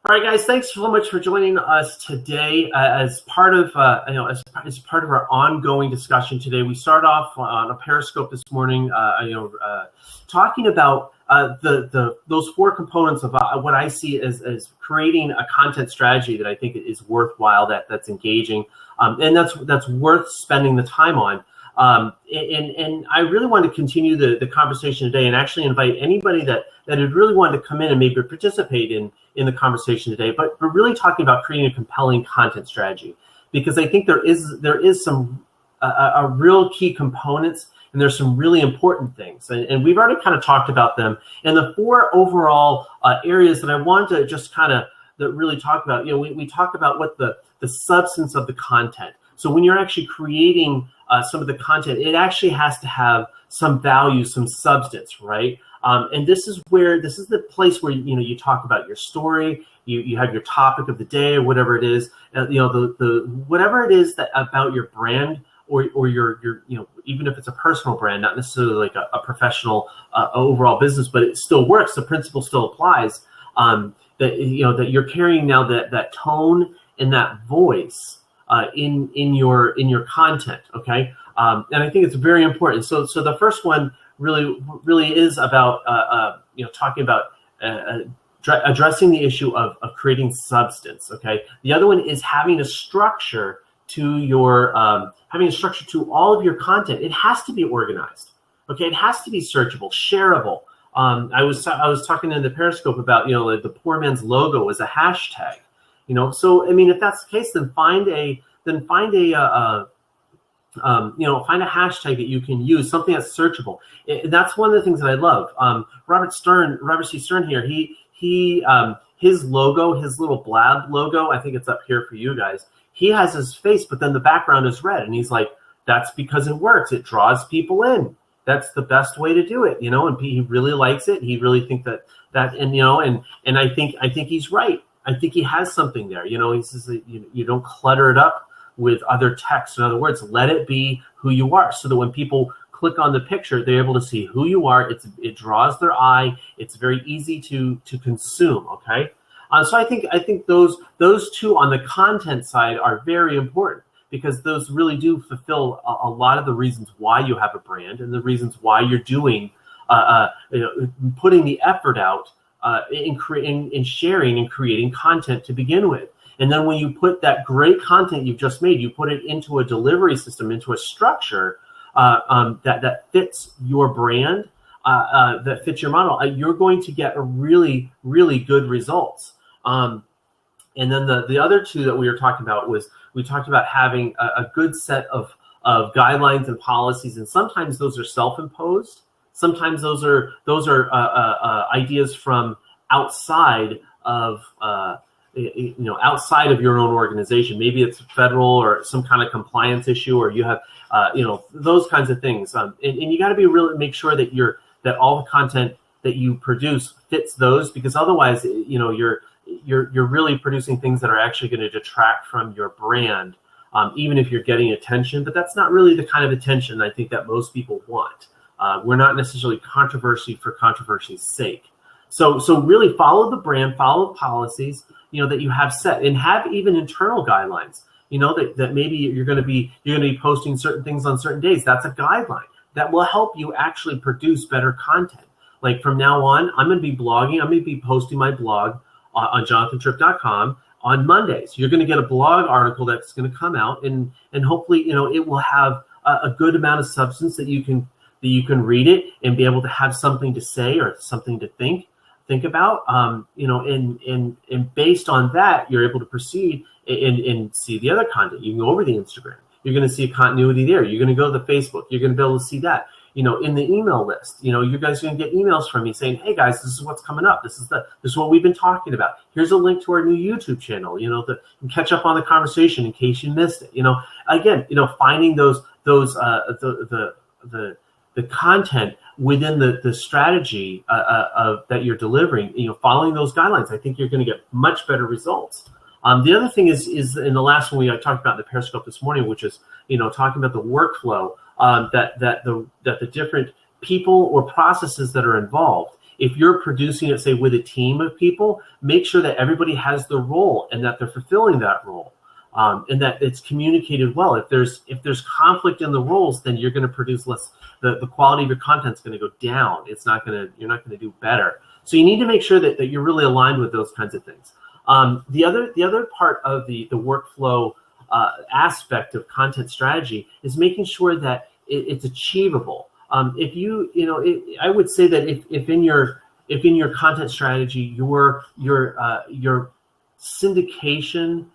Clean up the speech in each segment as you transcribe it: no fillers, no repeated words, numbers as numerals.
All right, guys. Thanks so much for joining us today. As part of as part of our ongoing discussion today, we start off on a Periscope this morning. Talking about those four components of what I see as creating a content strategy that I think is worthwhile, that's engaging, and that's worth spending the time on. And I really want to continue the conversation today, and actually invite anybody that had really wanted to come in and maybe participate in the conversation today, but we're really talking about creating a compelling content strategy, because I think there is some a real key components, and there's some really important things, and we've already kind of talked about them. And the four overall areas that I want to just kind of really talk about, we talk about what the substance of the content. So when you're actually creating some of the content, it actually has to have some value, some substance, right? And this is the place where you talk about your story, you have your topic of the day or whatever it is, the whatever it is that about your brand or your even if it's a personal brand, not necessarily like a professional overall business, but it still works. The principle still applies. That you're carrying now that tone and that voice in your content, okay? And I think it's very important. So the first one really is about talking about addressing the issue of creating substance, okay? The other one is having a structure to your to all of your content. It has to be organized, okay? It has to be searchable, shareable. I was talking in the Periscope about the poor man's logo as a hashtag. So I mean, if that's the case, then find a hashtag that you can use, something that's searchable. And that's one of the things that I love. Robert C. Stern here, he his logo, his little blab logo, I think it's up here for you guys. He has his face, but then the background is red, and he's like, that's because it works. It draws people in. That's the best way to do it, and he really likes it. He really thinks and I think he's right. I think he has something there. He says that you don't clutter it up with other text. In other words, let it be who you are, so that when people click on the picture, they're able to see who you are. It draws their eye. It's very easy to consume. Okay, so I think those two on the content side are very important, because those really do fulfill a lot of the reasons why you have a brand and the reasons why you're doing putting the effort out in sharing and creating content to begin with. And then when you put that great content you've just made, you put it into a delivery system, into a structure that fits your brand, that fits your model, you're going to get a really, really good results. And then the other two that we were talking about was, we talked about having a good set of guidelines and policies, and sometimes those are self-imposed. Sometimes those are ideas from outside of outside of your own organization. Maybe it's federal or some kind of compliance issue, or you have those kinds of things. And you got to be really make sure that all the content that you produce fits those, because otherwise you're really producing things that are actually going to detract from your brand, even if you're getting attention. But that's not really the kind of attention I think that most people want. We're not necessarily controversy for controversy's sake. So really follow the brand, follow the policies, that you have set, and have even internal guidelines, that maybe you're going to be posting certain things on certain days. That's a guideline that will help you actually produce better content. Like from now on, I'm going to be blogging. I'm going to be posting my blog on jonathantripp.com on Mondays. You're going to get a blog article that's going to come out, and hopefully, it will have a good amount of substance that you can read it and be able to have something to say or something to think about, and based on that, you're able to proceed and see the other content. You can go over the Instagram. You're going to see a continuity there. You're going to go to the Facebook. You're going to be able to see that. In the email list, you guys are going to get emails from me saying, hey guys, this is what's coming up. This is what we've been talking about. Here's a link to our new YouTube channel, to catch up on the conversation in case you missed it. Again, finding the content within the strategy that you're delivering, following those guidelines, I think you're going to get much better results. The other thing is in the last one I talked about in the Periscope this morning, which is, talking about the workflow, that the different people or processes that are involved. if you're producing it, say, with a team of people, make sure that everybody has the role and that they're fulfilling that role, and that it's communicated well. If there's conflict in the roles, then you're going to produce less. The quality of your content is going to go down. You're not going to do better. So you need to make sure that you're really aligned with those kinds of things. The other part of the workflow aspect of content strategy is making sure that it's achievable. I would say that if in your content strategy, your syndication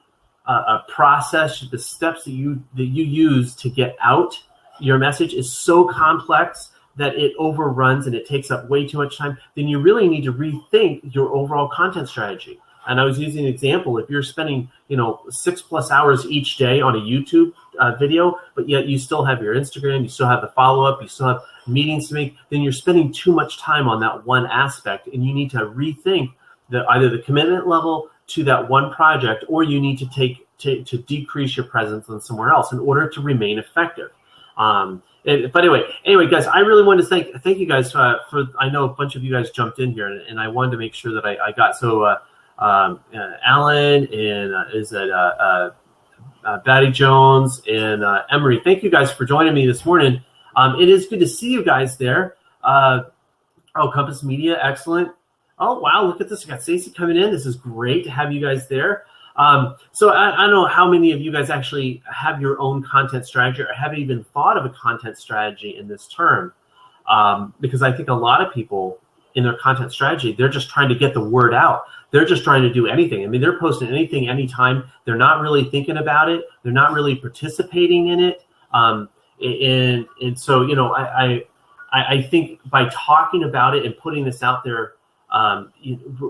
process, the steps that you use to get out your message is so complex that it overruns and it takes up way too much time, then you really need to rethink your overall content strategy. And I was using an example. If you're spending 6+ hours each day on a YouTube video, but yet you still have your Instagram, you still have the follow-up, you still have meetings to make, then you're spending too much time on that one aspect, and you need to rethink either the commitment level to that one project, or you need to decrease your presence on somewhere else in order to remain effective. But anyway, guys, I really wanted to thank you guys for. I know a bunch of you guys jumped in here, and I wanted to make sure that I got so. Alan and is it Batty Jones and Emery. Thank you guys for joining me this morning. It is good to see you guys there. Compass Media, excellent. Oh wow, look at this. We got Stacey coming in. This is great to have you guys there. So I don't know how many of you guys actually have your own content strategy or haven't even thought of a content strategy in this term, because I think a lot of people in their content strategy, they're just trying to get the word out. They're just trying to do anything. I mean, they're posting anything, anytime. They're not really thinking about it. They're not really participating in it. And so, I think by talking about it and putting this out there,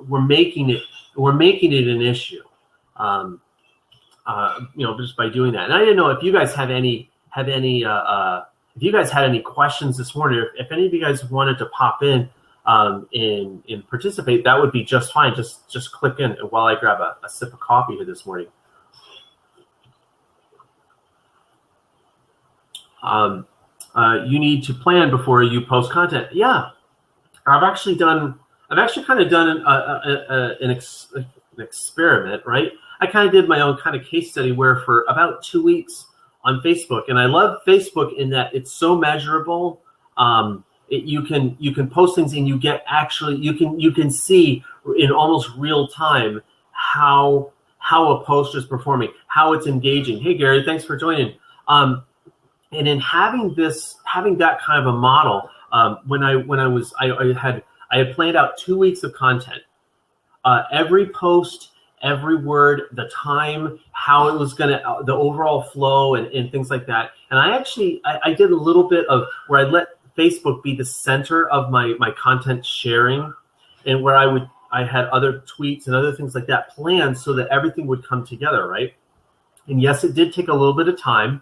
we're making it an issue. Just by doing that. And I didn't know if you guys had any questions this morning, or if any of you guys wanted to pop in and participate, that would be just fine. Just click in while I grab a sip of coffee here this morning. You need to plan before you post content. Yeah, I've actually kind of done an experiment, right? I kind of did my own kind of case study where for about 2 weeks on Facebook, and I love Facebook in that it's so measurable. You can post things and you can see in almost real time how a post is performing, how it's engaging. Hey Gary, thanks for joining. And in having that kind of a model, I had planned out 2 weeks of content, every post, every word, the time, how it was the overall flow and things like that. And I did a little bit of where I let Facebook be the center of my content sharing, and where I had other tweets and other things like that planned so that everything would come together, right? And yes, it did take a little bit of time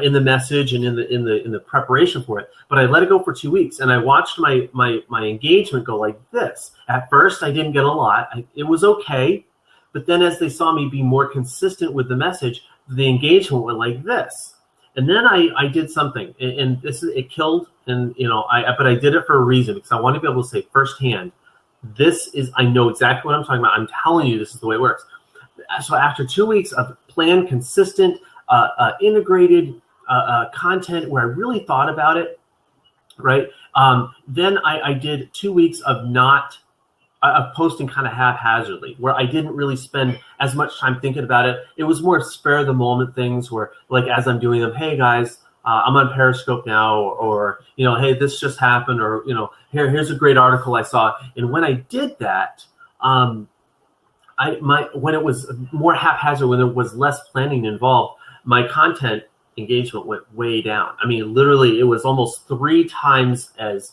in the message and in the preparation for it, but I let it go for 2 weeks, and I watched my engagement go like this. At first, I didn't get a lot. It was okay, but then as they saw me be more consistent with the message, the engagement went like this. And then I did something, and it killed, and but I did it for a reason, because I want to be able to say firsthand, I know exactly what I'm talking about. I'm telling you, this is the way it works. So after 2 weeks of planned, consistent, integrated content where I really thought about it, right? Then I did 2 weeks of posting kind of haphazardly, where I didn't really spend as much time thinking about it. It was more spare the moment things where, like, as I'm doing them, hey guys, I'm on Periscope now, or hey, this just happened, or here's a great article I saw. And when I did that, when it was more haphazard, when there was less planning involved, my content engagement went way down. I mean, literally, it was almost three times less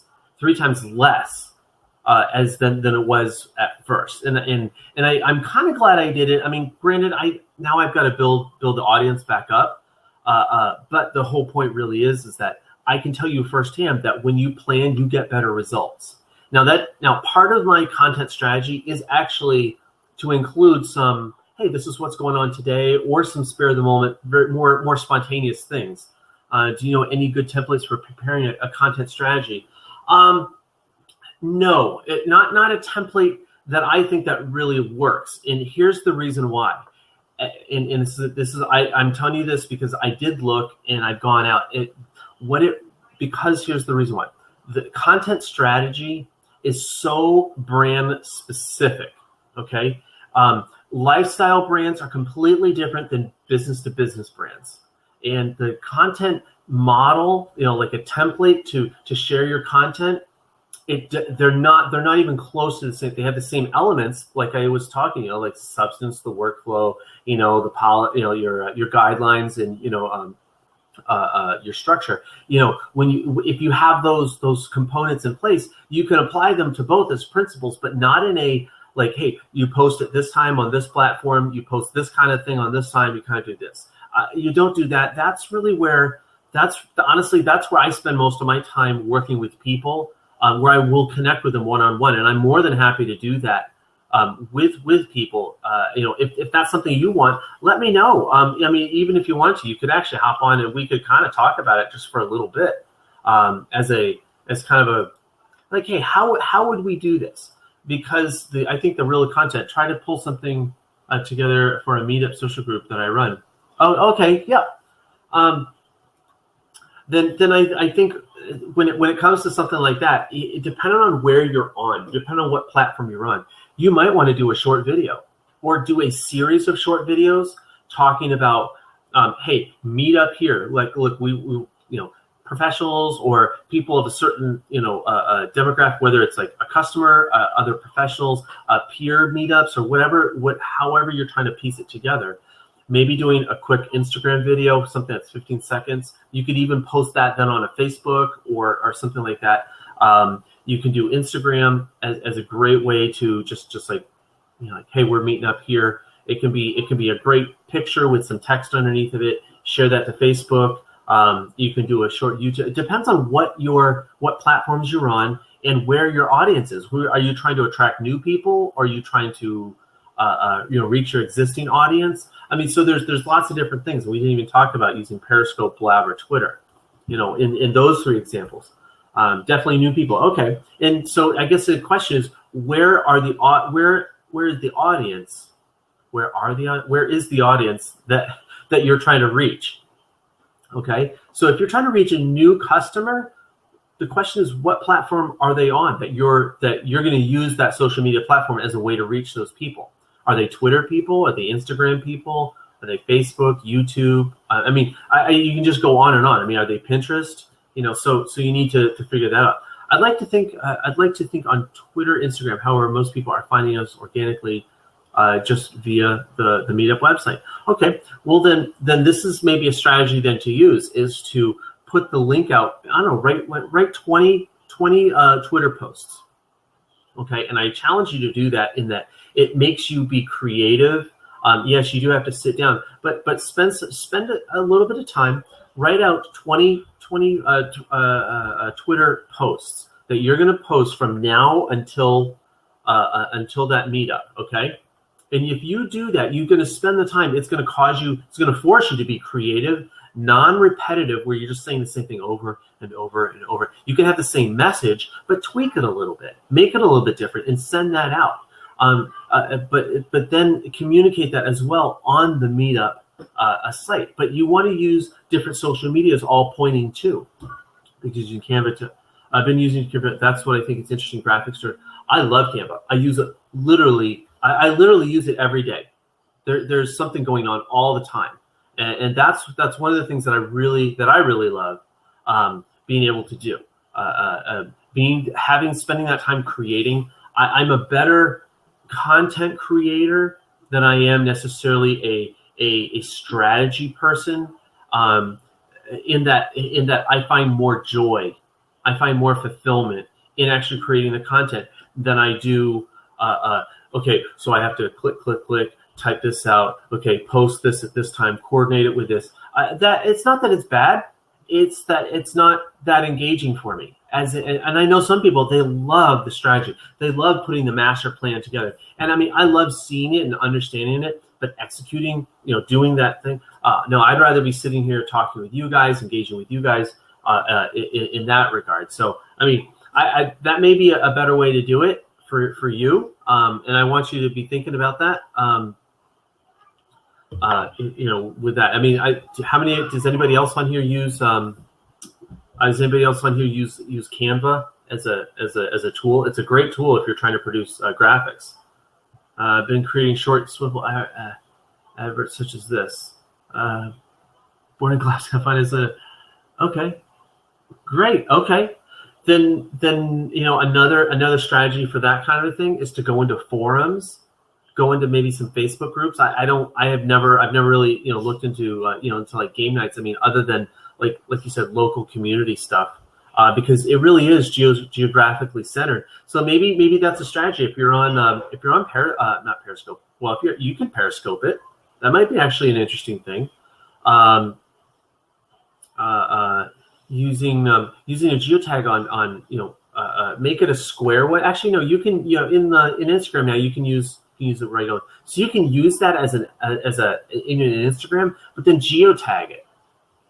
than it was at first. And I'm kind of glad I did it. I mean, granted, now I've got to build the audience back up. But the whole point really is that I can tell you firsthand that when you plan, you get better results. Now part of my content strategy is actually to include some, hey, this is what's going on today, or some spare of the moment, more spontaneous things. Do you know any good templates for preparing a content strategy? No, not a template that I think that really works. And here's the reason why. And this is I'm telling you this because I did look and I've gone out. Because here's the reason why. The content strategy is so brand specific. Okay, lifestyle brands are completely different than business to business brands, and the content model, like a template to share your content. They're not even close to the same. They have the same elements, like I was talking, like substance, the workflow, your guidelines, and your structure. If you have those components in place, you can apply them to both as principles, but not in a like, hey, you post at this time on this platform, you post this kind of thing on this time, you kind of do this. You don't do that. That's really where honestly that's where I spend most of my time working with people. Where I will connect with them one-on-one, and I'm more than happy to do that with people. If that's something you want, let me know. Even if you want to, you could actually hop on and we could kind of talk about it just for a little bit as kind of a like, hey, how would we do this? Because I think the real content. Try to pull something together for a meetup social group that I run. Oh, okay, yeah. Then I think when it comes to something like that, depending on where you're on, depending on what platform you're on, you might want to do a short video or do a series of short videos talking about, hey, meet up here. Like, look, we professionals or people of a certain, demographic, whether it's like a customer, other professionals, peer meetups, or however you're trying to piece it together. Maybe doing a quick Instagram video, something that's 15 seconds. You could even post that then on a Facebook or something like that. You can do Instagram as a great way to just like, hey, we're meeting up here. It can be a great picture with some text underneath of it. Share that to Facebook. You can do a short YouTube. It depends on what platforms you're on and where your audience is. Are you trying to attract new people? Or are you trying to reach your existing audience? So there's lots of different things. We didn't even talk about using Periscope, Blab, or Twitter, in those three examples. Definitely new people. Okay. And so I guess the question is, where is the audience? Where is the audience that you're trying to reach? Okay. So if you're trying to reach a new customer, the question is, what platform are they on that you're going to use that social media platform as a way to reach those people? Are they Twitter people? Are they Instagram people? Are they Facebook, YouTube? You can just go on and on. Are they Pinterest? So you need to figure that out. I'd like to think on Twitter, Instagram. However, most people are finding us organically, just via the Meetup website. Okay, well then this is maybe a strategy then to use is to put the link out. I don't know, write 20 Twitter posts. Okay, and I challenge you to do that in that it makes you be creative. Yes, you do have to sit down, but spend a little bit of time. Write out 20 Twitter posts that you're going to post from now until that meetup. Okay, and if you do that, you're going to spend the time. It's going to force you to be creative, non-repetitive, where you're just saying the same thing over and over and over. You can have the same message, but tweak it a little bit, make it a little bit different, and send that out. But then communicate that as well on the Meetup site. But you want to use different social medias all pointing to, because you can Canva too. I've been using Canva. That's what I think it's interesting. Graphics. I love Canva. I use it literally. I literally use it every day. There's something going on all the time, and that's one of the things that I really love being able to do. Spending that time creating. I'm a better content creator than I am necessarily a strategy person. In that I find more joy, I find more fulfillment in actually creating the content than I do. Okay, so I have to click, type this out. Okay, post this at this time, coordinate it with this. That it's not that it's bad. It's that it's not that engaging for me. And I know some people, they love the strategy. They love putting the master plan together. And I love seeing it and understanding it, but executing, doing that thing. No, I'd rather be sitting here talking with you guys, engaging with you guys in that regard. So, that may be a better way to do it for you, and I want you to be thinking about that. With that, I mean, how many does anybody else on here use? Does anybody else on here use Canva as a tool? It's a great tool if you're trying to produce graphics. I've been creating short swivel adverts such as this. Born in Glasgow, fine as a okay, great, okay. Then another strategy for that kind of a thing is to go into forums, go into maybe some Facebook groups. I've never really looked into into like game nights. I mean, other than like you said, local community stuff, because it really is geographically centered. So maybe that's a strategy if you're on not Periscope. Well, if you can Periscope it, that might be actually an interesting thing. Using a geotag on make it a square. What actually no, you can in Instagram now you can use it right on. So you can use that as in an Instagram, but then geotag it.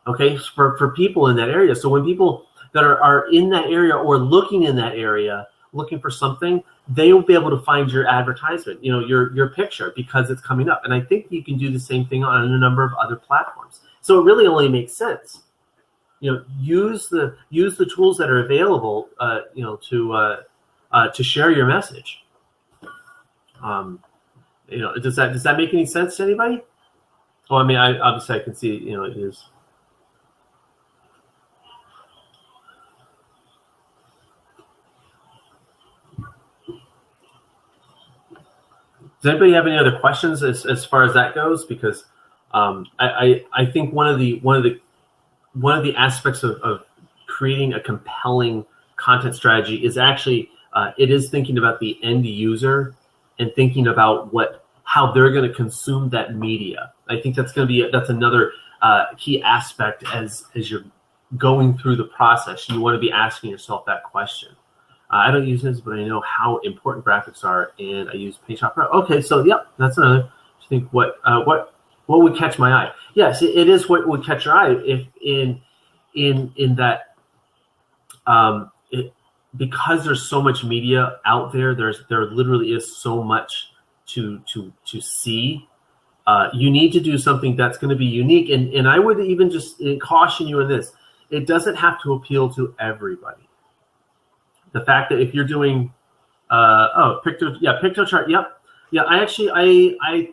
Okay, for people in that area. So when people that are in that area or looking in that area looking for something, they will be able to find your advertisement, your picture, because it's coming up. And I think you can do the same thing on a number of other platforms. So it really only makes sense. Use the tools that are available, to share your message. Does that make any sense to anybody? Oh, I mean, obviously I can see, it is. Does anybody have any other questions as far as that goes? Because I think one of the aspects of creating a compelling content strategy is actually it is thinking about the end user and thinking about how they're going to consume that media. I think that's another key aspect as you're going through the process. You want to be asking yourself that question. I don't use this, but I know how important graphics are, and I use PaintShop Pro. Okay, so yep, that's another. I think what would catch my eye? Yes, it is what would catch your eye if in that because there's so much media out there. There literally is so much to see. You need to do something that's going to be unique, and I would even just caution you in this. It doesn't have to appeal to everybody. The fact that if you're doing Piktochart, yep, yeah. I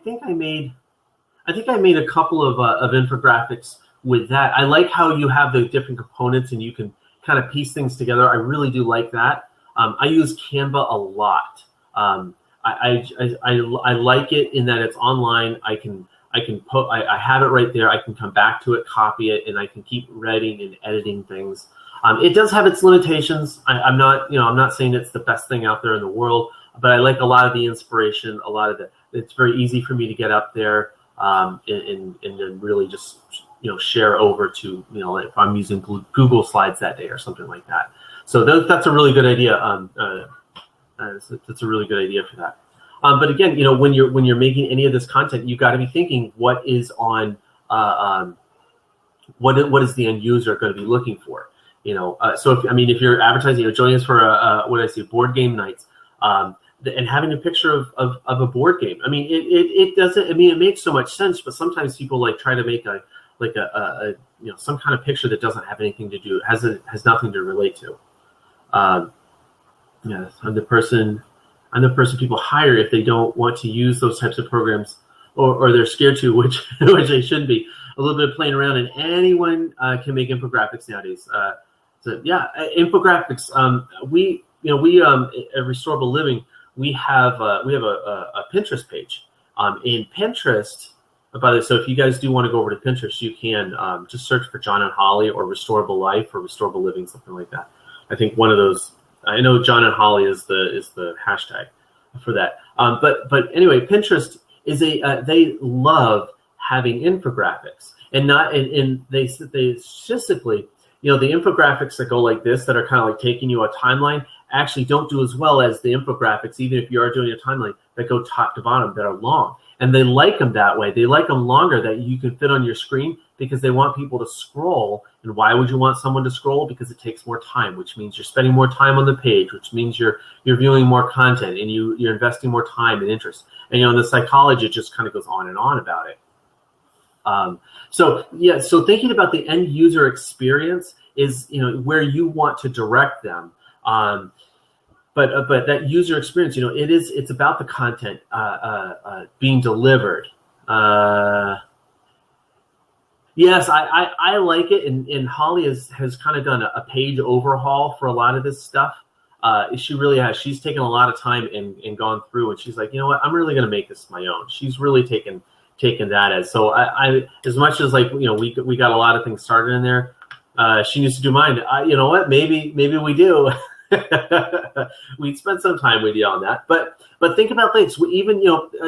think I made a couple of infographics with that. I like how you have the different components and you can kind of piece things together. I really do like that. I use Canva a lot. I like it in that it's online. I have it right there. I can come back to it, copy it, and I can keep writing and editing things. It does have its limitations. I'm not saying it's the best thing out there in the world, but I like a lot of the inspiration, it's very easy for me to get up there, and then really just, share over to, if I'm using Google Slides that day or something like that. So that's a really good idea. That's a really good idea for that. But again, when you're making any of this content, you got to be thinking what is on, what is the end user going to be looking for? So if you're advertising, joining us for board game nights, and having a picture of a board game. I mean, it doesn't. I mean, it makes so much sense, but sometimes people try to make some kind of picture that doesn't have anything to do, has nothing to relate to. I'm the person people hire if they don't want to use those types of programs, or they're scared to, which they shouldn't be. A little bit of playing around, and anyone can make infographics nowadays. Infographics. We at Restorable Living, we have a Pinterest page. In Pinterest, by the way, so if you guys do want to go over to Pinterest, you can just search for John and Holly or Restorable Life or Restorable Living, something like that. I think one of those. I know John and Holly is the hashtag for that. But anyway, Pinterest is they love having infographics, and they statistically, the infographics that go like this, that are kind of like taking you a timeline, actually don't do as well as the infographics, even if you are doing a timeline, that go top to bottom, that are long. And they like them that way. They like them longer, that you can fit on your screen, because they want people to scroll. And why would you want someone to scroll? Because it takes more time, which means you're spending more time on the page, which means you're viewing more content, and you're investing more time and interest. And in the psychology, it just kind of goes on and on about it. So thinking about the end user experience is where you want to direct them. But that user experience, it's about the content being delivered. Yes, I like it, and Holly has kind of done a page overhaul for a lot of this stuff. She really has. She's taken a lot of time and gone through, and she's like, you know what, I'm really going to make this my own. She's really taken that as. So I as much as we got a lot of things started in there. She needs to do mine. You know what? Maybe we do. We'd spend some time with you on that, but think about things. Even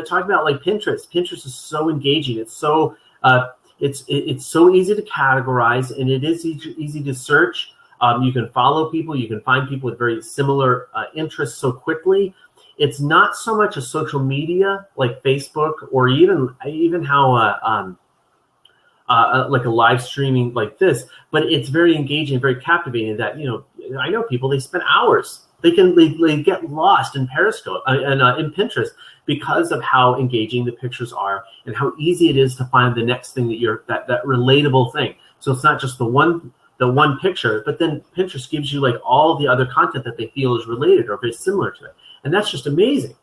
talking about like Pinterest. Pinterest is so engaging. It's so it's so easy to categorize, and it is easy to search. You can follow people. You can find people with very similar interests so quickly. It's not so much a social media like Facebook, or even how like a live streaming like this, but it's very engaging, very captivating. That I know people, they spend hours. They get lost in Periscope and in Pinterest because of how engaging the pictures are and how easy it is to find the next thing that relatable thing. So it's not just the one picture, but then Pinterest gives you like all the other content that they feel is related or very similar to it, and that's just amazing.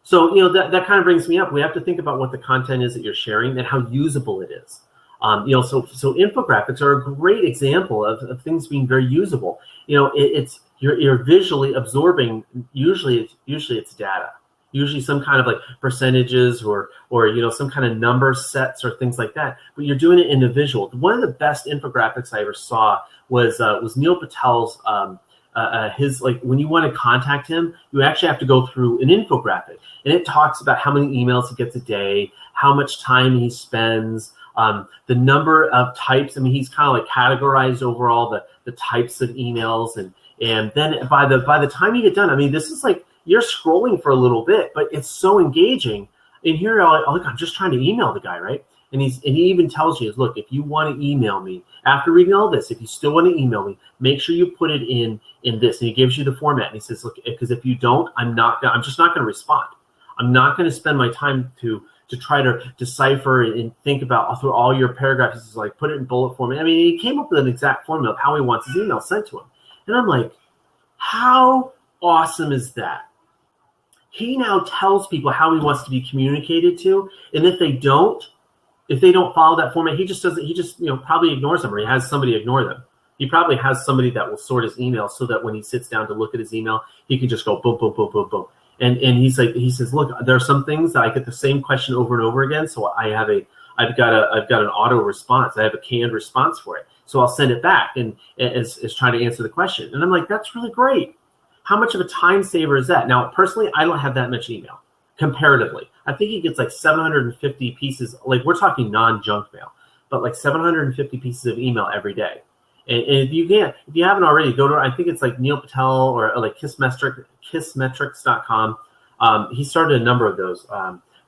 So, that kind of brings me up. We have to think about what the content is that you're sharing and how usable it is. So infographics are a great example of things being very usable. It's you're visually absorbing. Usually it's data. Usually some kind of like percentages or some kind of number sets or things like that. But you're doing it in a visual. One of the best infographics I ever saw was Neil Patel's. His, like, when you want to contact him, you actually have to go through an infographic, and it talks about how many emails he gets a day, how much time he spends, the number of types. I mean, he's kind of like categorized overall the types of emails, and then by the time you get done, I mean, this is like you're scrolling for a little bit, but it's so engaging. And here, I'm just trying to email the guy, right? And he even tells you, look, if you want to email me after reading all this, if you still want to email me, make sure you put it in this. And he gives you the format. And he says, look, because if you don't, I'm just not going to respond. I'm not going to spend my time to try to decipher and think about through all your paragraphs. It's like, put it in bullet format. I mean, he came up with an exact formula of how he wants his email sent to him. And I'm like, how awesome is that? He now tells people how he wants to be communicated to. And if they don't follow that format, he just probably ignores them, or he has somebody ignore them. He probably has somebody that will sort his email so that when he sits down to look at his email, he can just go boom, boom, boom, boom, boom. And he says, look, there are some things that I get the same question over and over again. So I've got an auto response. I have a canned response for it. So I'll send it back and as trying to answer the question. And I'm like, that's really great. How much of a time saver is that? Now, personally, I don't have that much email comparatively. I think he gets like 750 pieces, like we're talking non-junk mail, but like 750 pieces of email every day. And if you haven't already, go to, I think it's like Neil Patel or like kissmetrics.com. He started a number of those.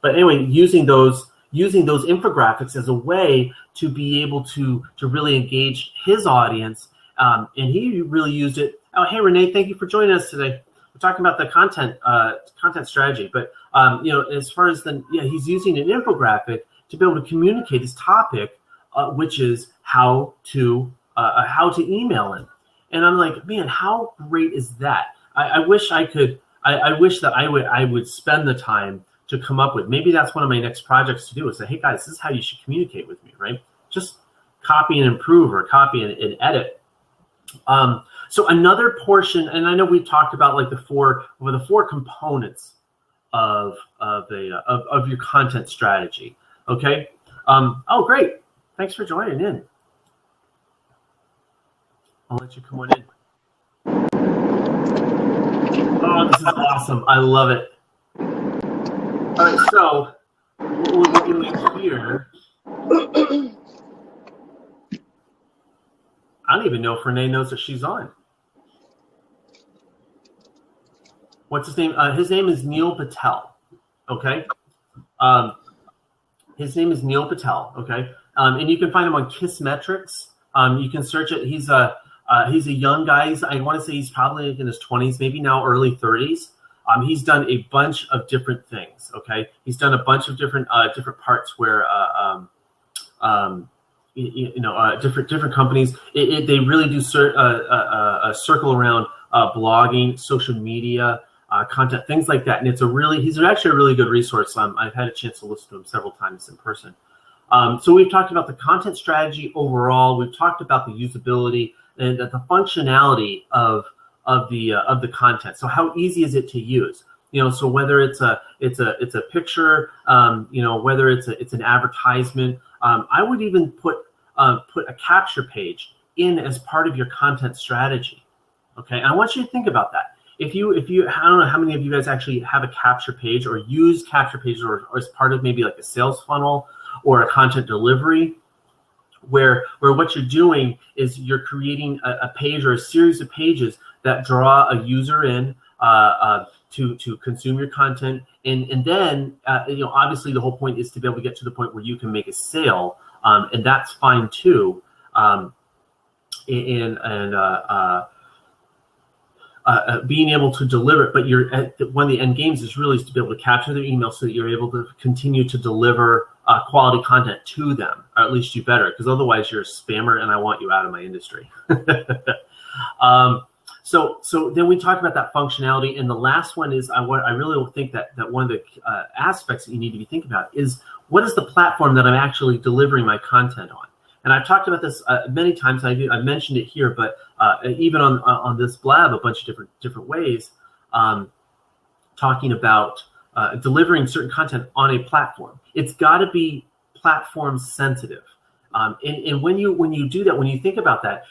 But anyway, using those infographics as a way to be able to really engage his audience. And he really used it. Oh, hey, Renee, thank you for joining us today. We're talking about the content strategy, but as far as he's using an infographic to be able to communicate his topic, which is how to email him. And I'm like, man, how great is that? I wish I could. I wish that I would spend the time to come up with. Maybe that's one of my next projects to do is say, hey guys, this is how you should communicate with me, right? Just copy and improve or copy and edit. So another portion, and I know we've talked about like the four components of your content strategy. Okay. Oh, great. Thanks for joining in. I'll let you come on in. Oh, this is awesome. I love it. All right, so what we're doing here, I don't even know if Renee knows that she's on. What's his name? His name is Neil Patel. Okay. His name is Neil Patel. Okay, and you can find him on Kissmetrics. You can search it. He's a young guy. I want to say he's probably in his 20s, maybe now early 30s. He's done a bunch of different things. Okay, he's done a bunch of different parts where different companies. They really do circle around blogging, social media, content, things like that. And he's actually a really good resource. I've had a chance to listen to him several times in person. So we've talked about the content strategy overall. We've talked about the usability and the functionality of the content. So how easy is it to use? So whether it's a picture, whether it's an advertisement, I would even put a capture page in as part of your content strategy. Okay, and I want you to think about that. If you, I don't know how many of you guys actually have a capture page or use capture pages or as part of maybe like a sales funnel or a content delivery, where what you're doing is you're creating a page or a series of pages that draw a user in to consume your content, and then obviously the whole point is to be able to get to the point where you can make a sale, and that's fine too. Being able to deliver it, but one of the end games is really to be able to capture their email so that you're able to continue to deliver quality content to them, or at least you better, because otherwise you're a spammer and I want you out of my industry. So then we talk about that functionality, and the last one is I really think that one of the aspects that you need to be thinking about is what is the platform that I'm actually delivering my content on. And I've talked about this many times. I mentioned it here, but even on this blab, a bunch of different ways, talking about delivering certain content on a platform. It's got to be platform sensitive. And when you do that, when you think about that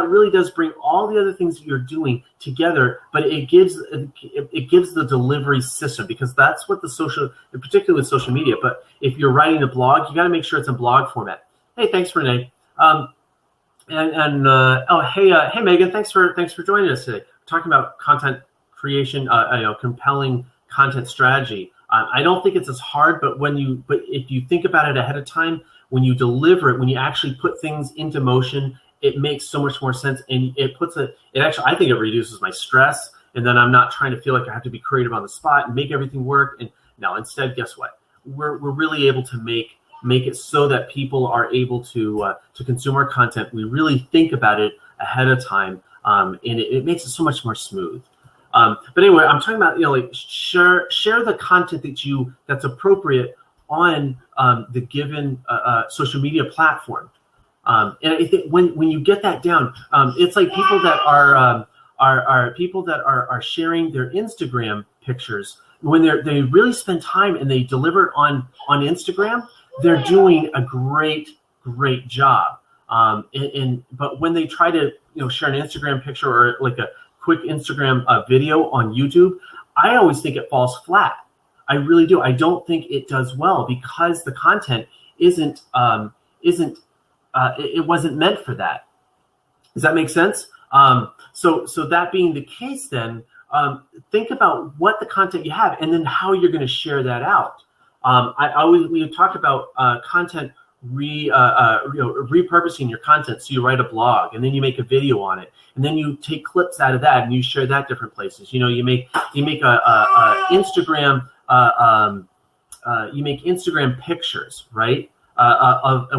really does bring all the other things that you're doing together, but it gives the delivery system, because that's what particularly with social media. But if you're writing a blog, you got to make sure it's in blog format. Hey, thanks, Renee. Hey, Megan, thanks for joining us today. We're talking about content creation, compelling content strategy. I don't think it's as hard, but if you think about it ahead of time, when you deliver it, when you actually put things into motion, it makes so much more sense, and I think it reduces my stress, and then I'm not trying to feel like I have to be creative on the spot and make everything work. And now instead, guess what? We're really able to make it so that people are able to consume our content. We really think about it ahead of time, and it makes it so much more smooth. But anyway, I'm talking about share the content that's appropriate on the given social media platform. And I think when you get that down, it's like people that are sharing their Instagram pictures. When they really spend time and they deliver it on Instagram, they're doing a great job. But when they try to share an Instagram picture or like a quick Instagram video on YouTube, I always think it falls flat. I really do. I don't think it does well because the content it wasn't meant for that. Does that make sense? So that being the case, then think about what the content you have and then how you're going to share that out. We talk about content repurposing your content. So you write a blog and then you make a video on it, and then you take clips out of that and you share that different places. You make Instagram. You make Instagram pictures, right?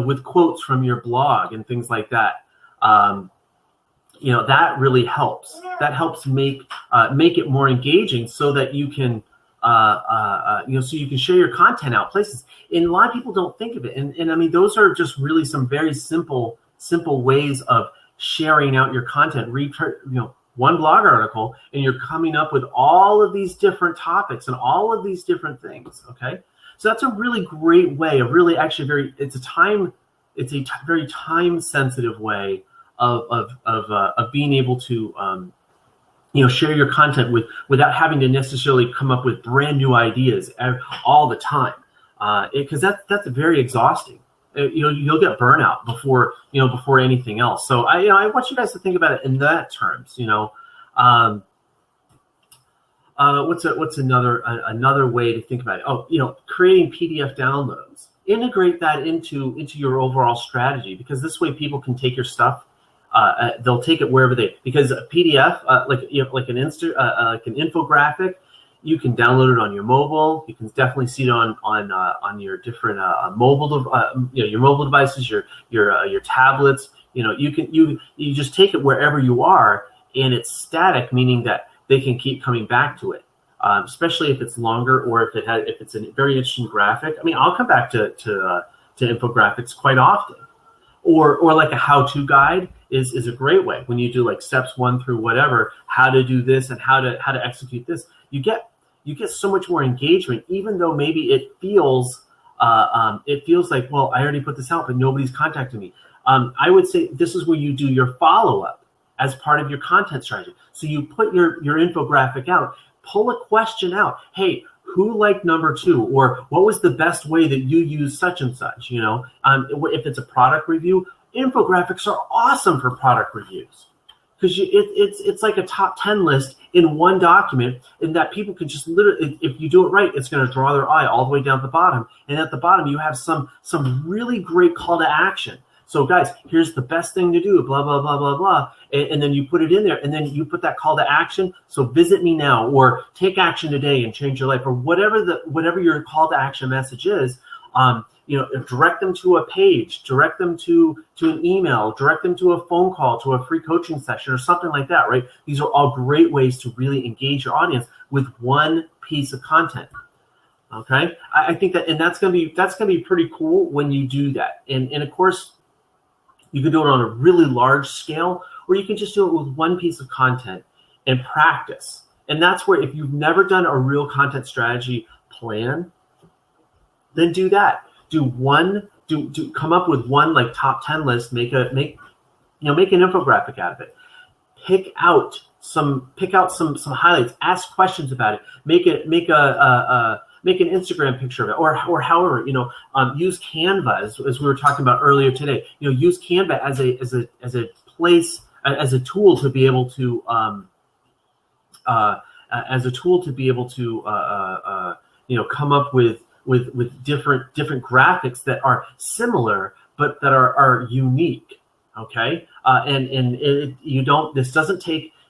With quotes from your blog and things like that. That really helps. That helps make it more engaging so that you can, so you can share your content out places. And a lot of people don't think of it. And I mean, those are just really some very simple ways of sharing out your content. One blog article, and you're coming up with all of these different topics and all of these different things. Okay, so that's a really great way of really actually it's a very time sensitive way of being able to share your content without having to necessarily come up with brand new ideas all the time, because that's very exhausting. You'll get burnout before anything else. So I want you guys to think about it in that terms. what's another way to think about it? Oh, creating PDF downloads. Integrate that into your overall strategy, because this way people can take your stuff. They'll take it wherever because a PDF, like an infographic, you can download it on your mobile. You can definitely see it on your different your mobile devices, your tablets. You just take it wherever you are, and it's static, meaning that they can keep coming back to it, especially if it's longer or if it's a very interesting graphic. I mean, I'll come back to infographics quite often, or like a how-to guide is a great way. When you do like steps 1 through whatever, how to do this and how to execute this, you get so much more engagement, even though maybe it feels like, well, I already put this out, but nobody's contacted me. I would say this is where you do your follow-up as part of your content strategy. So you put your infographic out, pull a question out. Hey, who liked number 2? Or what was the best way that you use such and such? If it's a product review, infographics are awesome for product reviews, because it's like a top 10 list in one document, and that people can just literally, if you do it right, it's going to draw their eye all the way down to the bottom. And at the bottom, you have some really great call to action. So guys, here's the best thing to do, blah, blah, blah, blah, blah. And then you put it in there, and then you put that call to action. So visit me now, or take action today and change your life, or whatever your call to action message is. Direct them to a page, direct them to an email, direct them to a phone call, to a free coaching session or something like that, right? These are all great ways to really engage your audience with one piece of content. Okay, I think that, and that's gonna be pretty cool when you do that. And of course, you can do it on a really large scale, or you can just do it with one piece of content and practice. And that's where, if you've never done a real content strategy plan, then do that. Come up with one like top 10 list, make an infographic out of it. Pick out some highlights, ask questions about it, make an Instagram picture of it, or however, use Canva as we were talking about earlier today. Use Canva as a place, as a tool to be able to come up with different graphics that are similar but that are unique. Okay,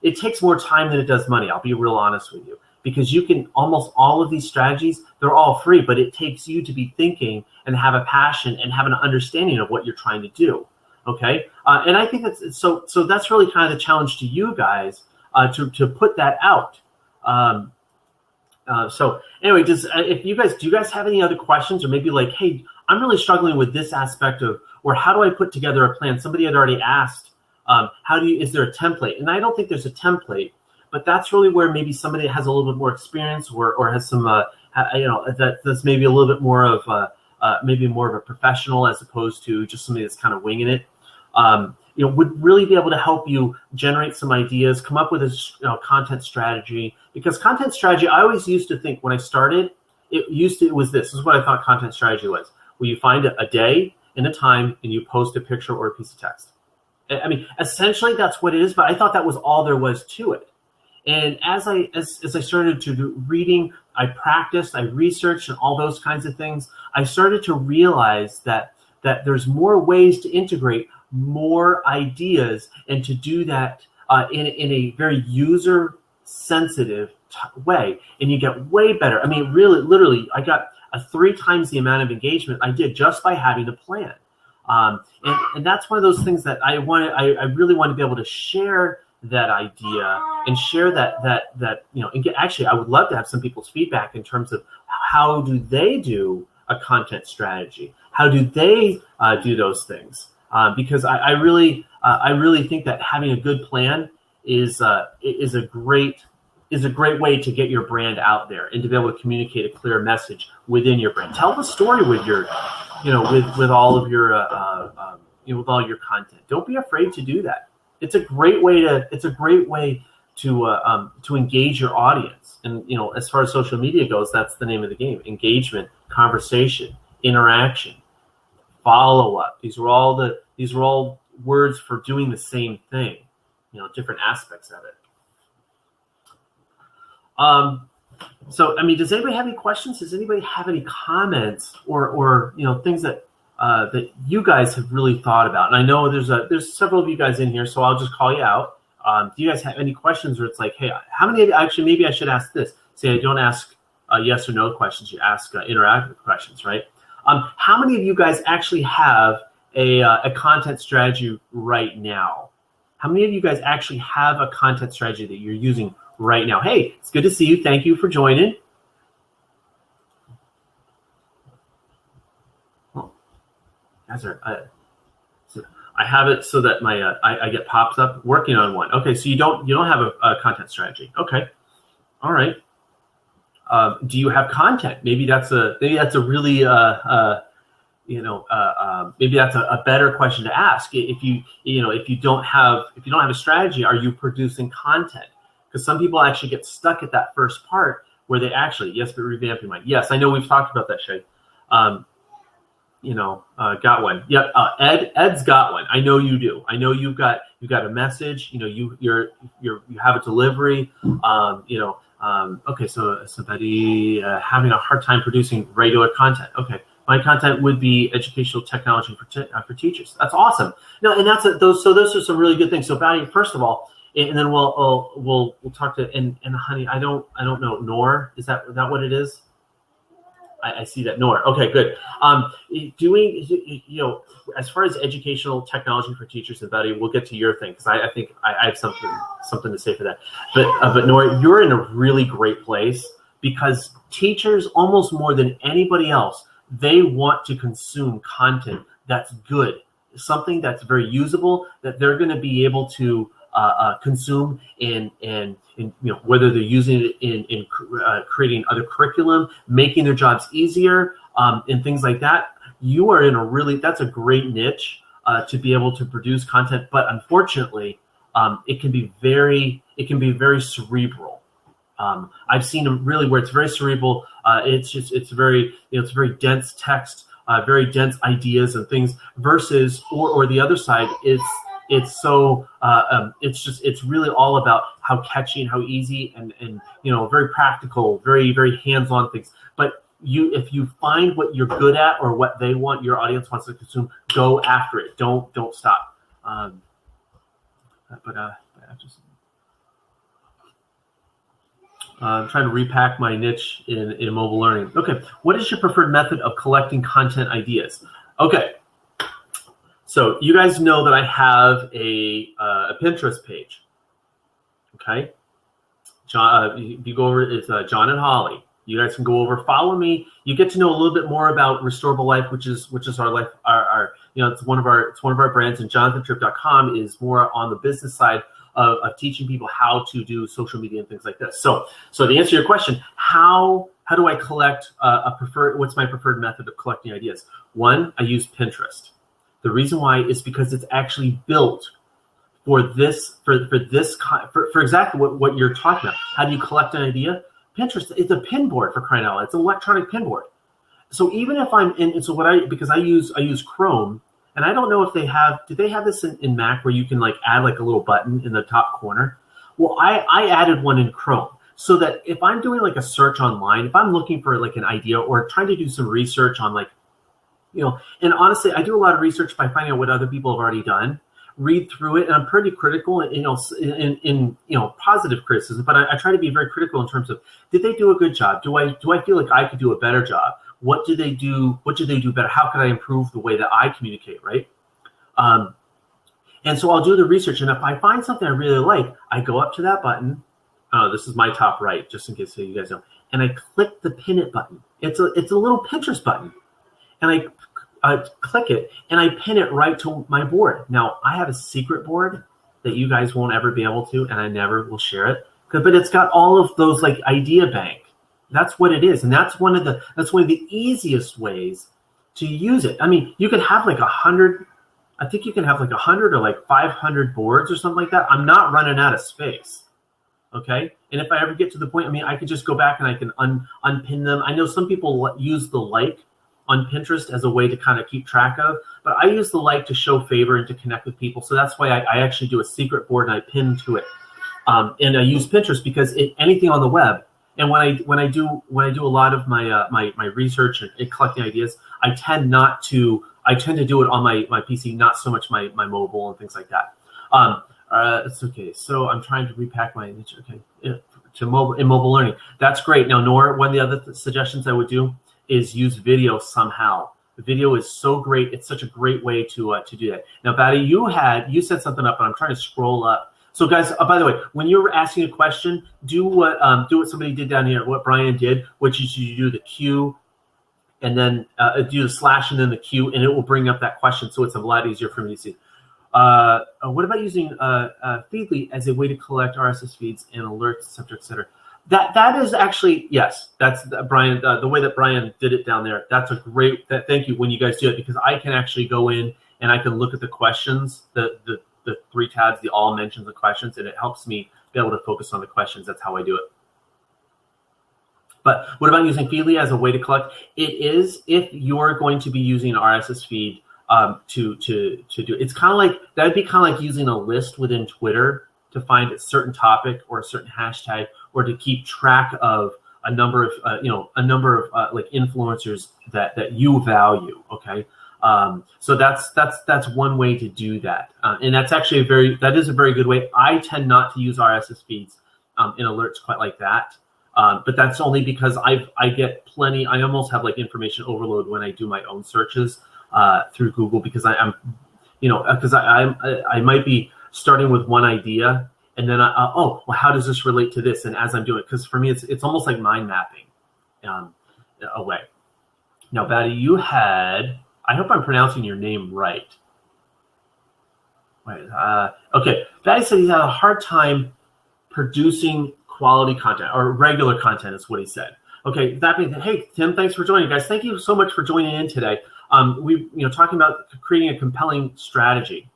it takes more time than it does money. I'll be real honest with you, because you can, almost all of these strategies, they're all free, but it takes you to be thinking and have a passion and have an understanding of what you're trying to do. Okay, and I think that's so that's really kind of the challenge to you guys, to put that out. So anyway, do you guys have any other questions, or maybe like, hey, I'm really struggling with this aspect of, or how do I put together a plan? Somebody had already asked, is there a template? And I don't think there's a template, but that's really where maybe somebody has a little bit more experience, or has some, that's maybe a little bit more of a professional, as opposed to just somebody that's kind of winging it. Would really be able to help you generate some ideas, come up with a content strategy. Because content strategy, I always used to think, when I started, it was this. This is what I thought content strategy was. Where you find a day and a time, and you post a picture or a piece of text. I mean, essentially that's what it is, but I thought that was all there was to it. And as I started to do reading, I practiced, I researched, and all those kinds of things, I started to realize that there's more ways to integrate more ideas, and to do that in a very user-sensitive way, and you get way better. I mean, really, literally, I got 3 times the amount of engagement I did just by having a plan. And that's one of those things that I really want to be able to share that idea, and share that and actually, I would love to have some people's feedback in terms of how do they do a content strategy, how do they do those things. Because I really think that having a good plan is a great way to get your brand out there, and to be able to communicate a clear message within your brand. Tell the story with your, with all of your, with all your content. Don't be afraid to do that. It's a great way to engage your audience. And as far as social media goes, that's the name of the game: engagement, conversation, interaction, follow up. These are all words for doing the same thing, different aspects of it. So, I mean, does anybody have any questions? Does anybody have any comments or things that that you guys have really thought about? And I know there's several of you guys in here, so I'll just call you out. Do you guys have any questions where it's like, hey, how many? Actually, maybe I should ask this. Say, I don't ask yes or no questions. You ask interactive questions, right? How many of you guys actually have a content strategy right now? How many of you guys actually have a content strategy that you're using right now? Hey, it's good to see you. Thank you for joining. Oh, guys are. So I have it so that my I get pops up working on one. Okay, so you don't have a content strategy. Okay, all right. Do you have content? Maybe that's a really maybe that's a better question to ask. If you don't have a strategy, are you producing content? Because some people actually get stuck at that first part where they actually, yes, but revamping mind. Yes, I know we've talked about that, Shay. Got one. Yep. Ed's got one. I know you do. I know you've got a message. You have a delivery. Okay. So somebody having a hard time producing regular content. Okay. My content would be educational technology for teachers. That's awesome. No, and those are some really good things. So, Valerie, first of all, and then we'll talk to and honey. I don't know. Nor, is that what it is? I see that. Nor. Okay, good. Doing as far as educational technology for teachers, and Valerie, we'll get to your thing because I think I have something to say for that. But Nor, you're in a really great place because teachers, almost more than anybody else, they want to consume content that's good, something that's very usable, that they're going to be able to consume and whether they're using it in creating other curriculum, making their jobs easier, and things like that. You are in that's a great niche to be able to produce content, but unfortunately, it can be very cerebral. I've seen them really where it's very cerebral. It's very dense text, very dense ideas and things versus or the other side it's so it's really all about how catchy and how easy and very practical, very very hands-on things. But if you find what you're good at or what they want, your audience wants to consume, go after it. Don't stop. I'm trying to repack my niche in mobile learning. Okay, what is your preferred method of collecting content ideas? Okay, so you guys know that I have a Pinterest page. Okay, John, if you go over, it's John and Holly. You guys can go over, follow me. You get to know a little bit more about Restorable Life, which is our life, our it's one of our brands, and JonathanTripp.com is more on the business side of teaching people how to do social media and things like this. So to answer your question, how do I collect what's my preferred method of collecting ideas? One, I use Pinterest. The reason why is because it's actually built for this, for exactly what you're talking about. How do you collect an idea? Pinterest, it's a pin board, for crying out loud. It's an electronic pin board. So even if I'm in, because I use Chrome, and I don't know if do they have this in Mac where you can add a little button in the top corner? Well, I added one in Chrome so that if I'm doing a search online, if I'm looking for an idea or trying to do some research on and honestly, I do a lot of research by finding out what other people have already done, read through it, and I'm pretty critical in positive criticism, but I try to be very critical in terms of, did they do a good job? Do I feel like I could do a better job? What did they do? What did they do better? How can I improve the way that I communicate, right? And so I'll do the research, and if I find something I really like, I go up to that button. This is my top right, just in case so you guys know. And I click the pin it button. It's a little Pinterest button, and I click it, and I pin it right to my board. Now, I have a secret board that you guys won't ever be able to, and I never will share it. But it's got all of those idea bank. That's what it is, and that's one of the easiest ways to use it. I mean, you can have 100. I think you can have 100 or 500 boards or something like that. I'm not running out of space. Okay, and if I ever get to the point, I could just go back and I can unpin them. I know some people use the on Pinterest as a way to kind of keep track of, but I use the to show favor and to connect with people. So that's why I actually do a secret board and I pin to it. And I use Pinterest because anything on the web, And when I do a lot of my my research and collecting ideas, I tend to do it on my PC, not so much my mobile and things like that. It's okay. So I'm trying to repack my to mobile learning. That's great. Now, Nora, one of the other suggestions I would do is use video somehow. The video is so great. It's such a great way to do that. Now, Batty, you set something up, and I'm trying to scroll up. So, guys, by the way, when you're asking a question, do what somebody did down here, what Brian did, which is you do the Q, and then do the slash and then the Q, and it will bring up that question. So it's a lot easier for me to see. What about using Feedly as a way to collect RSS feeds and alerts, subject, etc.? That is actually, yes, that's Brian. The way that Brian did it down there, that's a great. Thank you when you guys do it, because I can actually go in and I can look at the questions, the 3 tabs, the all mentions the questions, and it helps me be able to focus on the questions. That's how I do it. But what about using Feedly as a way to collect? It is if you're going to be using an RSS feed to do it. It's kind of like, that would be kind of like using a list within Twitter to find a certain topic or a certain hashtag, or to keep track of a number of like influencers that you value. Okay, so that's one way to do that, and that's actually a very good way. I tend not to use RSS feeds in alerts quite like that, but that's only because I get plenty. I almost have like information overload when I do my own searches through Google, because I might be starting with one idea, and then how does this relate to this? And as I'm doing it, because for me it's almost like mind mapping away. Now, Batty, you had, I hope I'm pronouncing your name right. Wait, okay, Batty said he's had a hard time producing quality content, or regular content is what he said. Okay, that means, hey, Tim, thanks for joining, guys. Thank you so much for joining in today. We talking about creating a compelling strategy.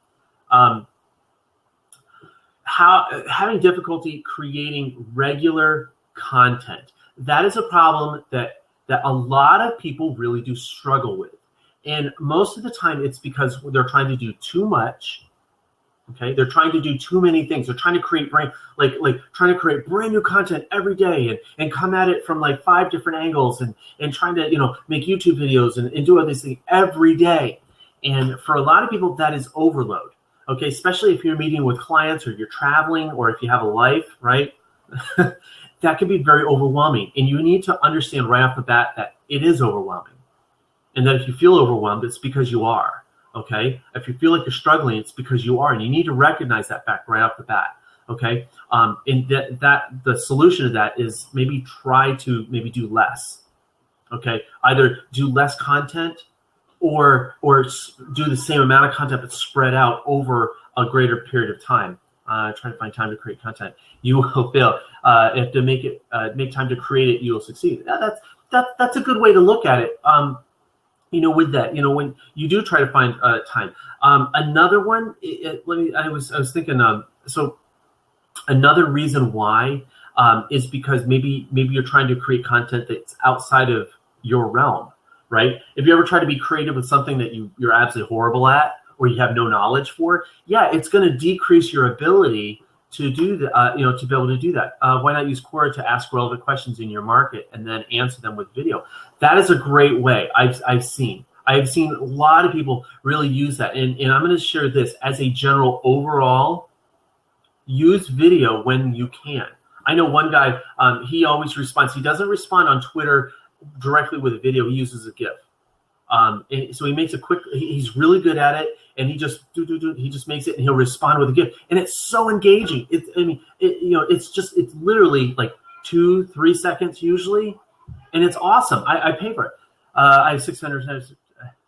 Having difficulty creating regular content. That is a problem that a lot of people really do struggle with. And most of the time it's because they're trying to do too much. Okay, they're trying to do too many things. They're trying to create brand new content every day and come at it from like 5 different angles and trying to make YouTube videos and do all these things every day. And for a lot of people, that is overload. Okay, especially if you're meeting with clients, or you're traveling, or if you have a life, right? That can be very overwhelming. And you need to understand right off the bat that it is overwhelming. And that if you feel overwhelmed, it's because you are. Okay, if you feel like you're struggling, it's because you are, and you need to recognize that fact right off the bat. Okay, and that the solution to that is maybe try to do less. Okay, either do less content, or do the same amount of content but spread out over a greater period of time. Try to find time to create content. You will fail. If to make time to create it, you will succeed. That's a good way to look at it. With that, when you do try to find time. Another one, I was thinking, so another reason why is because maybe you're trying to create content that's outside of your realm, right? If you ever try to be creative with something that you're absolutely horrible at, or you have no knowledge for, it's going to decrease your ability to do that, to be able to do that. Why not use Quora to ask relevant questions in your market and then answer them with video? That is a great way. I've seen a lot of people really use that. And I'm going to share this as a general overall, use video when you can. I know one guy, he always responds. He doesn't respond on Twitter directly with a video. He uses a GIF. And so he makes a quick, he's really good at it, and he just makes it, and he'll respond with a GIF, and it's so engaging. It's literally like 2-3 seconds usually, and it's awesome. I pay for it. I have 600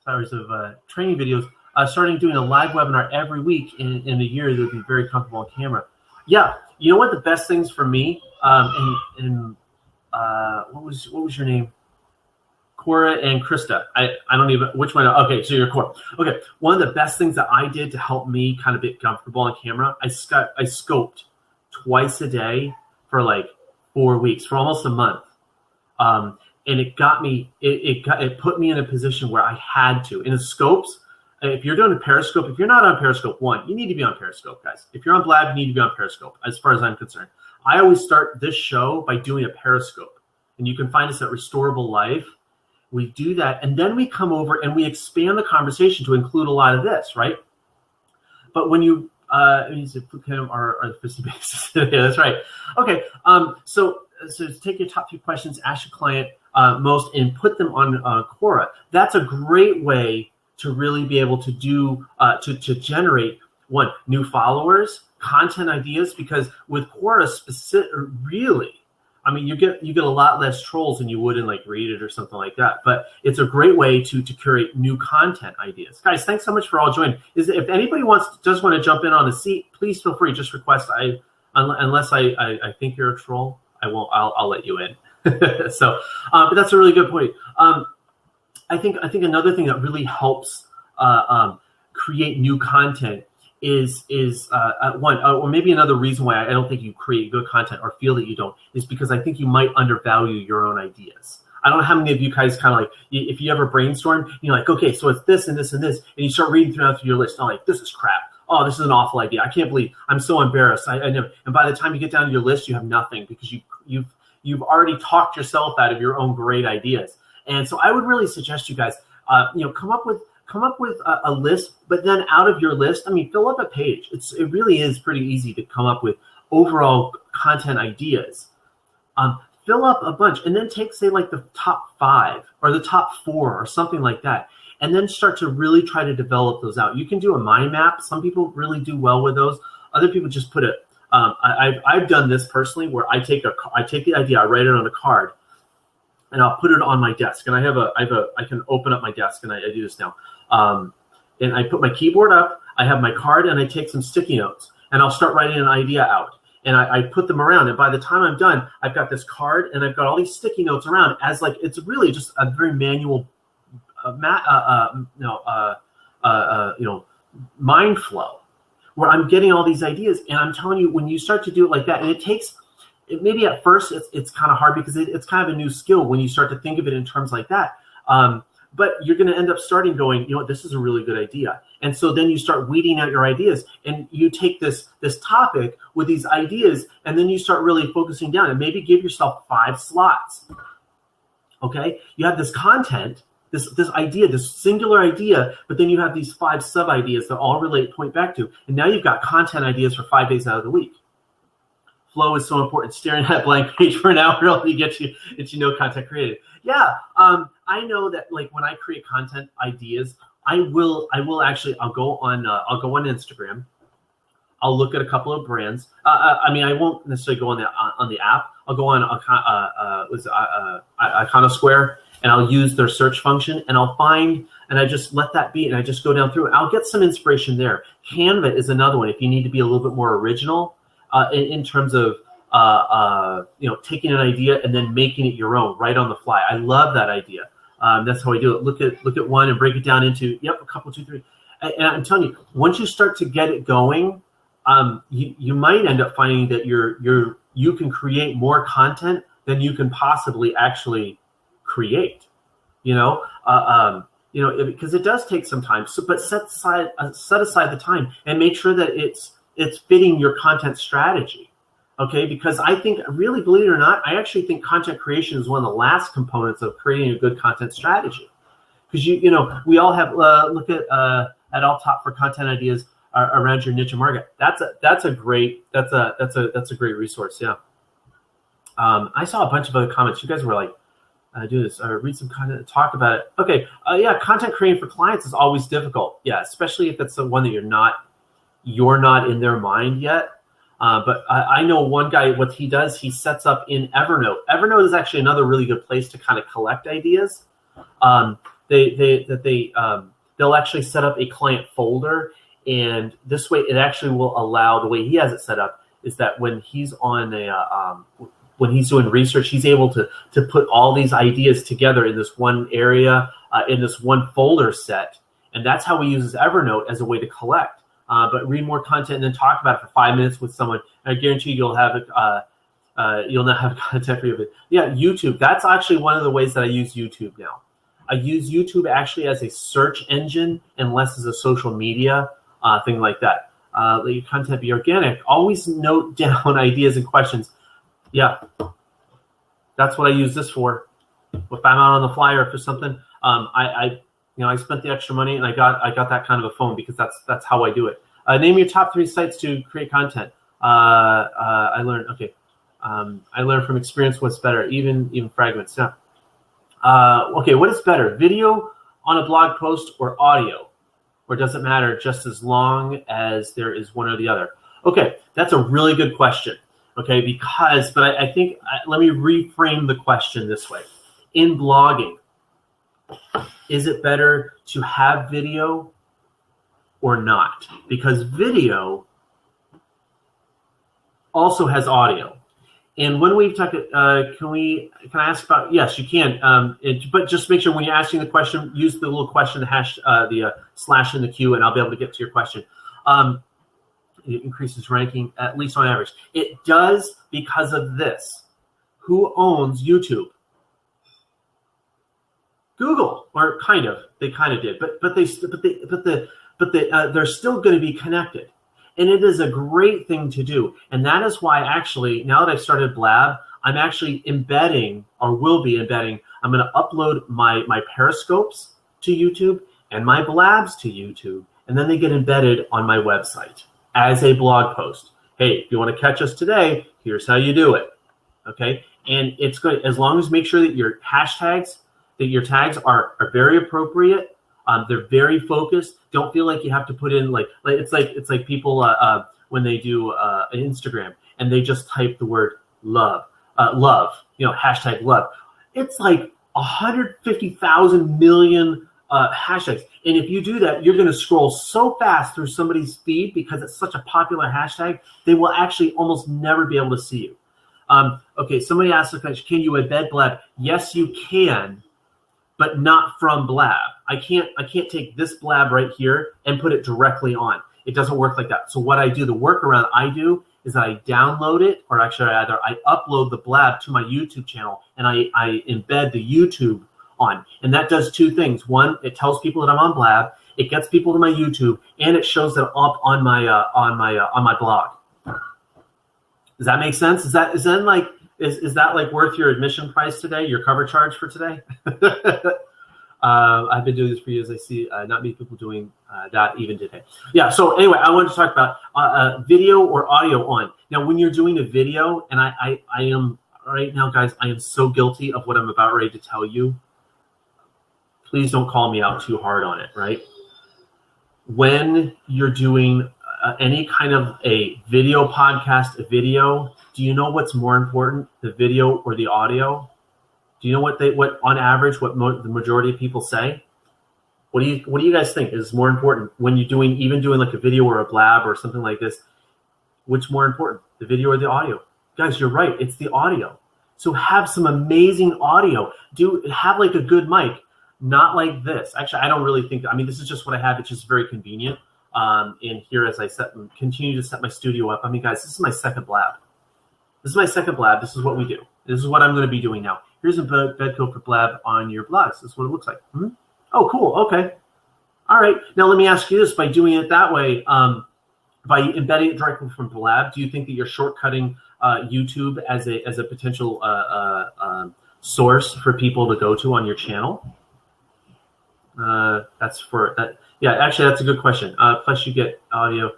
hours of training videos. Starting doing a live webinar every week in a year that would be very comfortable on camera. Yeah, you know what the best things for me, what was your name? Quora and Krista. I don't even, which one? Okay, so you're Quora. Okay, one of the best things that I did to help me kind of get comfortable on camera, I scoped twice a day for like 4 weeks, for almost a month. And it got me, it put me in a position where I had to. In the scopes, if you're doing a Periscope, if you're not on Periscope, you need to be on Periscope, guys. If you're on Blab, you need to be on Periscope, as far as I'm concerned. I always start this show by doing a Periscope, and you can find us at Restorable Life. We do that, and then we come over and we expand the conversation to include a lot of this, right? But when you are fisty basis. Yeah, that's right. Okay, so take your top 2 questions, ask your client most, and put them on Quora. That's a great way to really be able to do to generate new followers, content ideas, because with Quora really, I mean, you get a lot less trolls than you would in like Reddit or something like that. But it's a great way to curate new content ideas. Guys, thanks so much for all joining. If anybody does want to jump in on a seat, please feel free. Just request. Unless I think you're a troll, I won't. I'll let you in. So, but that's a really good point. I think another thing that really helps create new content is or maybe another reason why I don't think you create good content or feel that you don't is because I think you might undervalue your own ideas. I don't know how many of you guys kind of like, if you ever brainstorm, you're like, okay, so it's this and this and this, and you start reading through your list, and I'm like, this is crap. Oh, this is an awful idea. I can't believe I'm so embarrassed. I never. And by the time you get down to your list, you have nothing because you've already talked yourself out of your own great ideas. And so I would really suggest you guys, come up with a list, but then out of your list, I mean, fill up a page. It really is pretty easy to come up with overall content ideas. Fill up a bunch, and then take, say, like the top 5 or the top 4 or something like that, and then start to really try to develop those out. You can do a mind map. Some people really do well with those. Other people just put it. I've done this personally, where I take the idea, I write it on a card, and I'll put it on my desk. And I can open up my desk, and I do this now. And I put my keyboard up, I have my card, and I take some sticky notes, and I'll start writing an idea out. And I put them around, and by the time I'm done, I've got this card, and I've got all these sticky notes around, as like it's really just a very manual, mind flow, where I'm getting all these ideas. And I'm telling you, when you start to do it like that, and maybe at first it's kind of hard because it's kind of a new skill when you start to think of it in terms like that. But you're going to end up going, this is a really good idea. And so then you start weeding out your ideas, and you take this topic with these ideas, and then you start really focusing down, and maybe give yourself 5 slots. Okay? You have this content, this idea, this singular idea, but then you have these 5 sub-ideas that all point back to, and now you've got content ideas for 5 days out of the week. Flow is so important. Staring at a blank page for an hour really gets you content created. Yeah, I know that like when I create content ideas, I'll go on Instagram. I'll look at a couple of brands. I won't necessarily go on the app. I'll go on Iconosquare, and I'll use their search function, and I'll find, and I just let that be, and I just go down through. I'll get some inspiration there. Canva is another one if you need to be a little bit more original in terms of taking an idea and then making it your own right on the fly. I love that idea. That's how I do it. Look at one and break it down into a couple, 2, 3. And I'm telling you, once you start to get it going, you might end up finding that you can create more content than you can possibly actually create. Because it does take some time. So, but set aside the time and make sure that it's fitting your content strategy. Okay, because I think, really, believe it or not, I actually think content creation is one of the last components of creating a good content strategy. Because we all have look at All Top for content ideas around your niche and market. That's a great great resource. Yeah. I saw a bunch of other comments. You guys were like, do this, read some content, talk about it. Okay, content creating for clients is always difficult. Yeah, especially if it's the one that you're not in their mind yet. But I know one guy, what he does, he sets up in Evernote. Evernote is actually another really good place to kind of collect ideas. They'll actually set up a client folder, and this way it actually will allow, the way he has it set up is that when he's on when he's doing research, he's able to put all these ideas together in this one area, in this one folder set. And that's how he uses Evernote as a way to collect. But read more content and then talk about it for 5 minutes with someone. And I guarantee you'll have it. You'll not have content for you. But yeah, YouTube. That's actually one of the ways that I use YouTube now. I use YouTube actually as a search engine and less as a social media thing like that. Let your content be organic. Always note down ideas and questions. Yeah, that's what I use this for. If I'm out on the flyer for something, I spent the extra money and I got that kind of a phone because that's how I do it. Name your top 3 sites to create content. I learned. Okay, I learned from experience what's better, even fragments. Yeah. Okay, what is better, video on a blog post or audio? Or does it matter just as long as there is one or the other? Okay, that's a really good question. Okay, but I think, let me reframe the question this way. In blogging, is it better to have video or not? Because video also has audio. And when we talk, can I ask about? Yes, you can. But just make sure when you're asking the question, use the little question, the slash in the queue, and I'll be able to get to your question. It increases ranking, at least on average. It does because of this. Who owns YouTube? Google, or kind of. They kind of did, but they're still going to be connected. And it is a great thing to do. And that is why, actually, now that I've started Blab, I'm actually embedding, or will be embedding, I'm going to upload my Periscopes to YouTube and my Blabs to YouTube, and then they get embedded on my website as a blog post. Hey, if you want to catch us today, here's how you do it. Okay? And it's good, as long as make sure that your hashtags, that your tags are very appropriate. They're very focused. Don't feel like you have to put in it's like people when they do Instagram and they just type the word love, hashtag love. It's like 150,000 million hashtags. And if you do that, you're going to scroll so fast through somebody's feed because it's such a popular hashtag, they will actually almost never be able to see you. Okay, somebody asked the question, can you embed Blab? Yes, you can, but not from Blab. I can't take this Blab right here and put it directly on. It doesn't work like that. So what I do, the workaround I do is that I download it, or actually rather I upload the Blab to my YouTube channel and I embed the YouTube on. And that does 2 things. One, it tells people that I'm on Blab, it gets people to my YouTube, and it shows them up on my blog. Does that make sense? Is that like worth your admission price today, your cover charge for today? I've been doing this for years. I see not many people doing that even today. Yeah, so anyway, I wanted to talk about video or audio on. Now, when you're doing a video, and I am, right now, guys, I am so guilty of what I'm about ready to tell you. Please don't call me out too hard on it, right? When you're doing any kind of a video podcast, a video, do you know what's more important, the video or the audio? Do you know what on average the majority of people say? What do you guys think is more important when you're doing like a video or a Blab or something like this? Which more important, the video or the audio? Guys, you're right. It's the audio. So have some amazing audio. Have like a good mic, not like this. Actually, I don't really think. This is just what I have. It's just very convenient. And here, as I continue to set my studio up. Guys, this is my second Blab. This is what we do. This is what I'm going to be doing now. Here's a bed code for Blab on your blogs. This is what it looks like. Mm-hmm. Oh, cool. Okay. All right. Now let me ask you this: by doing it that way, by embedding it directly from Blab, do you think that you're shortcutting YouTube as a potential source for people to go to on your channel? That's for that. Yeah, actually, that's a good question. Plus, you get audio.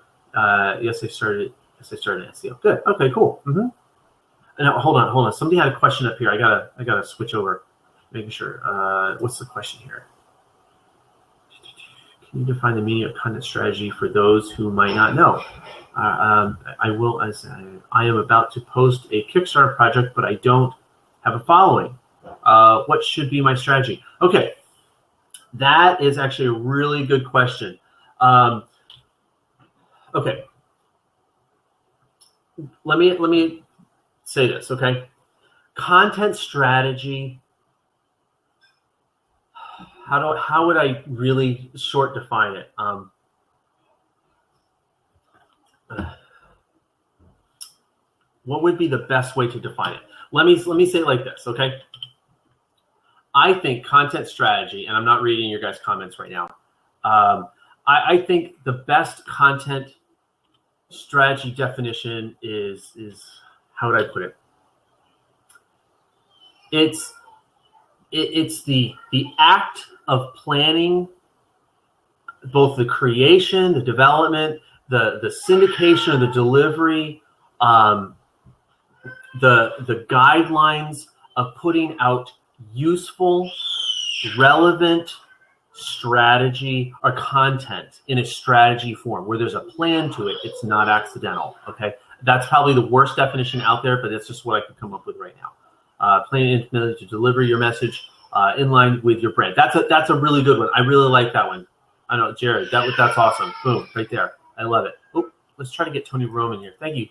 Yes, I started SEO. Good. Okay. Cool. Mm-hmm. Now, hold on. Somebody had a question up here. I gotta switch over, making sure. What's the question here? Can you define the meaning of content strategy for those who might not know? I will, as I am about to post a Kickstarter project, but I don't have a following. What should be my strategy? Okay, that is actually a really good question. Okay, let me say this, okay? Content strategy, how would I really short define it? What would be the best way to define it? Let me say it like this, okay? I think content strategy, and I'm not reading your guys' comments right now. I think the best content strategy definition is how would I put it? It's the act of planning both the creation, the development, the syndication or the delivery, the guidelines of putting out useful, relevant strategy or content in a strategy form where there's a plan to it. It's not accidental. Okay, that's probably the worst definition out there, but that's just what I could come up with right now. Planning intimately to deliver your message in line with your brand. That's a really good one. I really like that one. I know, Jared. That's awesome. Boom, right there. I love it. Oh, let's try to get Tony Roman here. Thank you.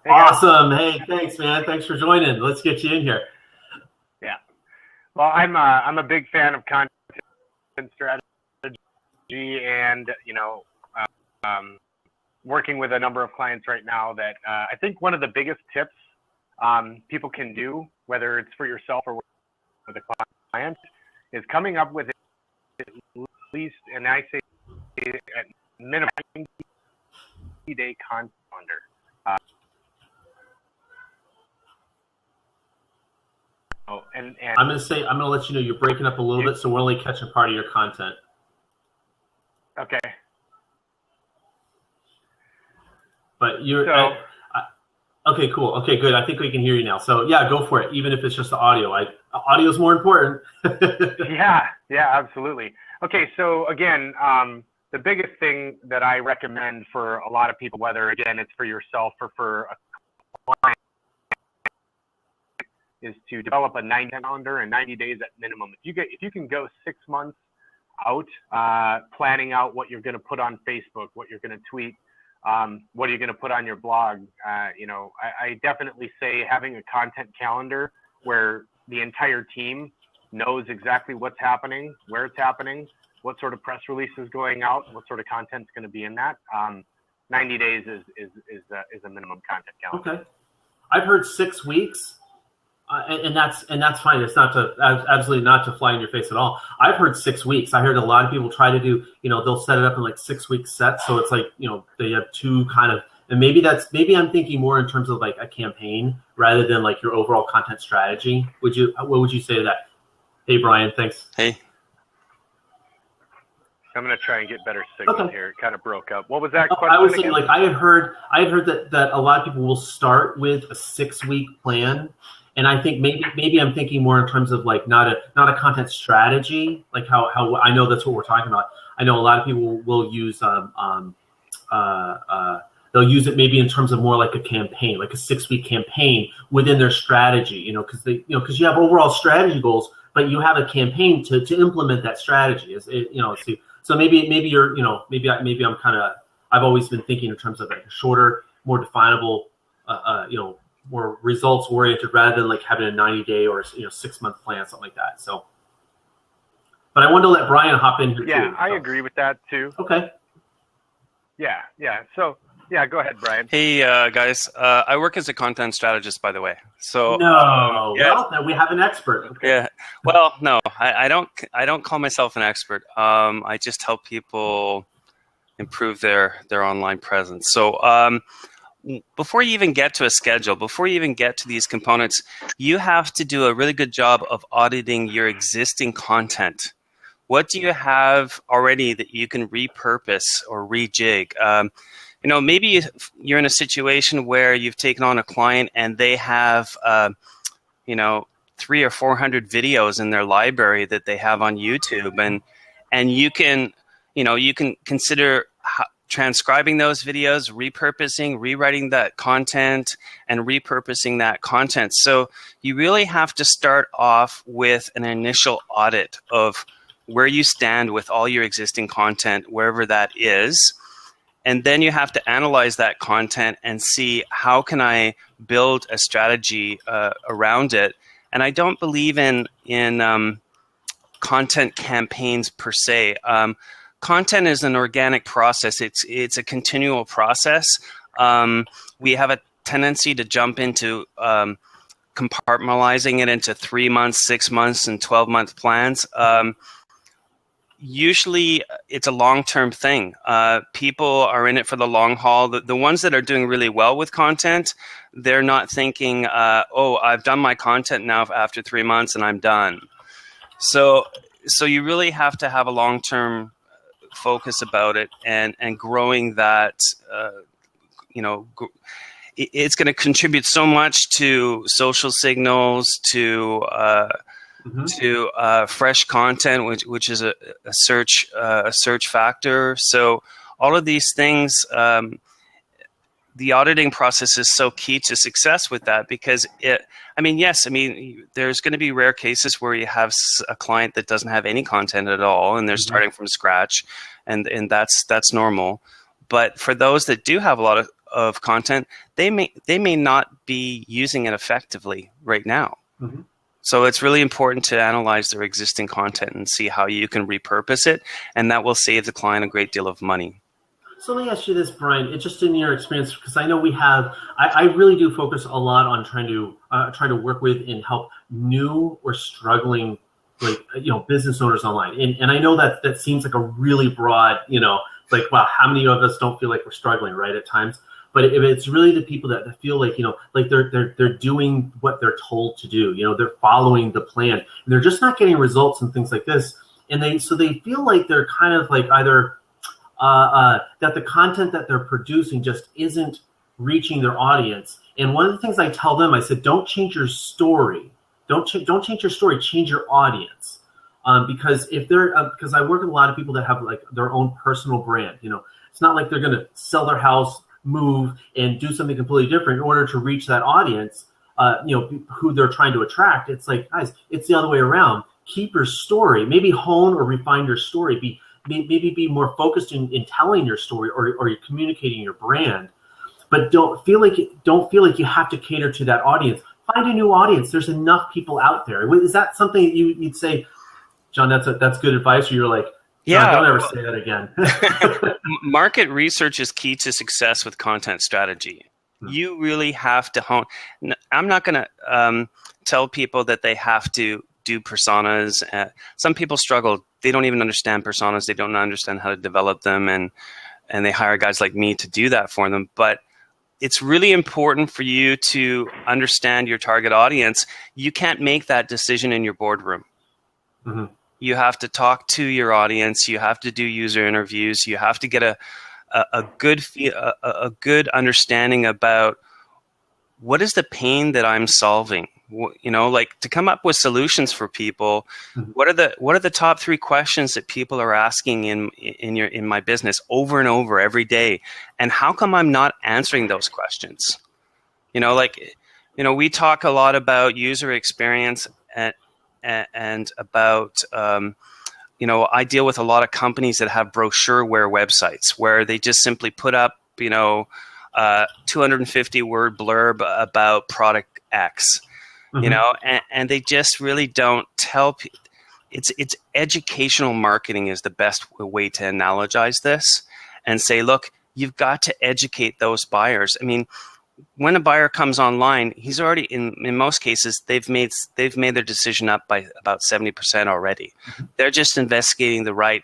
Hey, awesome. Hey, thanks, man. Thanks for joining. Let's get you in here. Yeah. Well, I'm a big fan of content strategy, and working with a number of clients right now that I think one of the biggest tips people can do, whether it's for yourself or with a client, is coming up with at least, and I say at minimum, 90-day content calendar. And I'm going to let you know you're breaking up a little bit, so we're only catching part of your content. Okay. But you're okay. Cool. Okay, good. I think we can hear you now. So yeah, go for it. Even if it's just the audio, audio is more important. Yeah, absolutely. Okay, so again, the biggest thing that I recommend for a lot of people, whether again it's for yourself or for a client, is to develop a 90-day calendar and 90 days at minimum. If you can go 6 months out, planning out what you're going to put on Facebook, what you're going to tweet, what are you going to put on your blog? I definitely say having a content calendar where the entire team knows exactly what's happening, where it's happening, what sort of press release is going out, what sort of content is going to be in that. 90 days is a minimum content calendar. Okay, I've heard 6 weeks. And that's fine. It's absolutely not to fly in your face at all. I've heard 6 weeks. I heard a lot of people try to do, they'll set it up in like 6 week sets. So it's like, they have two kind of, and maybe I'm thinking more in terms of like a campaign rather than like your overall content strategy. What would you say to that? Hey, Brian, thanks. Hey. I'm going to try and get better signal here. It kind of broke up. What was that question? I was saying, like, I had heard that a lot of people will start with a 6 week plan. And I think maybe I'm thinking more in terms of like not a content strategy, like how I know that's what we're talking about. I know a lot of people will use they'll use it maybe in terms of more like a campaign, like a 6 week campaign within their strategy, because you have overall strategy goals, but you have a campaign to implement that strategy. So maybe you're maybe I'm I've always been thinking in terms of like a shorter, more definable, more results oriented rather than like having a 90-day or 6 month plan, something like that. So, but I wanted to let Brian hop in here too. Yeah, I agree with that too. Okay. Yeah. So yeah, go ahead, Brian. Hey guys, I work as a content strategist, by the way. So well, we have an expert. Okay. Yeah. Well, no, I don't call myself an expert. I just help people improve their online presence. So. Before you even get to a schedule, before you even get to these components, you have to do a really good job of auditing your existing content. What do you have already that you can repurpose or rejig? Maybe you're in a situation where you've taken on a client and they have, 300 or 400 videos in their library that they have on YouTube, and you can consider transcribing those videos, repurposing, rewriting that content, and repurposing that content. So you really have to start off with an initial audit of where you stand with all your existing content, wherever that is. And then you have to analyze that content and see how can I build a strategy around it. And I don't believe in content campaigns per se. Content is an organic process. It's a continual process. We have a tendency to jump into compartmentalizing it into 3 months, 6 months, and 12-month plans. Usually it's a long-term thing. People are in it for the long haul. The ones that are doing really well with content, they're not thinking, oh, I've done my content now after 3 months and I'm done. So you really have to have a long-term focus about it and growing that, it's going to contribute so much to social signals, to fresh content, which is a search factor. So all of these things, the auditing process is so key to success with that, because there's going to be rare cases where you have a client that doesn't have any content at all and they're starting from scratch, and that's normal. But for those that do have a lot of content, they may not be using it effectively right now. Mm-hmm. So it's really important to analyze their existing content and see how you can repurpose it, and that will save the client a great deal of money. So let me ask you this, Brian. It's just in your experience, because I know I really do focus a lot on trying to work with and help new or struggling, business owners online. And I know that seems like a really broad, like, wow, how many of us don't feel like we're struggling, right, at times? But if it's really the people that feel like, like they're doing what they're told to do, they're following the plan, and they're just not getting results and things like this. And they feel like they're kind of like either that the content that they're producing just isn't reaching their audience. And one of the things I tell them, I said, don't change your story. Don't change your story. Change your audience. Because if because I work with a lot of people that have like their own personal brand. It's not like they're going to sell their house, move, and do something completely different in order to reach that audience, who they're trying to attract. It's like, guys, it's the other way around. Keep your story, maybe hone or refine your story, maybe be more focused in telling your story or you're communicating your brand, but don't feel like you have to cater to that audience. Find a new audience. There's enough people out there. Is that something that you'd say, John, that's good advice? Or you're like, yeah, don't ever say that again. Market research is key to success with content strategy. You really have to hone. I'm not going to tell people that they have to do personas. Some people struggle. They don't even understand personas. They don't understand how to develop them, and they hire guys like me to do that for them. But it's really important for you to understand your target audience. You can't make that decision in your boardroom. Mm-hmm. You have to talk to your audience. You have to do user interviews. You have to get a good understanding about what is the pain that I'm solving. Like to come up with solutions for people. Mm-hmm. What are the top 3 questions that people are asking in my business over and over every day, and how come I'm not answering those questions? We talk a lot about user experience and about I deal with a lot of companies that have brochureware websites where they just simply put up 250 word blurb about product X. Mm-hmm. And they just really don't tell people. It's educational marketing is the best way to analogize this and say, look, you've got to educate those buyers. I mean, when a buyer comes online, he's already in most cases they've made their decision up by about 70% already. Mm-hmm. They're just investigating the right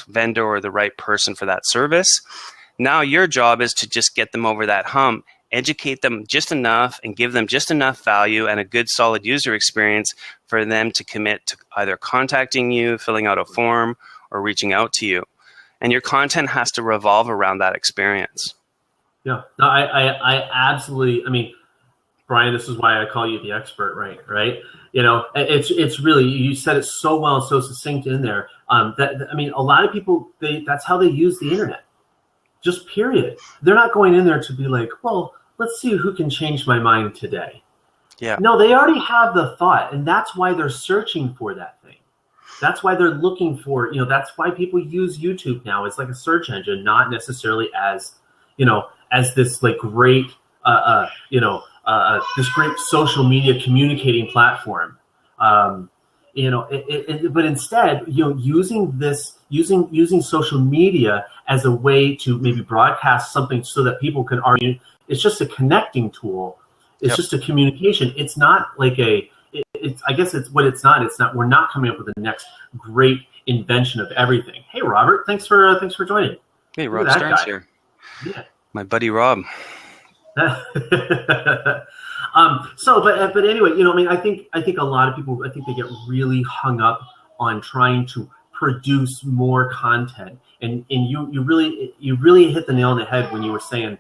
vendor or the right person for that service. Now your job is to just get them over that hump, educate them just enough and give them just enough value and a good solid user experience for them to commit to either contacting you, filling out a form, or reaching out to you. And your content has to revolve around that experience. Yeah, no, I absolutely. I mean, Brian, this is why I call you the expert, right? It's really, you said it so well and so succinct in there. A lot of people, that's how they use the internet. Just period. They're not going in there to be like, well, let's see who can change my mind today. Yeah. No, they already have the thought, and that's why they're searching for that thing. That's why they're looking for, that's why people use YouTube now. It's like a search engine, not necessarily as this like great, this great social media communicating platform. But instead, using social media as a way to maybe broadcast something so that people can argue. It's just a connecting tool. It's just a communication. It's not like I guess it's what it's not. It's not. We're not coming up with the next great invention of everything. Hey, Robert, thanks for joining. Hey, Rob Stearns here. Yeah, my buddy Rob. But anyway, I mean, I think a lot of people, I think they get really hung up on trying to produce more content, and you really hit the nail on the head when you were saying,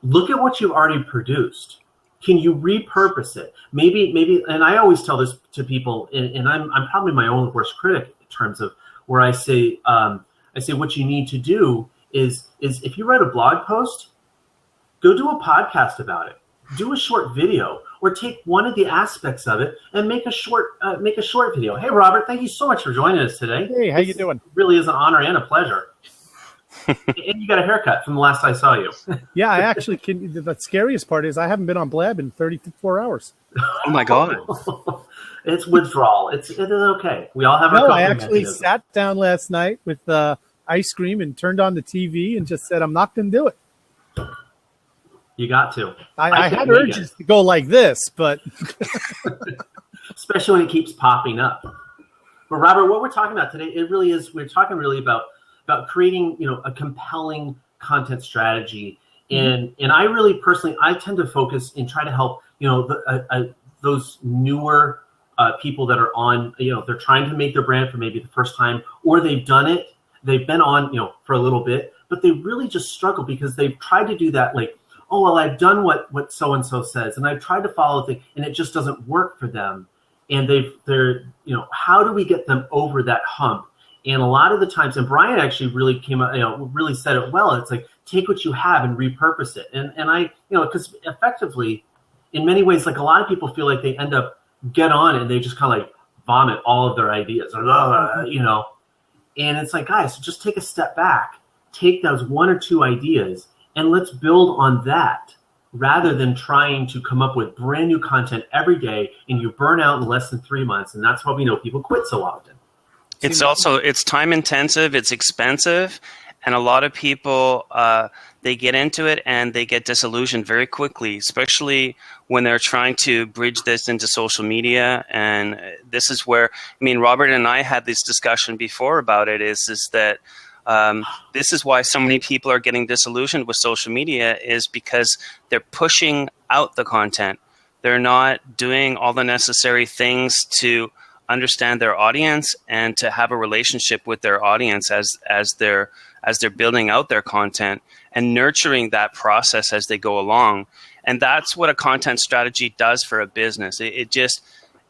look at what you've already produced. Can you repurpose it? Maybe, and I always tell this to people, and I'm probably my own worst critic in terms of where I say what you need to do is if you write a blog post, go do a podcast about it. Do a short video, or take one of the aspects of it and make a short video. Hey, Robert, thank you so much for joining us today. Hey, how you doing? It really is an honor and a pleasure. And you got a haircut from the last I saw you. Yeah, I actually can. The scariest part is I haven't been on Blab in 34 hours. Oh my God. It's withdrawal. It is okay. We all have our I actually sat down last night with ice cream and turned on the TV and just said, I'm not going to do it. You got to. I had urges to go like this, but especially when it keeps popping up. But Robert, what we're talking about today, we're talking really about creating, a compelling content strategy. And I really personally, I tend to focus and try to help, those newer people that are on, they're trying to make their brand for maybe the first time, or they've done it, they've been on, for a little bit, but they really just struggle because they've tried to do that, like, oh, well, I've done what so-and-so says, and I've tried to follow the thing, and it just doesn't work for them. And they're how do we get them over that hump? And a lot of the times, and Brian actually really came up, really said it well. It's like, take what you have and repurpose it. And I, because effectively, in many ways, like a lot of people feel like they end up get on and they just kind of like vomit all of their ideas, or, and it's like, guys, just take a step back, take those one or two ideas, and let's build on that rather than trying to come up with brand new content every day and you burn out in less than 3 months. And that's why we know people quit so often. It's time intensive, it's expensive, and a lot of people, they get into it and they get disillusioned very quickly, especially when they're trying to bridge this into social media. And this is where, Robert and I had this discussion before about it, is that this is why so many people are getting disillusioned with social media, is because they're pushing out the content. They're not doing all the necessary things to understand their audience and to have a relationship with their audience as they're building out their content and nurturing that process as they go along. And that's what a content strategy does for a business. It's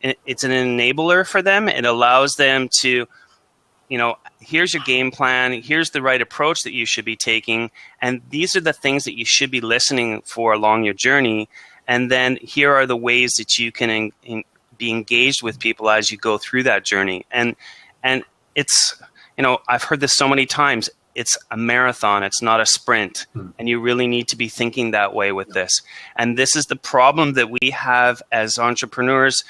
an enabler for them. It allows them to, here's your game plan, here's the right approach that you should be taking, and these are the things that you should be listening for along your journey. And then here are the ways that you can be engaged with people as you go through that journey. And it's, I've heard this so many times, it's a marathon, it's not a sprint. And you really need to be thinking that way with this. And this is the problem that we have as entrepreneurs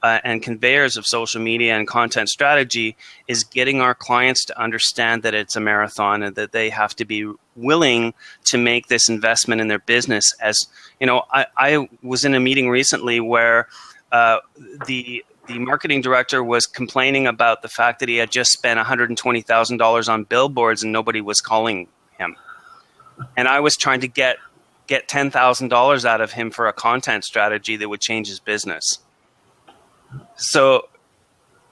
and conveyors of social media and content strategy, is getting our clients to understand that it's a marathon and that they have to be willing to make this investment in their business. As I was in a meeting recently where the marketing director was complaining about the fact that he had just spent $120,000 on billboards and nobody was calling him. And I was trying to get $10,000 out of him for a content strategy that would change his business. So,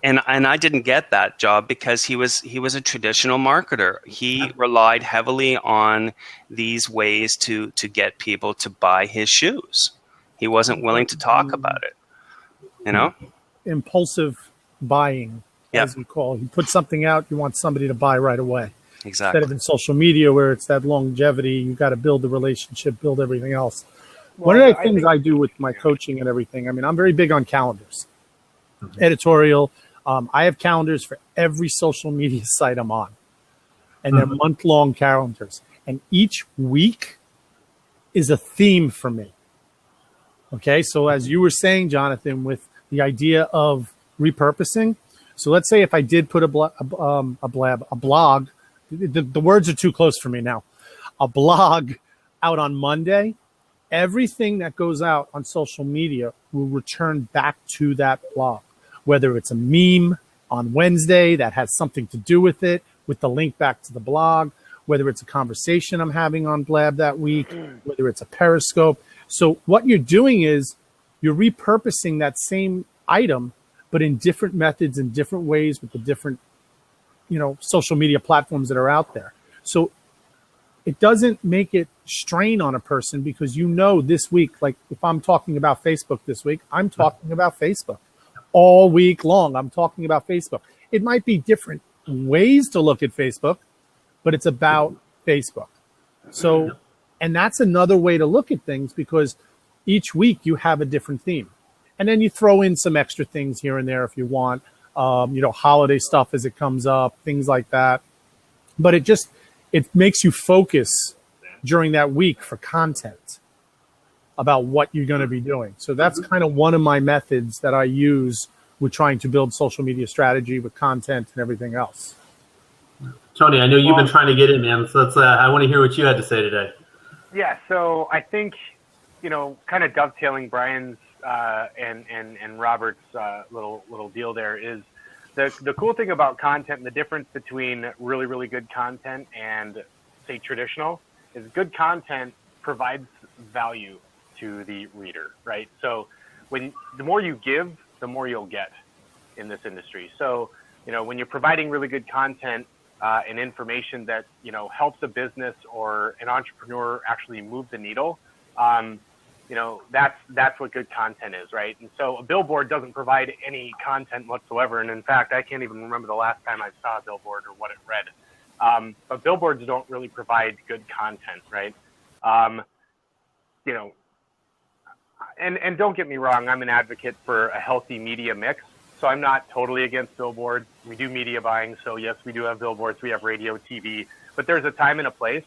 and I didn't get that job because he was a traditional marketer. He relied heavily on these ways to get people to buy his shoes. He wasn't willing to talk about it, Impulsive buying, as we call it. You put something out, you want somebody to buy right away. Exactly. Instead of in social media where it's that longevity, you got to build the relationship, build everything else. One of the things I do with my coaching and everything, I'm very big on calendars. Editorial. I have calendars for every social media site I'm on. And they're month-long calendars. And each week is a theme for me. Okay, so as you were saying, Jonathan, with the idea of repurposing. So let's say if I did put a blog, the words are too close for me now. A blog out on Monday. everything that goes out on social media will return back to that blog, whether it's a meme on Wednesday that has something to do with it, with the link back to the blog, whether it's a conversation I'm having on Blab that week, whether it's a Periscope. So what you're doing is you're repurposing that same item, but in different methods, in different ways, with the different, social media platforms that are out there. So it doesn't make it strain on a person, because this week, like if I'm talking about Facebook this week, I'm talking about Facebook. All week long, I'm talking about Facebook. It might be different ways to look at Facebook, but it's about Facebook. So, and that's another way to look at things, because each week you have a different theme. And then you throw in some extra things here and there if you want, holiday stuff as it comes up, things like that. But it makes you focus during that week for content about what you're going to be doing. So that's kind of one of my methods that I use with trying to build social media strategy with content and everything else. Tony, I know you've been trying to get in, man. So I want to hear what you had to say today. Yeah, so I think, kind of dovetailing Brian's and Robert's little deal there is the cool thing about content, and the difference between really, really good content and, say, traditional, is good content provides value to the reader, right? So the more you give, the more you'll get in this industry. So, when you're providing really good content and information that, helps a business or an entrepreneur actually move the needle, that's what good content is, right? And so a billboard doesn't provide any content whatsoever. And in fact, I can't even remember the last time I saw a billboard or what it read. But billboards don't really provide good content, right? And don't get me wrong, I'm an advocate for a healthy media mix. So I'm not totally against billboards. We do media buying. So yes, we do have billboards. We have radio, TV, but there's a time and a place,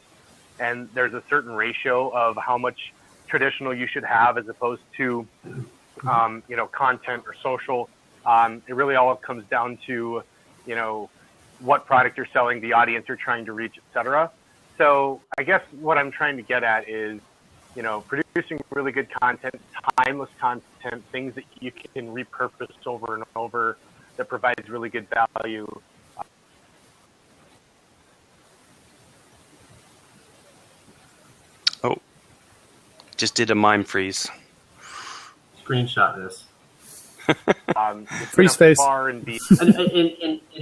and there's a certain ratio of how much traditional you should have as opposed to, content or social. It really all comes down to, what product you're selling, the audience you're trying to reach, et cetera. So I guess what I'm trying to get at is, producing really good content, timeless content, things that you can repurpose over and over that provides really good value. Oh, just did a mime freeze. Screenshot this. Freeze face. And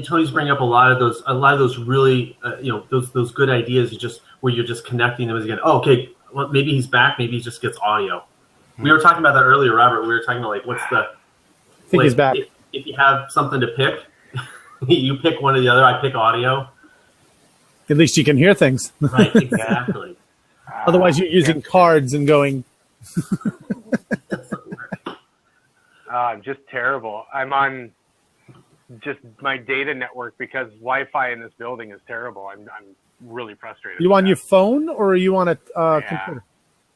Tony's bringing up a lot of those really, those good ideas. Where you're just connecting them again. Oh, okay. Well, maybe he's back. Maybe he just gets audio. We were talking about that earlier, Robert. We were talking about what's the. I think he's back. If you have something to pick, you pick one or the other. I pick audio. At least you can hear things. Right. Exactly. Otherwise, you're using cards and going. I'm just terrible. I'm on just my data network because Wi-Fi in this building is terrible. I'm really frustrated. You on your phone or are you on a computer?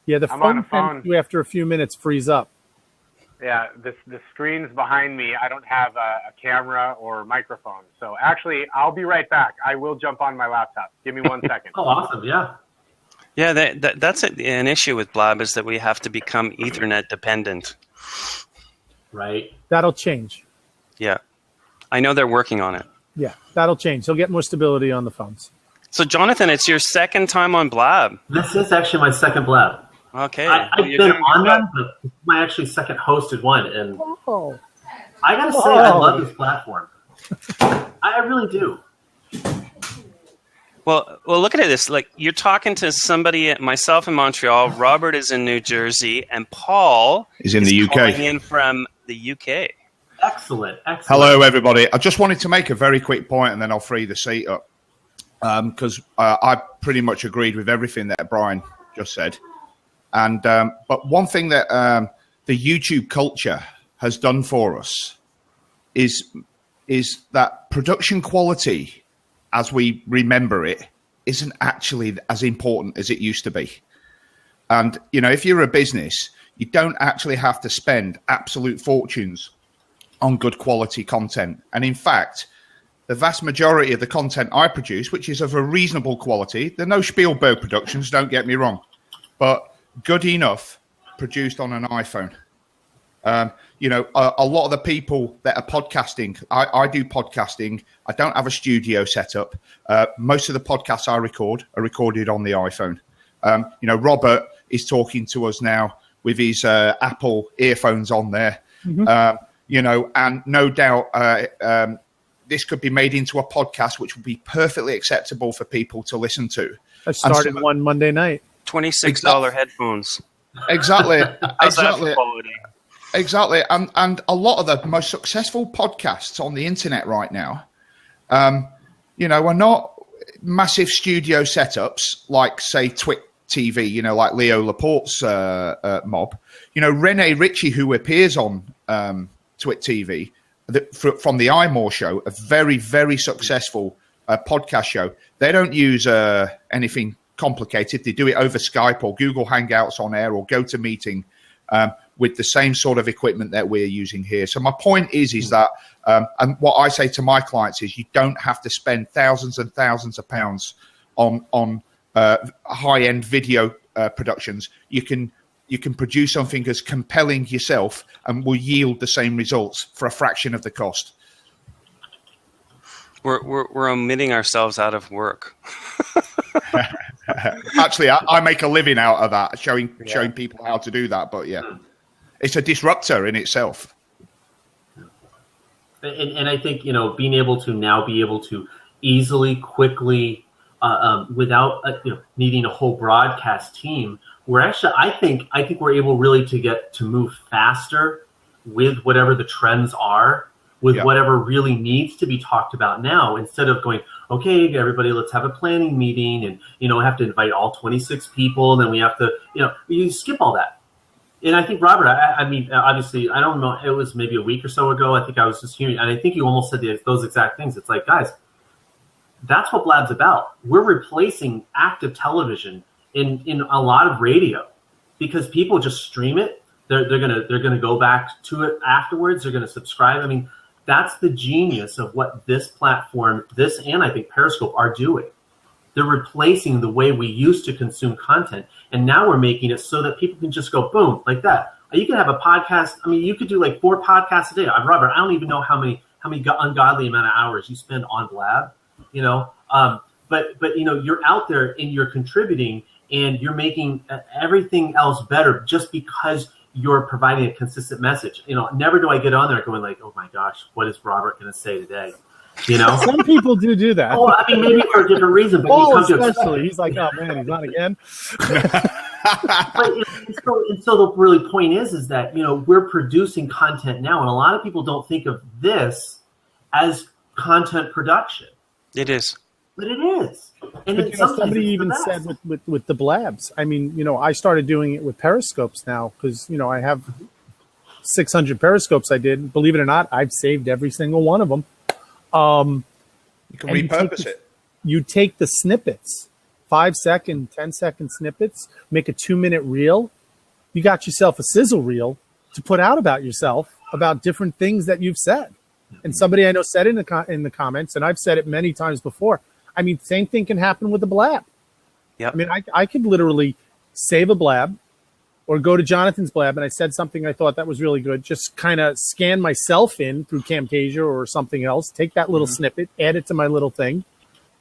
Yeah, the phone tends to, after a few minutes, freeze up. Yeah, the screen's behind me. I don't have a camera or microphone. So actually, I'll be right back. I will jump on my laptop. Give me 1 second. Oh, awesome. Yeah. Yeah, that's an issue with Blab, is that we have to become Ethernet dependent. Right. That'll change. Yeah. I know they're working on it. Yeah, that'll change. You'll get more stability on the phones. So, Jonathan, it's your second time on Blab. This is actually my second Blab. Okay. I've been on them, but this is my actually second hosted one. And I got to say, I love this platform. I really do. Well, look at this. Like, you're talking to somebody, myself in Montreal, Robert is in New Jersey, and Paul is in the UK. Calling in from the UK. Excellent. Hello, everybody. I just wanted to make a very quick point, and then I'll free the seat up, because I pretty much agreed with everything that Brian just said. And but one thing that the YouTube culture has done for us is that production quality, as we remember it, isn't actually as important as it used to be. And, if you're a business, you don't actually have to spend absolute fortunes on good quality content. And in fact, the vast majority of the content I produce, which is of a reasonable quality, they're no Spielberg productions, don't get me wrong, but good enough produced on an iPhone. You know, a lot of the people that are podcasting, I do podcasting. I don't have a studio set up. Most of the podcasts I record are recorded on the iPhone. You know, Robert is talking to us now with his Apple earphones on there. You know, and no doubt this could be made into a podcast, which would be perfectly acceptable for people to listen to. I started one Monday night. $26 headphones. Exactly. Exactly. Exactly. And a lot of the most successful podcasts on the internet right now, you know, are not massive studio setups like, say, Twit TV, you know, like Leo Laporte's mob. You know, Rene Ritchie, who appears on Twit TV from the iMore show, a very, very successful podcast show. They don't use anything complicated. They do it over Skype or Google Hangouts on air or GoToMeeting with the same sort of equipment that we're using here. So my point is that, and what I say to my clients is, you don't have to spend thousands and thousands of pounds on high-end video productions. You can produce something as compelling yourself and will yield the same results for a fraction of the cost. We're omitting ourselves out of work. Actually, I make a living out of that, showing people how to do that. But yeah, it's a disruptor in itself. And I think, you know, being able to easily, quickly, without needing a whole broadcast team, we're actually, I think we're able really to move faster with whatever the trends are, with whatever really needs to be talked about now, instead of going, okay, everybody, let's have a planning meeting, and, you know, have to invite all 26 people, and then we have to, you know, you skip all that. And I think, Robert, I mean, obviously, I don't know, it was maybe a week or so ago, I think I was just hearing, and I think you almost said those exact things. It's like, guys, that's what Blab's about. We're replacing active television in a lot of radio, because people just stream it. They're gonna go back to it afterwards. They're gonna subscribe. I mean, that's the genius of what this platform, and I think Periscope are doing. They're replacing the way we used to consume content, and now we're making it so that people can just go boom like that. You can have a podcast. I mean, you could do like 4 podcasts a day. Robert, I don't even know how many ungodly amount of hours you spend on Blab. You know, but you know, you're out there and you're contributing, and you're making everything else better just because you're providing a consistent message. You know, never do I get on there going like, oh my gosh, what is Robert going to say today? You know, some people do that. Oh, I mean, maybe for a different reason. But especially, he's like, oh man, he's on again. And so the really point is that, you know, we're producing content now, and a lot of people don't think of this as content production. It is. But it is. And but, you know, somebody even said with the Blabs, I mean, you know, I started doing it with Periscopes now because, you know, I have 600 Periscopes I did. Believe it or not, I've saved every single one of them. You can repurpose it. You take the snippets, 5-second, 10-second snippets, make a 2-minute reel. You got yourself a sizzle reel to put out about yourself, about different things that you've said. And somebody I know said in the comments, and I've said it many times before, I mean, same thing can happen with the Blab. Yep. I mean, I could literally save a Blab or go to Jonathan's Blab, and I said something I thought that was really good, just kind of scan myself in through Camtasia or something else, take that little snippet, add it to my little thing,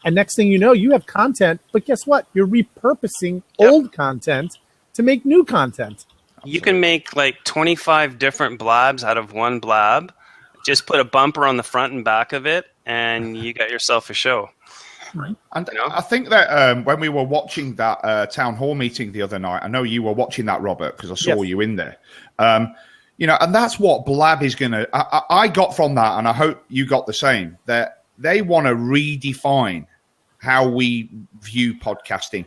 and next thing you know, you have content, but guess what? You're repurposing old content to make new content. You can make like 25 different Blabs out of one Blab. Just put a bumper on the front and back of it, and you got yourself a show. Right. And you know? I think that when we were watching that town hall meeting the other night, I know you were watching that, Robert, because I saw you in there. You know, and that's what Blab is going to. I got from that, and I hope you got the same. That they want to redefine how we view podcasting.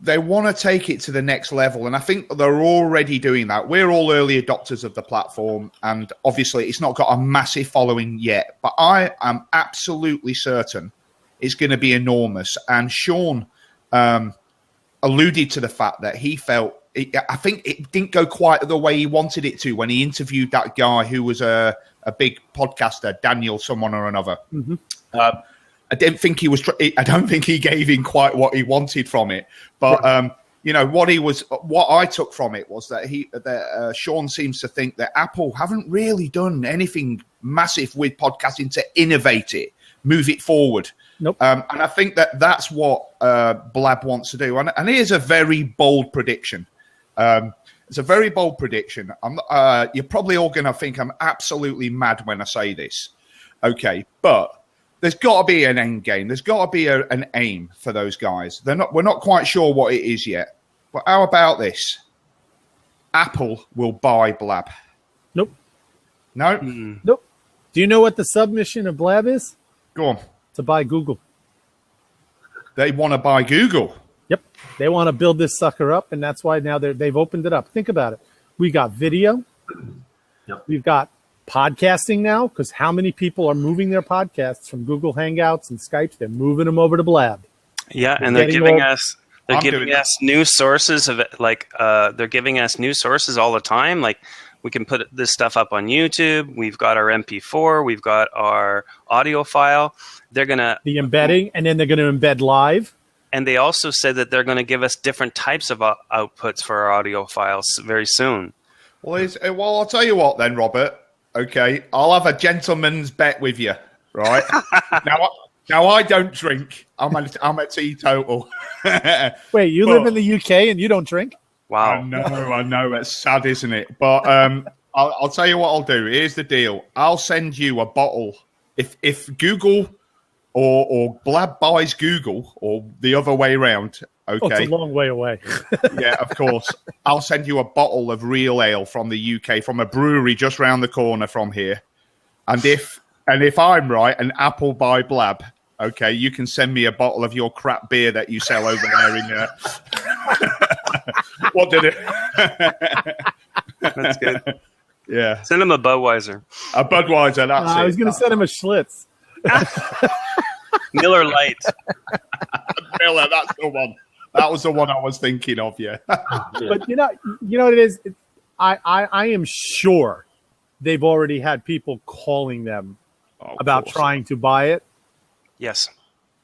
They want to take it to the next level, and I think they're already doing that. We're all early adopters of the platform, and obviously it's not got a massive following yet, but I am absolutely certain it's going to be enormous. And Sean alluded to the fact that he felt, I think it didn't go quite the way he wanted it to when he interviewed that guy who was a big podcaster, Daniel someone or another. I didn't think he was. I don't think he gave in quite what he wanted from it. But what I took from it was that Sean seems to think that Apple haven't really done anything massive with podcasting to innovate it, move it forward. Nope. And I think that's what Blab wants to do. And here's a very bold prediction. It's a very bold prediction. You're probably all going to think I'm absolutely mad when I say this. Okay, but there's got to be an end game. There's got to be an aim for those guys. We're not quite sure what it is yet. But how about this? Apple will buy Blab. Nope. No? Nope. Do you know what the submission of Blab is? Go on. To buy Google. They want to buy Google. Yep. They want to build this sucker up, and that's why now they've opened it up. Think about it. We got video. Yep. We've got podcasting now, because how many people are moving their podcasts from Google Hangouts and Skype? They're moving them over to Blab. Yeah, and they're giving us new sources of it. Like they're giving us new sources all the time. Like we can put this stuff up on YouTube. We've got our MP4. We've got our audio file. They're gonna the embedding, and then they're going to embed live. And they also said that they're going to give us different types of outputs for our audio files very soon. Well, I'll tell you what then, Robert. Okay, I'll have a gentleman's bet with you, right? Now I don't drink. I'm a teetotal. Wait, you live in the UK and you don't drink? Wow. I know. It's sad, isn't it? But I'll tell you what I'll do. Here's the deal. I'll send you a bottle. If Google or Blab buys Google or the other way around, okay. Oh, it's a long way away. Yeah, of course. I'll send you a bottle of real ale from the UK, from a brewery just round the corner from here. And if I'm right, and Apple buy Blab, okay, you can send me a bottle of your crap beer that you sell over there in what did it? That's good. Yeah. Send him a Budweiser. A Budweiser, that's it. I was going to send him a Schlitz. Miller Lite. Miller, that's the one. That was the one I was thinking of, yeah. But you know what it is? I am sure they've already had people calling them about trying to buy it. Yes.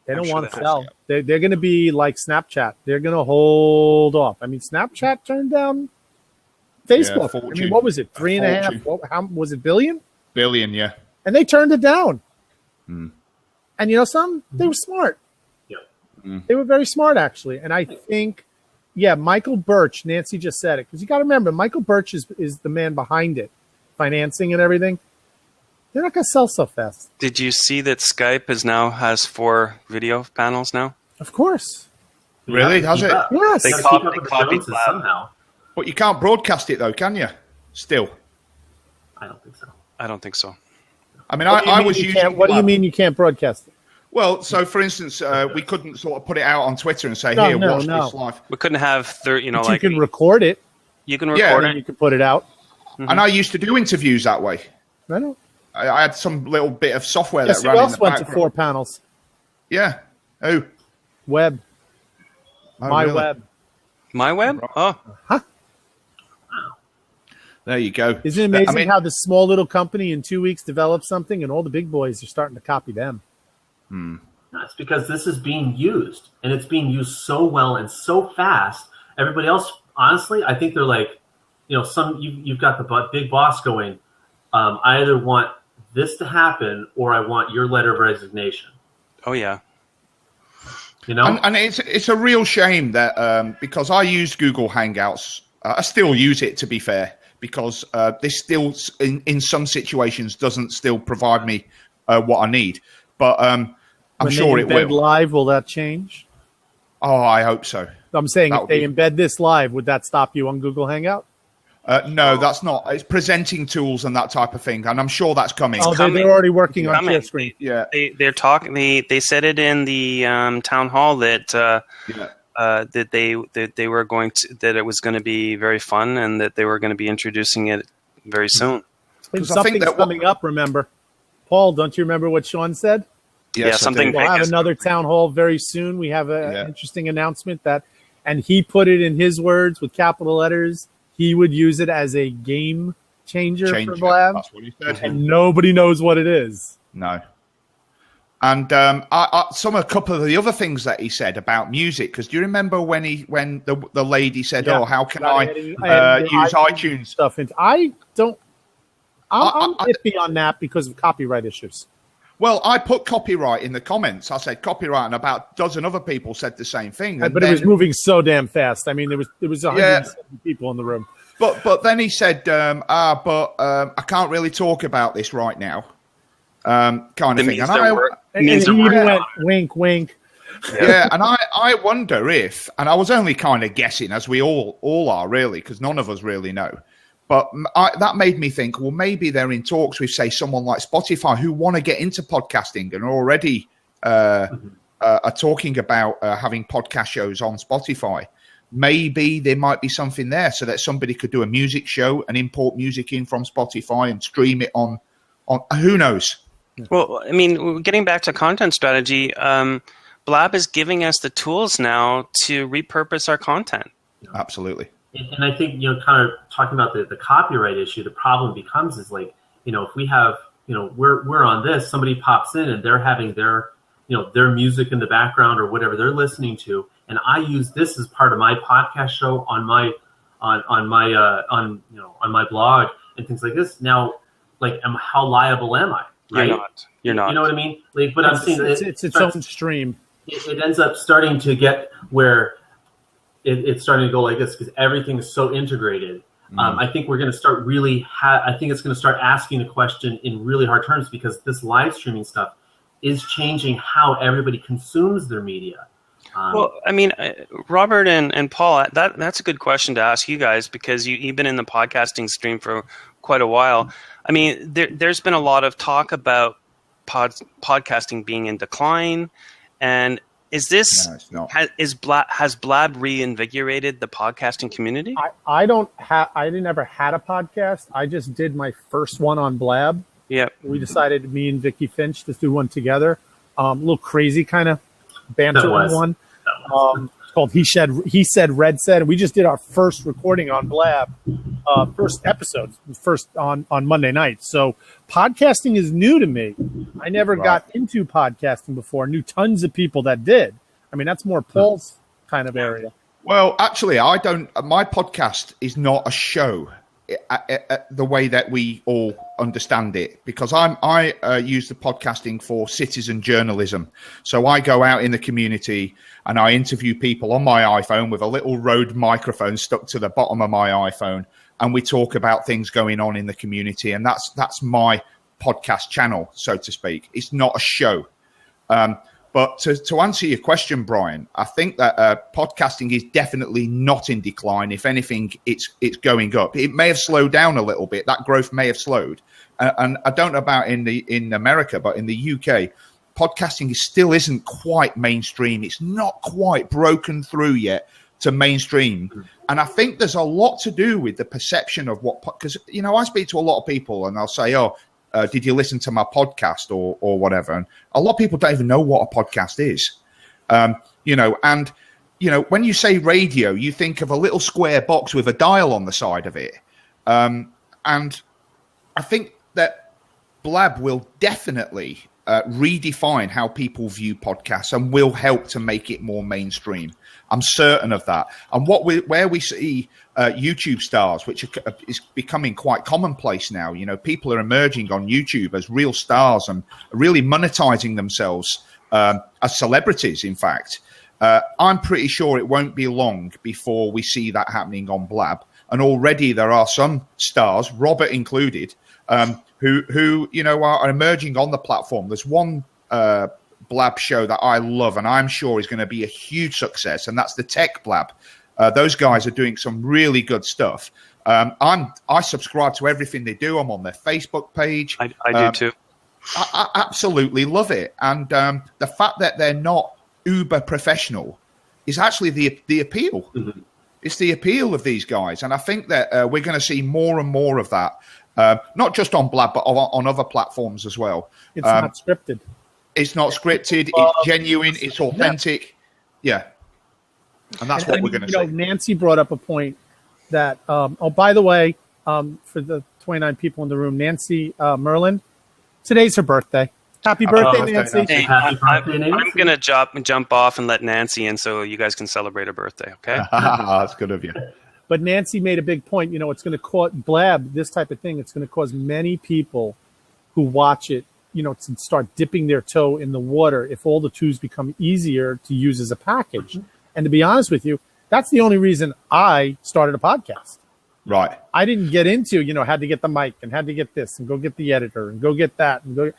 They don't want to sell. They're going to be like Snapchat. They're going to hold off. I mean, Snapchat turned down Facebook. Yeah, I mean, what was it? 3.5? How was it? Billion? Billion, yeah. And they turned it down. And you know something? They were smart. Yeah. They were very smart, actually. And I think, Michael Birch, Nancy just said it. Because you got to remember, Michael Birch is the man behind it, financing and everything. They're not going to sell so fast. Did you see that Skype has 4 video panels now? Of course. Really? Has it? Yes. They copied Blab. Somehow. But you can't broadcast it, though, can you? Still. I don't think so. I don't think so. I mean, I was using. What do you mean you can't broadcast it? Well, so for instance, we couldn't sort of put it out on Twitter and say, "Here, watch this live." We couldn't have, But you can record it. You can record it. And you can put it out. And I used to do interviews that way. I know. I had some little bit of software Yes, that ran who in else the went to background. 4 panels? Yeah. Who? Web. My really? Web. My Web? Oh. There you go. Isn't it amazing how this small little company in 2 weeks developed something and all the big boys are starting to copy them? It's because this is being used, and it's being used so well and so fast. Everybody else, honestly, I think they're like, you've got the big boss going, I either want this to happen or I want your letter of resignation. Oh, yeah. And it's a real shame that because I used Google Hangouts, I still use it, to be fair, because this still, in some situations, doesn't still provide me what I need. But I'm sure it will. Live, will that change? Oh, I hope so. I'm saying if they embed this live, would that stop you on Google Hangout? No, that's not. It's presenting tools and that type of thing, and I'm sure that's coming. Oh, they're already working on share screen. Yeah, they're talking. They said it in the town hall that that they were going to, that it was going to be very fun and that they were going to be introducing it very soon. Something's coming up. Remember, Paul? Don't you remember what Sean said? Yes, something. We'll have another town hall very soon. We have an interesting announcement and he put it in his words with capital letters. He would use it as a game changer for Blab. That's what he said. And nobody knows what it is. No. And a couple of the other things that he said about music, because do you remember when the lady said, "Oh, how can I use iTunes stuff?" I don't. I'm iffy on that because of copyright issues. Well, I put copyright in the comments. I said copyright, and about a dozen other people said the same thing. But it was moving so damn fast. I mean, there was 170 people in the room. But then he said, I can't really talk about this right now, kind of thing. And he even went wink, wink. Yeah, and I wonder if, and I was only kind of guessing, as we all are really, because none of us really know. But that made me think, well, maybe they're in talks with, say, someone like Spotify who want to get into podcasting and already are talking about having podcast shows on Spotify. Maybe there might be something there so that somebody could do a music show and import music in from Spotify and stream it on who knows? Well, I mean, getting back to content strategy, Blab is giving us the tools now to repurpose our content. Absolutely. And I think, kind of talking about the copyright issue, the problem becomes is like, if we have, we're on this, somebody pops in and they're having their music in the background or whatever they're listening to, and I use this as part of my podcast show on my blog and things like this. Now, like, how liable am I? Right? You're not. You know what I mean? Like, but I'm saying it's its own stream. It ends up starting to get where it's starting to go like this because everything is so integrated. I think we're going to start I think it's going to start asking the question in really hard terms because this live streaming stuff is changing how everybody consumes their media. Well, I mean, Robert and Paul, that's a good question to ask you guys because you've been in the podcasting stream for quite a while. I mean, there's been a lot of talk about podcasting being in decline, and is this has Blab reinvigorated the podcasting community? I never had a podcast. I just did my first one on Blab. Yeah, we decided, me and Vicky Finch, to do one together. A little crazy kind of banter one. It's called He Said, Red Said. We just did our first recording on Blab, first episode, on Monday night. So podcasting is new to me. I never got into podcasting before. Knew tons of people that did. I mean, that's more Paul's kind of area. Well, actually, I don't. My podcast is not a show the way that we all understand it, because I use the podcasting for citizen journalism. So I go out in the community and I interview people on my iPhone with a little Rode microphone stuck to the bottom of my iPhone, and we talk about things going on in the community. And that's my podcast channel, so to speak. It's not a show. But to answer your question, Brian, I think that podcasting is definitely not in decline. If anything, it's going up. It may have slowed down a little bit. That growth may have slowed. And I don't know about in America, but in the UK, podcasting still isn't quite mainstream. It's not quite broken through yet to mainstream. And I think there's a lot to do with the perception of because, I speak to a lot of people and I'll say, did you listen to my podcast or whatever? And a lot of people don't even know what a podcast is. When you say radio, you think of a little square box with a dial on the side of it. And I think that Blab will definitely redefine how people view podcasts and will help to make it more mainstream. I'm certain of that. And where we see YouTube stars, which is becoming quite commonplace now. People are emerging on YouTube as real stars and really monetizing themselves as celebrities, in fact. I'm pretty sure it won't be long before we see that happening on Blab. And already there are some stars, Robert included, who are emerging on the platform. There's one Blab show that I love and I'm sure is going to be a huge success, and that's the Tech Blab. Those guys are doing some really good stuff. I subscribe to everything they do. I'm on their Facebook page. I do too. I absolutely love it. And the fact that they're not uber professional is actually the appeal. Mm-hmm. It's the appeal of these guys. And I think that we're going to see more and more of that, not just on Blab, but on other platforms as well. It's not scripted. It's not scripted. It's genuine. It's authentic. Yeah. And that's what we're going to see. Nancy brought up a point that, by the way, for the 29 people in the room, Nancy Merlin, today's her birthday. Happy Happy birthday, birthday, Nancy. Nancy. Hey, Happy birthday, I'm Nancy. going to jump off and let Nancy in so you guys can celebrate her birthday, okay? That's good of you. But Nancy made a big point. It's going to cause Blab, this type of thing. It's going to cause many people who watch it, to start dipping their toe in the water if all the tools become easier to use as a package. And to be honest with you, that's the only reason I started a podcast. Right. I didn't get into, had to get the mic and had to get this and go get the editor and go get that and go.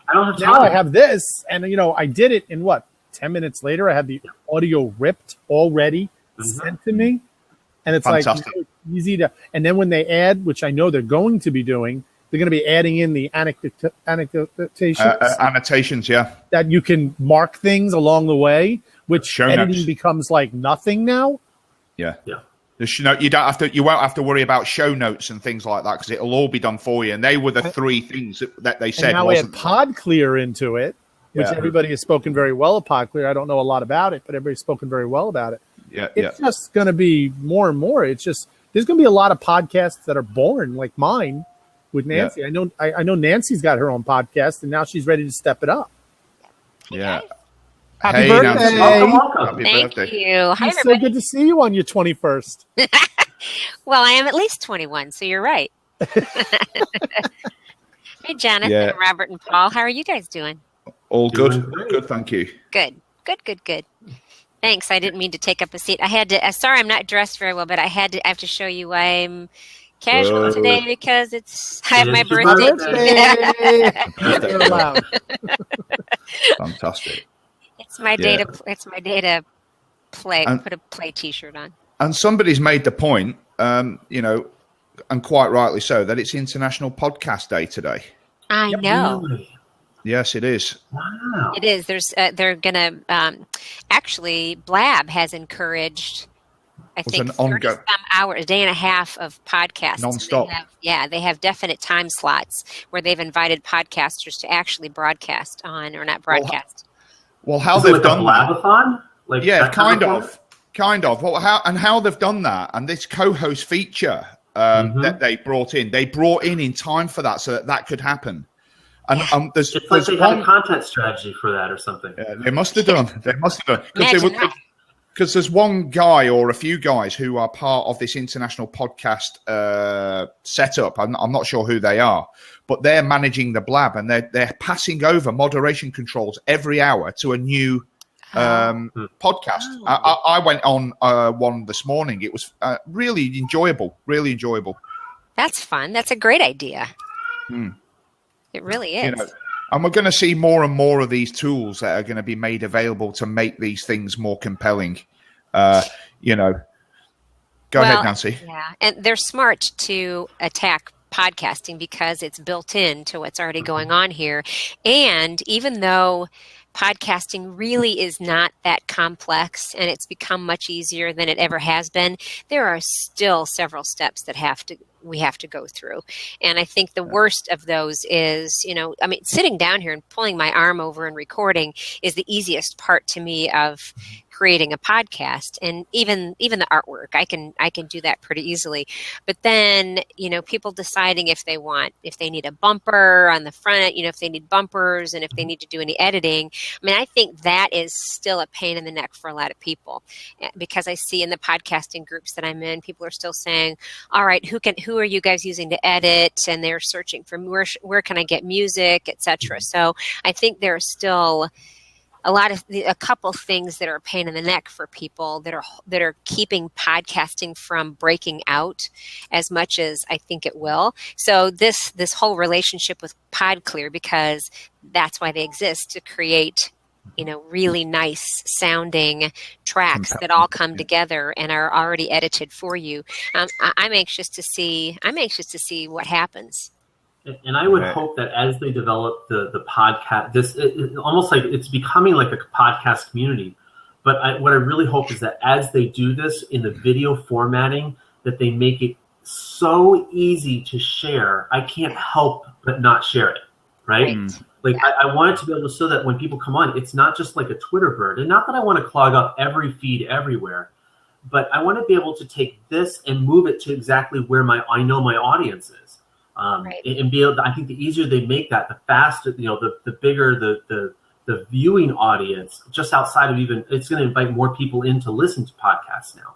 I don't have time. Now I have this, and I did it in 10 minutes later. I had the audio ripped already, sent to me. And it's Fantastic. like easy to, and then when they add, which I know they're going to be doing, they're going to be adding in the annotations Annotations, yeah. that you can mark things along the way, which Show editing notes. becomes like nothing now. Yeah. Yeah. You won't have to worry about show notes and things like that because it'll all be done for you. And they were the three things that they said. And now we add wasn't PodClear into it, which Yeah. everybody has spoken very well of PodClear. I don't know a lot about it, but everybody's spoken very well about it. yeah, It's just going to be more and more. It's just there's going to be a lot of podcasts that are born like mine with Nancy. I know Nancy's got her own podcast, and now she's ready to step it up. yeah. Happy Hey, birthday! Nancy. Welcome. Happy Thank birthday. you. Hi, It's so everybody. good to see you on your 21st. Well, I am at least 21, so you're right. Hey, Jonathan, Yeah. Robert, and Paul. How are you guys doing? All Doing good. great. Good, thank you. Good. Thanks. I didn't mean to take up a seat. I had to. Sorry, I'm not dressed very well, but I have to show you I'm casual today because I have It my is your birthday. birthday. You're allowed. Fantastic. It's my day to play. And- Put a play T-shirt on. And somebody's made the point, and quite rightly so, that it's International Podcast Day today. I know. Really? Yes, it is. Wow. It is. They're gonna actually. Blab has encouraged. I Was think an 30 ongo- some hour, a day and a half of podcasts. Non-stop. They have definite time slots where they've invited podcasters to actually broadcast on, or not broadcast. Well, how Is it they've like done a that? Blabathon? Like Yeah, that kind thing? of. Well, how they've done that, and this co-host feature that they brought in time for that, so that could happen. And there's It's like there's they had one. a content strategy for that or something. They must have done. Imagine that. Because there's one guy or a few guys who are part of this international podcast setup. I'm not sure who they are, but they're managing the Blab, and they're passing over moderation controls every hour to a new podcast. I went on one this morning. It was really enjoyable. Really enjoyable. That's fun. That's a great idea. Hmm. It really is. And we're going to see more and more of these tools that are going to be made available to make these things more compelling. Go ahead, Nancy. Yeah, and they're smart to attack podcasting because it's built into what's already going on here. And even though podcasting really is not that complex and it's become much easier than it ever has been, there are still several steps that we have to go through. And I think the worst of those is, sitting down here and pulling my arm over and recording is the easiest part to me of creating a podcast. And even the artwork, I can do that pretty easily. But then, people deciding if they need a bumper on the front, if they need bumpers and if they need to do any editing. I think that is still a pain in the neck for a lot of people, because I see in the podcasting groups that I'm in, people are still saying, all right, who are you guys using to edit? And they're searching for where can I get music, etc. So I think there are still a couple things that are a pain in the neck for people that are keeping podcasting from breaking out as much as I think it will. So this whole relationship with PodClear, because that's why they exist, to create really nice sounding tracks that all come together and are already edited for you. I'm anxious to see what happens. And I would hope that as they develop the podcast, almost like it's becoming like a podcast community. But what I really hope is that as they do this in the video formatting, that they make it so easy to share. I can't help but not share it, right? Like I want it to be able to, so that when people come on, it's not just like a Twitter bird. And not that I want to clog up every feed everywhere, but I want to be able to take this and move it to exactly where I know my audience is. Right. And be able to, I think the easier they make that, the faster, the bigger the viewing audience, just outside of even, it's going to invite more people in to listen to podcasts now.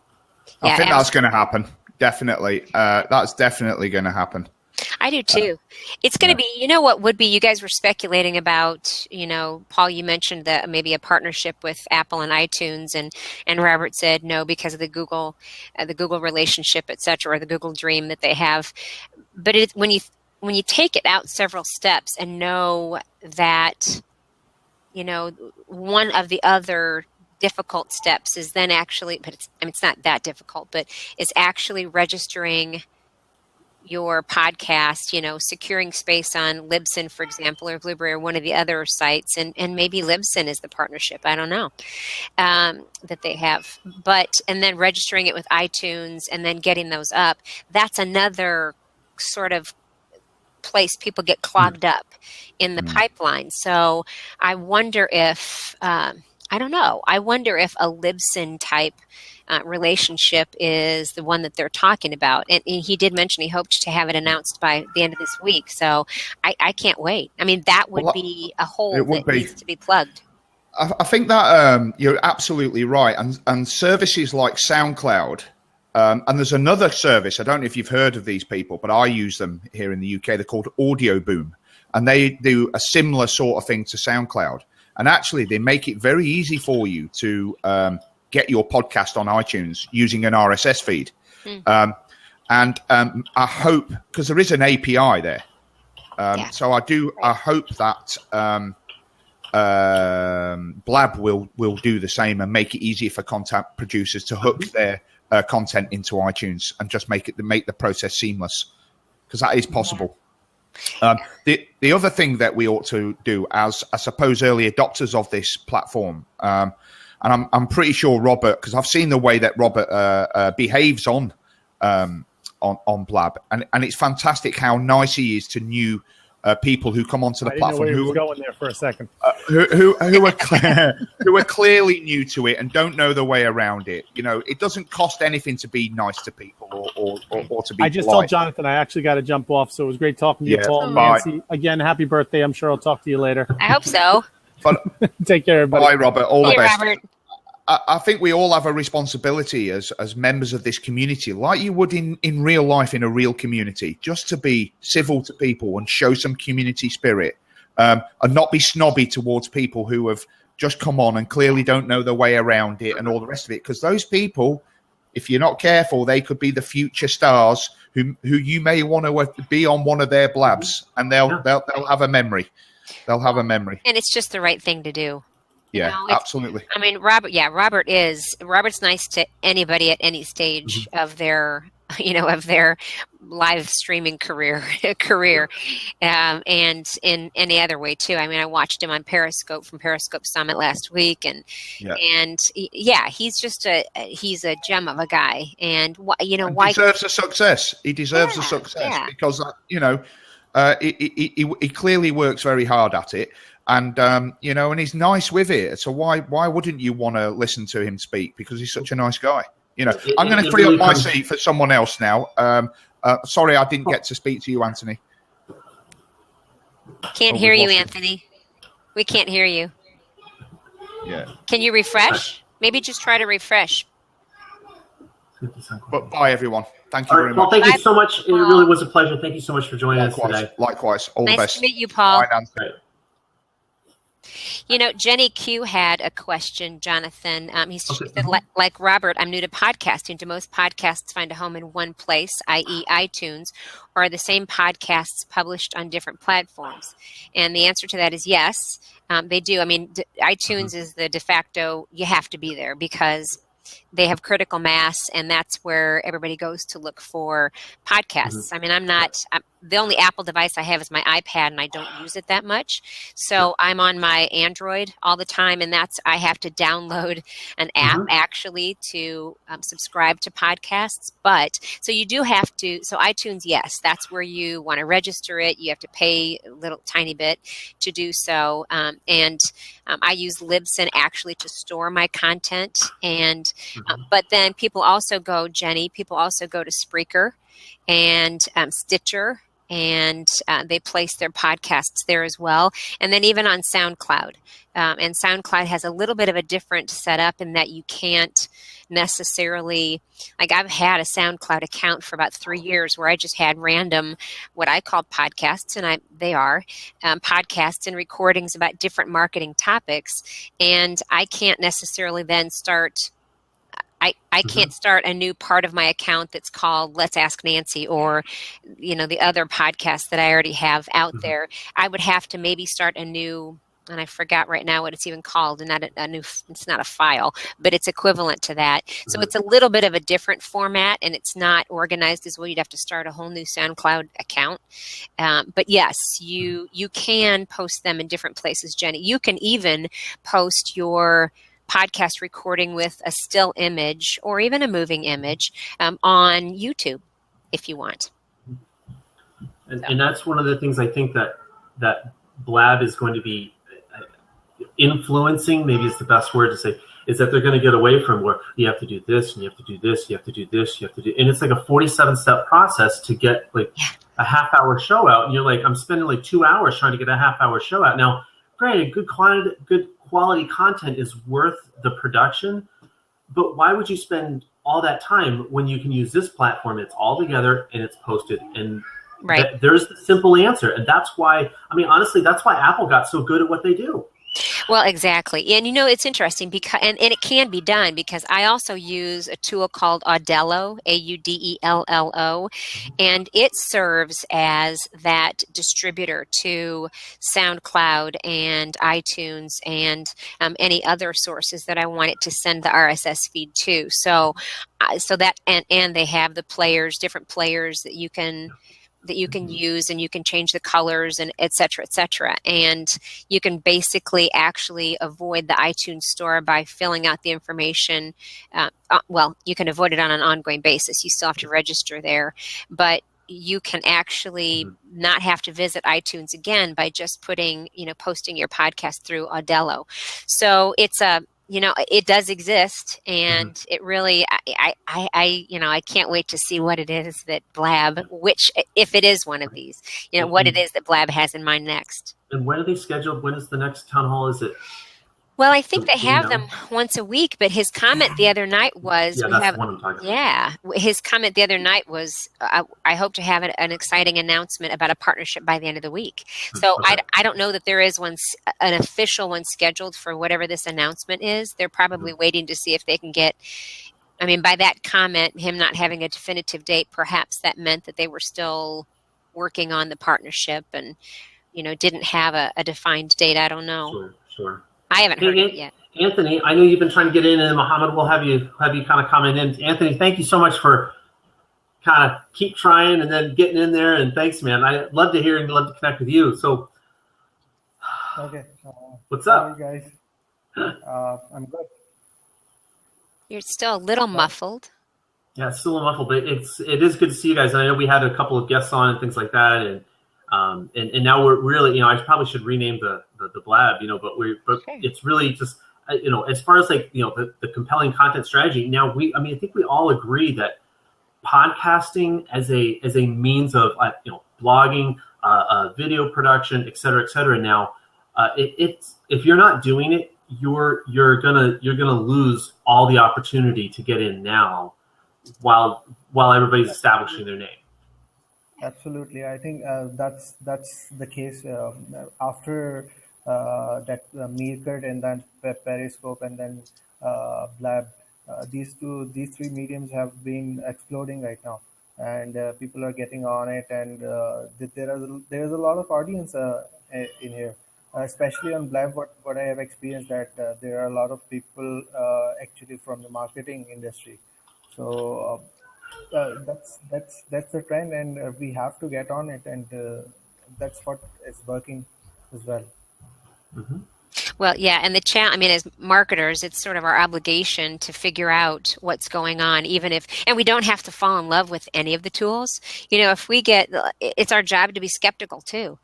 I think that's going to happen. Definitely. That's definitely going to happen. I do too. It's going to be, what would be, you guys were speculating about, Paul, you mentioned that maybe a partnership with Apple and iTunes, and Robert said no because of the Google relationship, et cetera, or the Google dream that they have. But when you take it out several steps and know that, one of the other difficult steps is then actually, but it's not that difficult, but it's actually registering your podcast, securing space on Libsyn, for example, or Blueberry, or one of the other sites, and maybe Libsyn is the partnership. I don't know that they have, and then registering it with iTunes and then getting those up. That's another sort of place people get clogged up in the pipeline. So I wonder if I wonder if a Libsyn type relationship is the one that they're talking about. And he did mention he hoped to have it announced by the end of this week. So I can't wait. I mean, that would be a hole that needs to be plugged. I think that you're absolutely right. And services like SoundCloud, and there's another service, I don't know if you've heard of these people, but I use them here in the UK. They're called Audio Boom. And they do a similar sort of thing to SoundCloud. And actually, they make it very easy for you to get your podcast on iTunes using an RSS feed. And I hope, because there is an API there. So I hope that Blab will do the same and make it easier for content producers to hook their content into iTunes and just make the process seamless, because that is possible. The other thing that we ought to do as, I suppose, early adopters of this platform, and I'm pretty sure Robert, because I've seen the way that Robert behaves on Blab, and it's fantastic how nice he is to new people who come onto the platform. Who was going there for a second? Who are clearly new to it and don't know the way around it. It doesn't cost anything to be nice to people or to be. I just polite. told Jonathan I actually got to jump off, so it was great talking to you, Paul and bye. Nancy. Again, happy birthday! I'm sure I'll talk to you later. I hope so. But Take care, everybody. bye, Robert. All the best. Robert. I think we all have a responsibility as members of this community, like you would in real life in a real community, just to be civil to people and show some community spirit, and not be snobby towards people who have just come on and clearly don't know their way around it and all the rest of it. Because those people, if you're not careful, they could be the future stars who you may want to be on one of their blabs, and they'll have a memory. They'll have a memory. And it's just the right thing to do. Yeah, absolutely. I mean, Robert's nice to anybody at any stage of their live streaming career, and in any other way too. I mean, I watched him on Periscope from Periscope Summit last week, and he's just he's a gem of a guy, and why deserves a success. He deserves a success because he clearly works very hard at it. And, and he's nice with it. So why wouldn't you want to listen to him speak? Because he's such a nice guy. I'm going to free up my seat for someone else now. Sorry, I didn't get to speak to you, Anthony. Can't hear you, Anthony. We can't hear you. Yeah. Can you refresh? Maybe just try to refresh. But bye, everyone. Thank you very much. Well, thank you so much. It really was a pleasure. Thank you so much for joining us today. Likewise. All the best. Nice to meet you, Paul. Bye, Anthony. Jenny Q had a question, Jonathan. She said, like Robert, I'm new to podcasting. Do most podcasts find a home in one place, i.e. iTunes, or are the same podcasts published on different platforms? And the answer to that is yes, they do. I mean, iTunes is the de facto, you have to be there because they have critical mass, and that's where everybody goes to look for podcasts. I mean, the only Apple device I have is my iPad, and I don't use it that much. So I'm on my Android all the time, and I have to download an app actually to subscribe to podcasts. But so you do have to, so iTunes, yes, that's where you want to register it. You have to pay a little tiny bit to do so. And I use Libsyn actually to store my content. And but then people also go, Jenny, to Spreaker and Stitcher and they place their podcasts there as well. And then even on SoundCloud. And SoundCloud has a little bit of a different setup in that you can't necessarily, like I've had a SoundCloud account for about 3 years where I just had random, what I called podcasts, and they are podcasts and recordings about different marketing topics. And I can't necessarily then start I can't start a new part of my account that's called Let's Ask Nancy or, the other podcasts that I already have out there. I would have to maybe start a new, and I forgot right now what it's even called, and it's not a file, but it's equivalent to that. So it's a little bit of a different format, and it's not organized as well. You'd have to start a whole new SoundCloud account. But yes, you can post them in different places, Jenny. You can even post your podcast recording with a still image or even a moving image on YouTube if you want. And that's one of the things I think that Blab is going to be influencing, maybe is the best word to say, is that they're going to get away from where you have to do this and you have to do this, you have to do this, you have to do, and it's like a 47-step process to get like a half-hour show out. And you're like, I'm spending like 2 hours trying to get a half-hour show out. Now, granted, good quality content is worth the production, but why would you spend all that time when you can use this platform? It's all together and it's posted, and there's the simple answer. And that's why, honestly, that's why Apple got so good at what they do. Well, exactly. And it's interesting because, and it can be done because I also use a tool called Audello, Audello, and it serves as that distributor to SoundCloud and iTunes and any other sources that I want it to send the RSS feed to. So that, and they have the players, different players that you can use, and you can change the colors and et cetera, and you can basically actually avoid the iTunes store by filling out the information. You can avoid it on an ongoing basis. You still have to register there, but you can actually not have to visit iTunes again by just posting your podcast through Audello. So it's it does exist, and it really, I can't wait to see what it is that Blab, which, if it is one of these, what it is that Blab has in mind next. And when are they scheduled? When is the next town hall? Is it? Well, I think they have them once a week, but his comment the other night was, his comment the other night was, I hope to have an exciting announcement about a partnership by the end of the week. So I don't know that there is an official one scheduled for whatever this announcement is. They're probably waiting to see if they can get, by that comment, him not having a definitive date, perhaps that meant that they were still working on the partnership and, didn't have a defined date. I don't know. Sure. I haven't heard it yet. Anthony, I know you've been trying to get in, and Mohammed will have you kind of comment in. Anthony, thank you so much for kind of keep trying and then getting in there. And thanks, man. I love to hear and love to connect with you. So, okay, what's up, guys? I'm good. You're still a little muffled. Yeah, it's still a muffled, but it is good to see you guys. And I know we had a couple of guests on and things like that, and now we're really, I probably should rename the Blab, but it's really just, as far as like, the compelling content strategy. Now I think we all agree that podcasting as a means of, blogging, video production, et cetera. Now, it's, if you're not doing it, you're gonna lose all the opportunity to get in now while everybody's establishing their name. Absolutely, I think that's the case after that Meerkat and then Periscope and then Blab. These three mediums have been exploding right now, and people are getting on it, and there's a lot of audience in here, especially on Blab. What I have experienced that there are a lot of people actually from the marketing industry. So. That's the trend, and we have to get on it, and that's what is working as well. Mm-hmm. Well, yeah, and the challenge, as marketers, it's sort of our obligation to figure out what's going on, and we don't have to fall in love with any of the tools. If we it's our job to be skeptical too.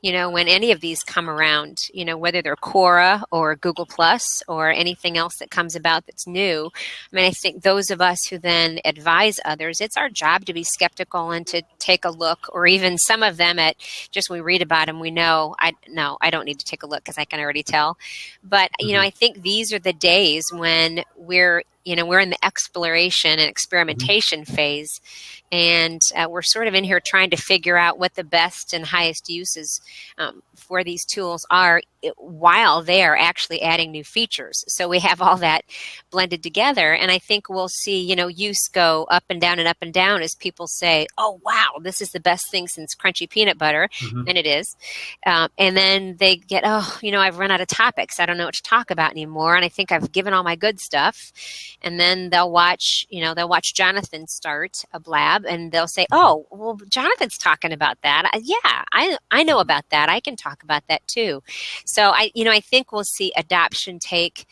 when any of these come around, whether they're Quora or Google Plus or anything else that comes about that's new. I mean, I think those of us who then advise others, it's our job to be skeptical and to take a look, or even some of them we read about them, we know, I don't need to take a look because I can already tell. But, I think these are the days when we're in the exploration and experimentation phase, and we're sort of in here trying to figure out what the best and highest uses for these tools are while they are actually adding new features. So we have all that blended together, and I think we'll see, use go up and down as people say, oh, wow, this is the best thing since crunchy peanut butter, and it is. And then they get, I've run out of topics. I don't know what to talk about anymore, and I think I've given all my good stuff. And then they'll watch Jonathan start a blab, and they'll say, oh, well, Jonathan's talking about that. Yeah, I know about that. I can talk about that too. So I think we'll see adoption take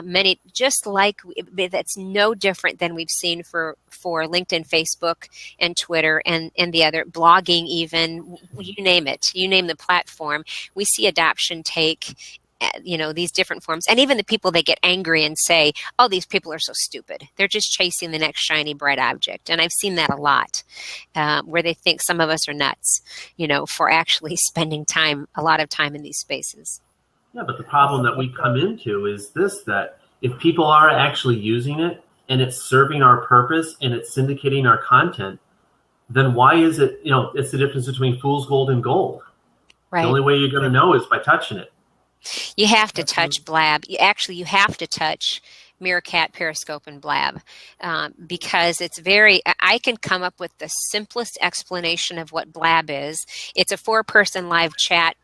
many, just like that's no different than we've seen for LinkedIn, Facebook, and Twitter, and the other blogging, even, you name it, you name the platform. We see adoption take these different forms, and even the people that get angry and say, oh, these people are so stupid. They're just chasing the next shiny, bright object. And I've seen that a lot, where they think some of us are nuts, for actually spending a lot of time in these spaces. Yeah, but the problem that we come into is that if people are actually using it and it's serving our purpose and it's syndicating our content, then why is it, it's the difference between fool's gold and gold. Right. The only way you're going to know is by touching it. You have to touch Blab. You have to touch Meerkat, Periscope, and Blab, because I can come up with the simplest explanation of what Blab is. It's a 4-person live chat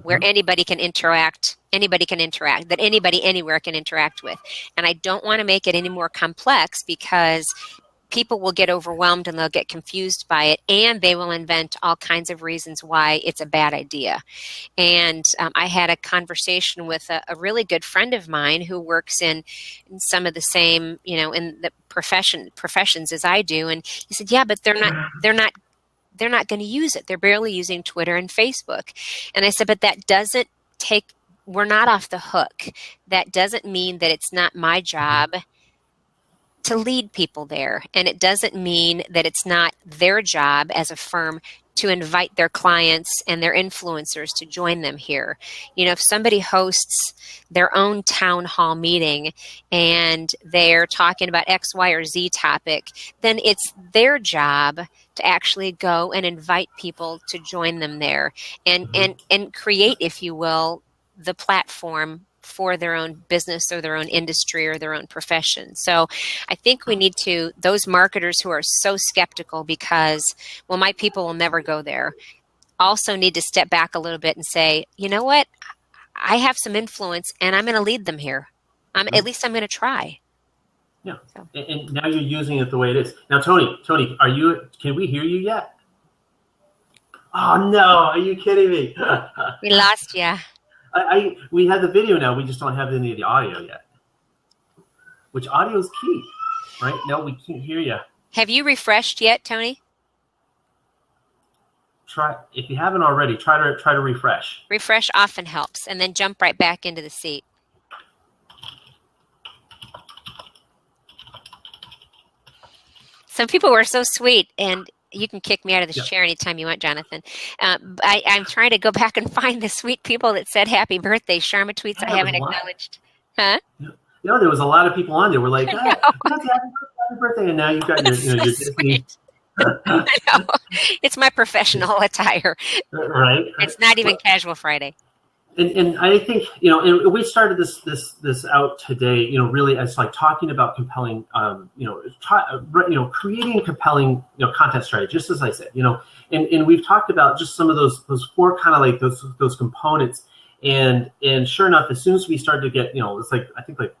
where anybody can interact, that anybody anywhere can interact with. And I don't want to make it any more complex, because people will get overwhelmed and they'll get confused by it, and they will invent all kinds of reasons why it's a bad idea. And I had a conversation with a really good friend of mine who works in some of the same, in the professions as I do. And he said, yeah, but they're not going to use it. They're barely using Twitter and Facebook. And I said, but we're not off the hook. That doesn't mean that it's not my job to lead people there. And it doesn't mean that it's not their job as a firm to invite their clients and their influencers to join them here. If somebody hosts their own town hall meeting and they're talking about X, Y, or Z topic, then it's their job to actually go and invite people to join them there and create, if you will, the platform for their own business or their own industry or their own profession. So I think we need those marketers who are so skeptical because, well, my people will never go there, also need to step back a little bit and say, you know what, I have some influence and I'm going to lead them here. At least I'm going to try. Yeah. So. And now you're using it the way it is. Now, Tony, can we hear you yet? Oh no, are you kidding me? We lost you. We have the video now. We just don't have any of the audio yet. Which audio is key, right? No, we can't hear you. Have you refreshed yet, Tony? Try, if you haven't already. Try to refresh. Refresh often helps, and then jump right back into the seat. Some people were so sweet, and you can kick me out of this chair anytime you want, Jonathan. I'm trying to go back and find the sweet people that said happy birthday. Sharma tweets I haven't acknowledged. Huh? There was a lot of people on there. We're like, happy birthday, and now you've got your Disney. I know. It's my professional attire. Right. It's not even casual Friday. And I think, and we started this out today, really as like talking about compelling, creating a compelling, content strategy, just as I said, and we've talked about just some of those 4 kind of like those components. And sure enough, as soon as we started to get, it's like, I think like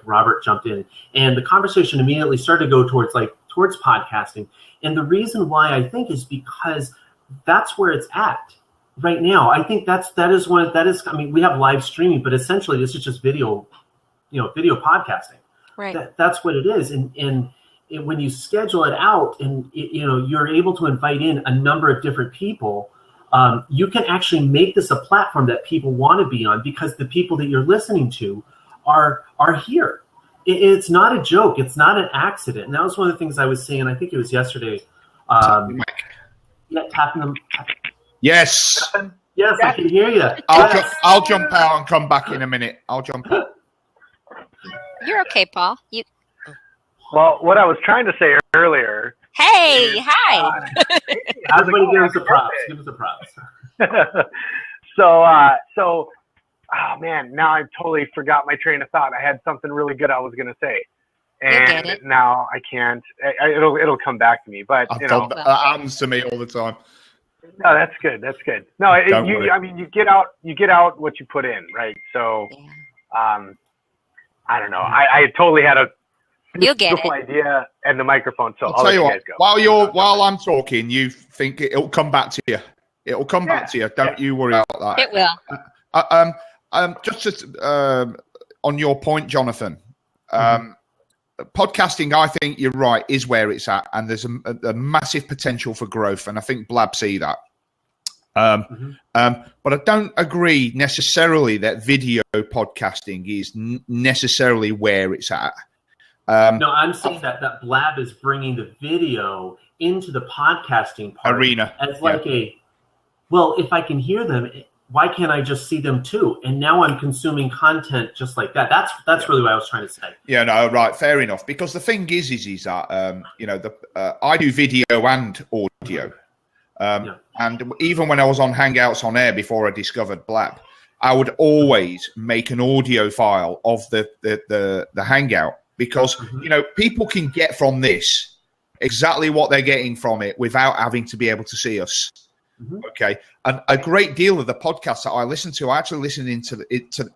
Robert jumped in, and the conversation immediately started to go towards podcasting. And the reason why I think is because that's where it's at right now. I think that is. I mean, we have live streaming, but essentially this is just video, video podcasting. Right. That's what it is. And when you schedule it out, and you're able to invite in a number of different people, you can actually make this a platform that people want to be on because the people that you're listening to are here. It's not a joke. It's not an accident. And that was one of the things I was saying. I think it was yesterday. Tapping them. Yes. Yes, I can hear you. I'll jump out and come back in a minute. I'll jump out. You're okay, Paul. Well, what I was trying to say earlier. Hey, hi. Everybody give us a props. Give us a props. So, oh man, now I totally forgot my train of thought. I had something really good I was going to say, and now I can't. It'll come back to me. But that happens to me all the time. No, that's good. That's good. No, you get out what you put in, right? So, I don't know. I totally had a beautiful idea and the microphone. So I'll tell you what. While I'm talking, you think it'll come back to you. It'll come back to you. Don't you worry about that. It will. Just on your point, Jonathan. Podcasting, I think you're right, is where it's at, and there's a massive potential for growth, and I think Blab see that. But I don't agree necessarily that video podcasting is necessarily where it's at. No, I'm saying that Blab is bringing the video into the podcasting part arena as well, if I can hear them, why can't I just see them too? And now I'm consuming content just like that. That's really what I was trying to say. Yeah, no, right, fair enough. Because the thing is that I do video and audio, and even when I was on Hangouts on Air before I discovered Blab, I would always make an audio file of the Hangout because people can get from this exactly what they're getting from it without having to be able to see us. Okay, and a great deal of the podcasts that I listen to, I actually listen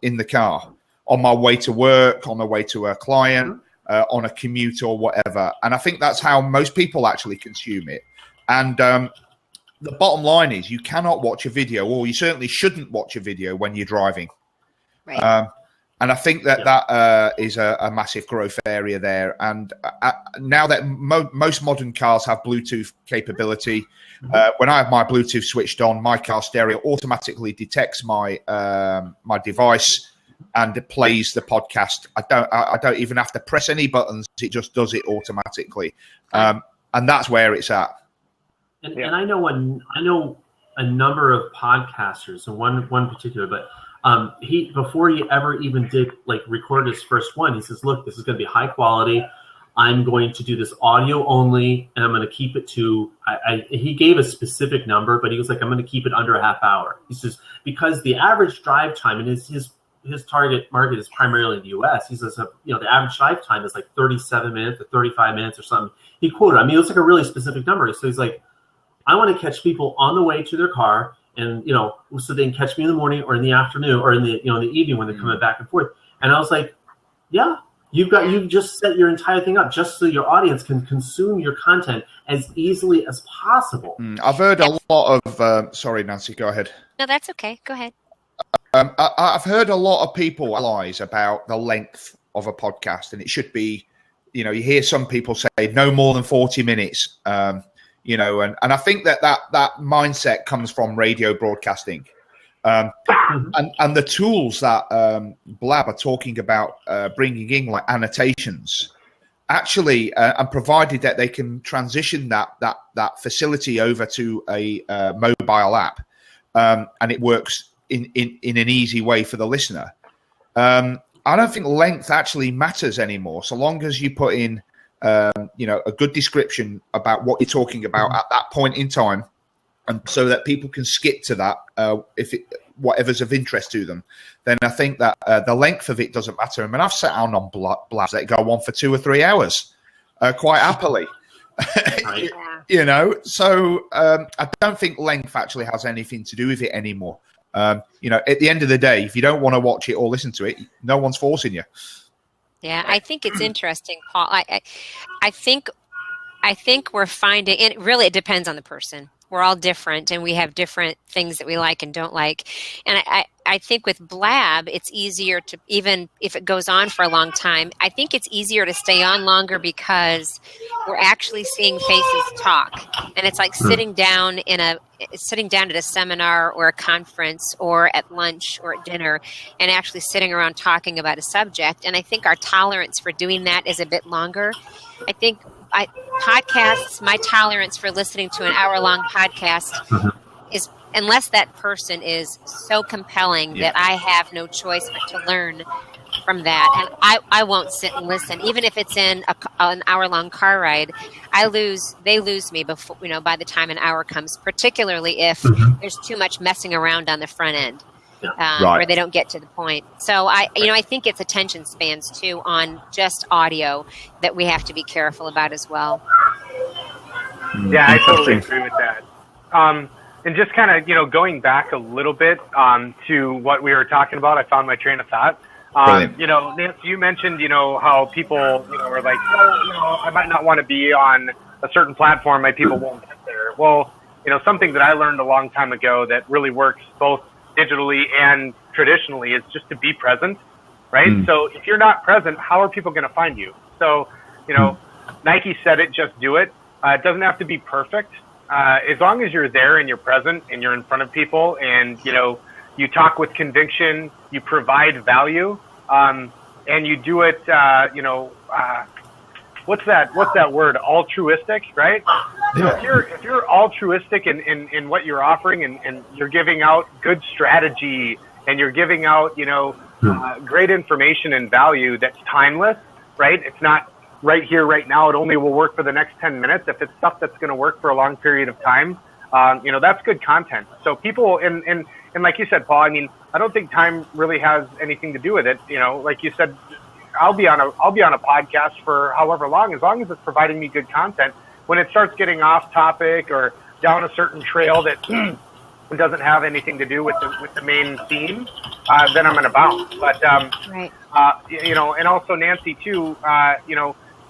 in the car on my way to work, on the way to a client, on a commute or whatever. And I think that's how most people actually consume it. And the bottom line is, you cannot watch a video, or you certainly shouldn't watch a video when you're driving. Right. And I think that is a massive growth area there. And now that most modern cars have Bluetooth capability, when I have my Bluetooth switched on, my car stereo automatically detects my my device and it plays the podcast. I don't even have to press any buttons; it just does it automatically, and that's where it's at. And I know a number of podcasters, and one particular, but he before he ever even did record his first one, he says, "Look, this is going to be high quality. I'm going to do this audio only, and I'm going to keep it to." He gave a specific number, but he was like, "I'm going to keep it under a half hour." He says because the average drive time, and his target market is primarily in the U.S. He says, the average drive time is 37 minutes or 35 minutes or something. He quoted. I mean, it was a really specific number. So he's like, "I want to catch people on the way to their car, and so they can catch me in the morning or in the afternoon or in the in the evening when they're coming back and forth." And I was like, "Yeah, you've just set your entire thing up just so your audience can consume your content as easily as possible." I've heard a lot of. Sorry, Nancy, go ahead. No, that's okay. Go ahead. I've heard a lot of people lies about the length of a podcast, and it should be, you hear some people say no more than 40 minutes. And I think that mindset comes from radio broadcasting, and the tools that Blab are talking about bringing in, like annotations, actually, and provided that they can transition that facility over to a mobile app, and it works in an easy way for the listener. I don't think length actually matters anymore, so long as you put in a good description about what you're talking about at that point in time, and so that people can skip to that whatever's of interest to them. Then I think that the length of it doesn't matter. I mean, I've sat down on Blabs that go on for 2 or 3 hours quite happily. So I don't think length actually has anything to do with it anymore. At the end of the day, if you don't want to watch it or listen to it, no one's forcing you. Yeah, I think it's interesting, Paul. I think we're finding, and really it depends on the person. We're all different, and we have different things that we like and don't like. And I think with Blab, it's easier to, even if it goes on for a long time, I think it's easier to stay on longer because we're actually seeing faces talk. And it's like sitting down at a seminar or a conference or at lunch or at dinner and actually sitting around talking about a subject. And I think our tolerance for doing that is a bit longer. I think podcasts, my tolerance for listening to an hour-long podcast is, unless that person is so compelling that I have no choice but to learn from that, and I won't sit and listen, even if it's in an hour-long car ride. They lose me before, by the time an hour comes, particularly if there's too much messing around on the front end. Where they don't get to the point. So I think it's attention spans too on just audio that we have to be careful about as well. Yeah, I totally agree with that. And just kind of, going back a little bit to what we were talking about, I found my train of thought. Nancy, you mentioned, how people, are like, I might not want to be on a certain platform. My people won't get there. Well, something that I learned a long time ago that really works both digitally and traditionally is just to be present, right? So if you're not present, how are people going to find you? So, Nike said it, just do it. It doesn't have to be perfect. As long as you're there and you're present and you're in front of people and, you talk with conviction, you provide value, and you do it, what's that word? Altruistic, right? Yeah. If you're altruistic in what you're offering and you're giving out good strategy and you're giving out, great information and value that's timeless, right? It's not right here, right now. It only will work for the next 10 minutes. If it's stuff that's going to work for a long period of time, that's good content. So people, and like you said, Paul, I don't think time really has anything to do with it. Like you said, I'll be on a podcast for however long, as long as it's providing me good content. When it starts getting off topic or down a certain trail that doesn't have anything to do with the main theme, then I'm going to bounce. But and also Nancy too.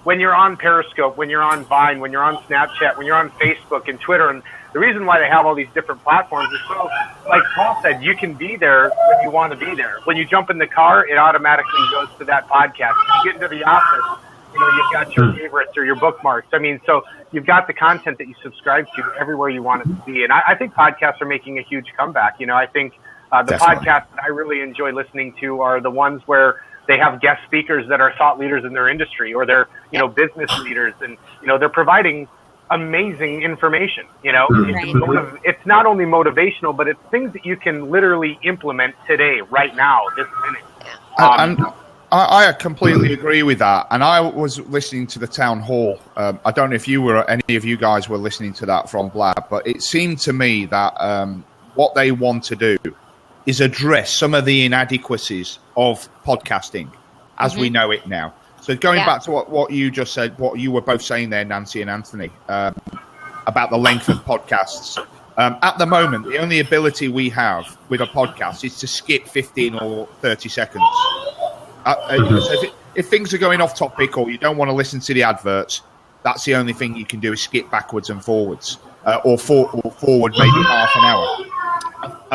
When you're on Periscope, when you're on Vine, when you're on Snapchat, when you're on Facebook and Twitter, and the reason why they have all these different platforms is so, like Paul said, you can be there when you want to be there. When you jump in the car, it automatically goes to that podcast. When you get into the office, you've got your favorites or your bookmarks. So you've got the content that you subscribe to everywhere you want it to be. And I think podcasts are making a huge comeback. I think the podcasts that I really enjoy listening to are the ones where they have guest speakers that are thought leaders in their industry, or they're, business leaders, and, they're providing amazing information. It's not only motivational, but it's things that you can literally implement today, right now, this minute. I completely agree with that. And I was listening to the town hall. I don't know if any of you guys were listening to that from Blab, but it seemed to me that what they want to do is address some of the inadequacies of podcasting as we know it now. So going back to what you just said, what you were both saying there, Nancy and Anthony, about the length of podcasts. At the moment, the only ability we have with a podcast is to skip 15 or 30 seconds. So if things are going off topic or you don't want to listen to the adverts, that's the only thing you can do is skip backwards and forwards, or forward maybe half an hour.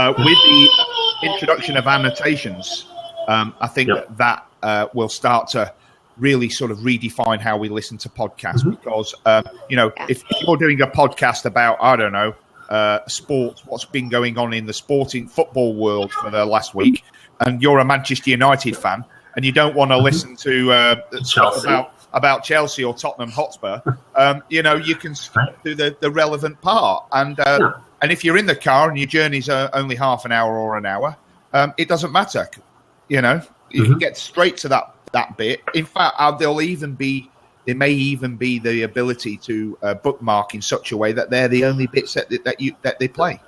With the introduction of annotations, I think that will start to really sort of redefine how we listen to podcasts, because, if you're doing a podcast about, I don't know, sports, what's been going on in the sporting football world for the last week, and you're a Manchester United fan, and you don't want to listen to stuff about Chelsea or Tottenham Hotspur, you can do the relevant part. And if you're in the car and your journey's only half an hour or an hour, it doesn't matter. You can get straight to that bit. In fact, there may even be the ability to bookmark in such a way that they're the only bits that they play.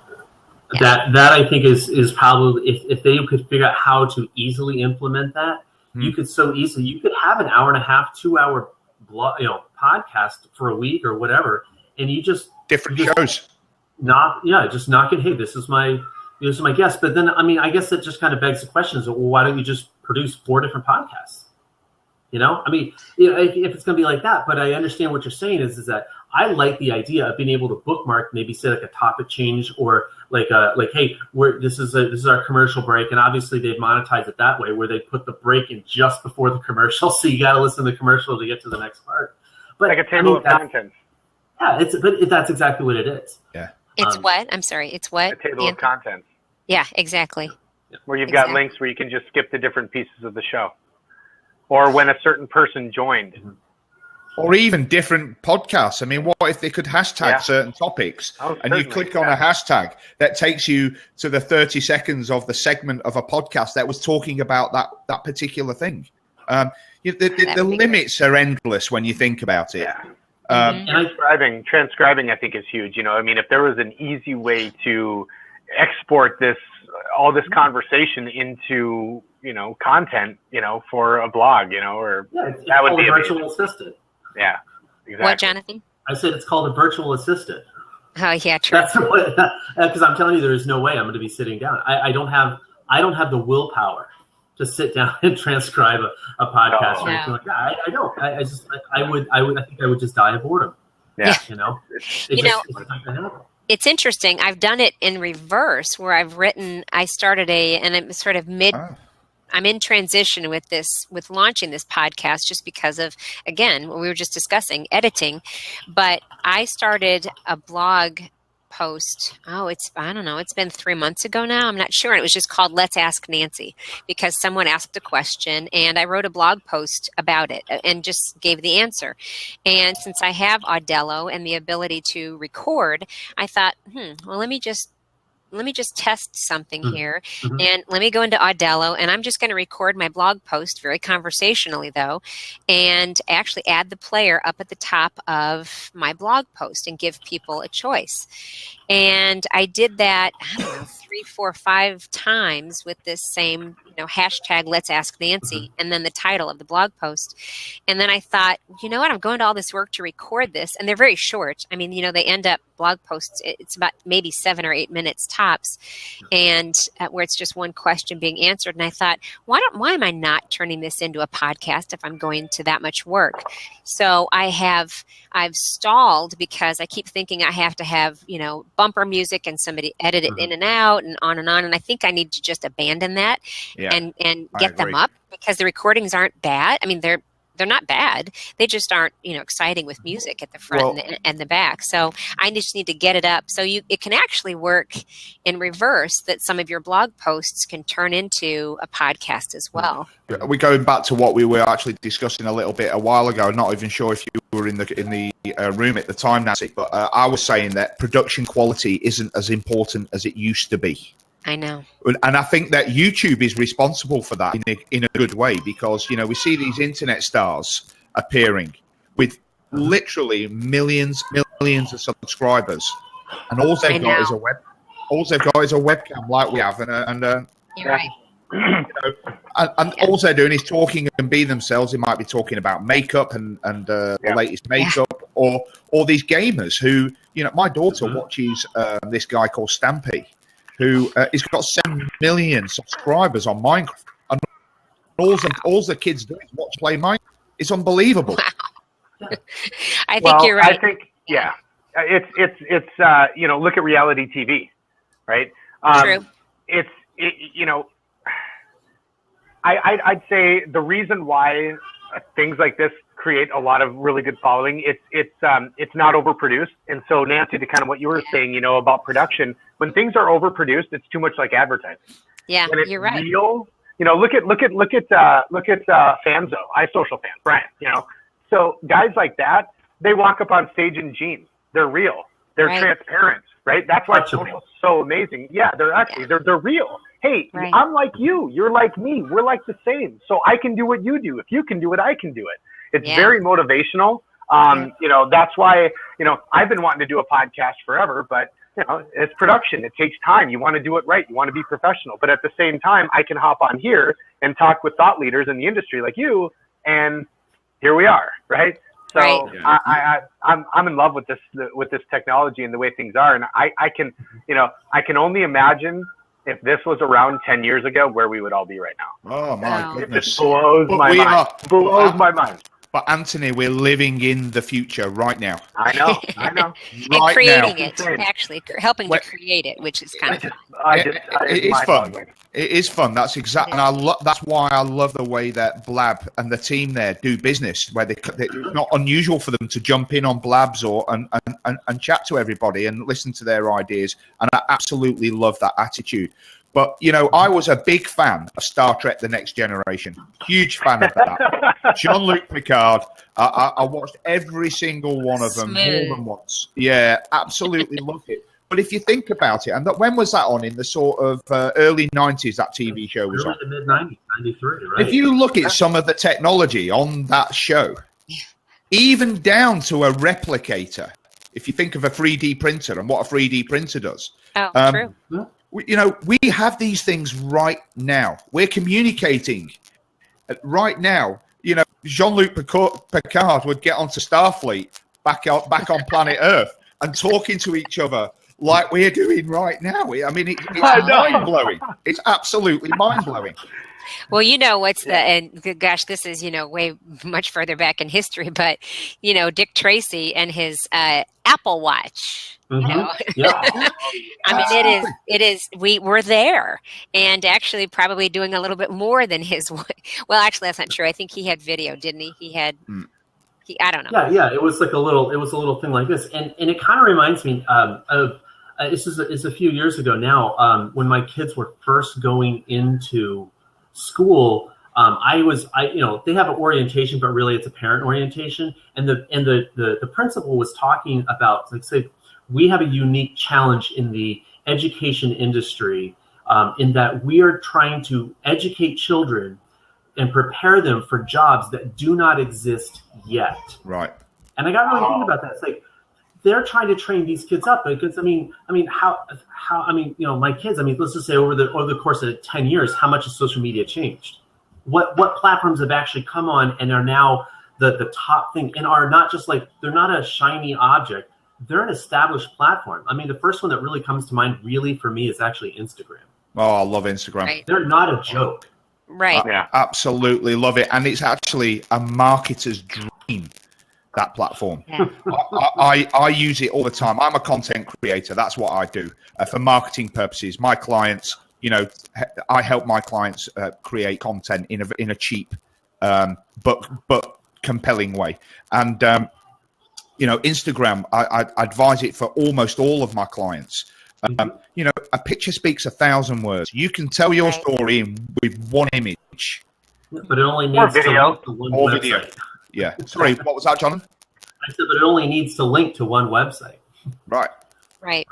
That I think is probably, if they could figure out how to easily implement that, you could have an hour and a half, 2 hour podcast for a week or whatever, and you just shows. Just knock it. Hey, this is my guest. But then, I guess that just kind of begs the question: well, why don't you just produce 4 different podcasts? If it's going to be like that. But I understand what you're saying is that I like the idea of being able to bookmark, maybe say like a topic change, or like hey, this is our commercial break, and obviously they've monetized it that way, where they put the break in just before the commercial, so you got to listen to the commercial to get to the next part. But like a table of contents. Yeah, that's exactly what it is. Yeah. It's what? I'm sorry. It's what? A table of contents. Yeah, exactly. Where you've got links where you can just skip the different pieces of the show, or when a certain person joined. Or even different podcasts. I mean, what if they could hashtag certain topics, and you click on a hashtag that takes you to the 30 seconds of the segment of a podcast that was talking about that particular thing? The limits are endless when you think about it. Yeah. Transcribing, I think, is huge. I mean, if there was an easy way to export all this conversation into, content, for a blog, or that would be a virtual assistant. Yeah, exactly. What, Jonathan? I said it's called a virtual assistant. Oh yeah, true. Because I'm telling you, there is no way I'm going to be sitting down. I don't have the willpower to sit down and transcribe a podcast or anything like that. I don't. I think I would just die of boredom. Yeah. It's not going to happen. It's interesting. I've done it in reverse, where I started and I'm sort of I'm in transition with launching this podcast, just because of, again, what we were just discussing, editing. But I started a blog post. I don't know. It's been 3 months ago now. I'm not sure. And it was just called Let's Ask Nancy, because someone asked a question and I wrote a blog post about it and just gave the answer. And since I have Audello and the ability to record, I thought, well, let me just test something here, and let me go into Audello, and I'm just going to record my blog post very conversationally, though, and actually add the player up at the top of my blog post and give people a choice. And I did that, 3, 4, 5 times with this same, hashtag Let's Ask Nancy, and then the title of the blog post. And then I thought, you know what, I'm going to all this work to record this, and they're very short. I mean, they end up blog posts, it's about maybe 7 or 8 minutes tops, and where it's just one question being answered. And I thought, why am I not turning this into a podcast if I'm going to that much work? So I've stalled, because I keep thinking I have to have, bumper music and somebody edit it in and out and on. And I think I need to just abandon that and get them up, because the recordings aren't bad. I mean, they're not bad. They just aren't, exciting with music at the front and the back. So I just need to get it up. So it can actually work in reverse, that some of your blog posts can turn into a podcast as well. We're going back to what we were actually discussing a little bit a while ago. Not even sure if you were in the room at the time, Nancy, but I was saying that production quality isn't as important as it used to be. I know. And I think that YouTube is responsible for that in a good way, because, we see these internet stars appearing with literally millions of subscribers, and all they've got is a webcam like we have, and you're right. And all they're doing is talking and being themselves. They might be talking about makeup and the latest makeup, or these gamers who, my daughter watches this guy called Stampy, who has got 7 million subscribers on Minecraft, and all the kids do is play Minecraft. It's unbelievable. Wow. I think you're right. I think it's look at reality TV, right? True. I'd say the reason why things like this create a lot of really good following, it's not overproduced. And so, Nancy, to kind of what you were saying, about production, when things are overproduced, it's too much like advertising. Yeah, when it's you're right. real, look at Fanzo, iSocial Fan, Brian. So guys like that, they walk up on stage in jeans. They're real. They're transparent, right? That's why social's so amazing. Yeah, they're actually they're real. Hey, I'm like you. You're like me. We're like the same. So I can do what you do. If you can do it, I can do it. It's very motivational. That's why, I've been wanting to do a podcast forever, but, it's production. It takes time. You want to do it right. You want to be professional. But at the same time, I can hop on here and talk with thought leaders in the industry like you, and here we are, right? So I'm in love with this technology and the way things are. And I can only imagine if this was around 10 years ago, where we would all be right now. Oh my goodness! It blows my mind. Blows my mind. But Anthony, we're living in the future right now. I know. And Right creating now. it, actually helping to create it, which is kind of fun. It is fun. It is fun. That's exactly, and that's why I love the way that Blab and the team there do business. Where it's not unusual for them to jump in on Blabs and chat to everybody and listen to their ideas. And I absolutely love that attitude. But, you know, I was a big fan of Star Trek The Next Generation. Huge fan of that. Jean-Luc Picard. I watched every single one of them more than once. Yeah, absolutely loved it. But if you think about it, and when was that on? In the sort of early 90s, that TV show was on? The mid-90s, 93, right? If you look at some of the technology on that show, even down to a replicator, if you think of a 3D printer and what a 3D printer does. Oh, true. You know, we have these things right now. We're communicating right now. You know, Jean-Luc Picard would get onto Starfleet back on planet Earth and talking to each other like we're doing right now. I mean, it's mind-blowing. It's absolutely mind-blowing. Well, you know and gosh, this is, you know, way much further back in history, but, you know, Dick Tracy and his Apple Watch. You know? Yeah. I mean, it is, we're there, and actually probably doing a little bit more than his, well, actually, that's not true. I think he had video, didn't he? He had, I don't know. Yeah. It was like a little thing like this. And it kind of reminds me of, this is a few years ago now, when my kids were first going into school. You know, they have an orientation, but really it's a parent orientation. And the principal was talking about, like, say, we have a unique challenge in the education industry, in that we are trying to educate children and prepare them for jobs that do not exist yet. Right. And I got really thinking about that. It's like, they're trying to train these kids up, because you know, my kids, let's just say over the course of 10 years, how much has social media changed? What platforms have actually come on and are now the top thing, and are not just like, they're not a shiny object. They're an established platform. I mean, the first one that really comes to mind really for me is actually Instagram. Oh, I love Instagram. Right. They're not a joke. Right. Yeah. Absolutely love it. And it's actually a marketer's dream, that platform. Yeah. I use it all the time. I'm a content creator. That's what I do for marketing purposes. My clients, you know, I help my clients create content in a cheap but compelling way. And you know, Instagram, I advise it for almost all of my clients. You know, a picture speaks 1,000 words. You can tell your story with one image. But it only needs to link to one website. Video. Yeah. Sorry, what was that, Jonathan? I said, but it only needs to link to one website. Right. Right.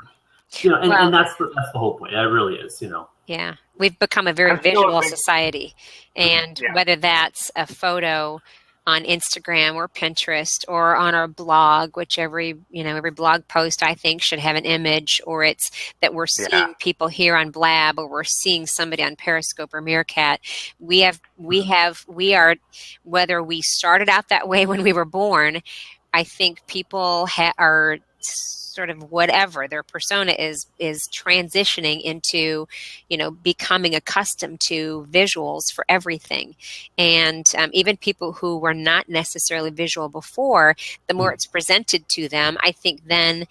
You know, and that's the whole point. It really is, you know. Yeah. We've become a very visual society. And whether that's a photo on Instagram or Pinterest or on our blog, which every blog post I think should have an image, or it's that we're seeing people here on Blab, or we're seeing somebody on Periscope or Meerkat. We are, whether we started out that way when we were born, I think people are sort of whatever their persona is transitioning into, you know, becoming accustomed to visuals for everything. And even people who were not necessarily visual before, the more it's presented to them, I think then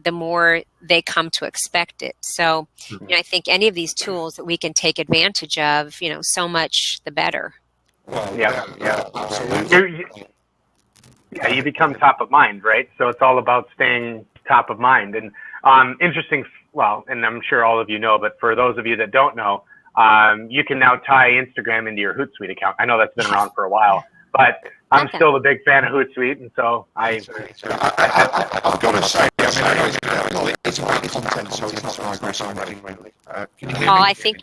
the more they come to expect it. So, you know, I think any of these tools that we can take advantage of, you know, so much the better. Yeah, absolutely. You become top of mind, right? So it's all about staying top of mind. And interesting, well, and I'm sure all of you know, but for those of you that don't know, you can now tie Instagram into your Hootsuite account. I know that's been around for a while, but I'm still a big fan of Hootsuite, and so I've got to say, it's about content, so it's not migration. Can you hear me? I think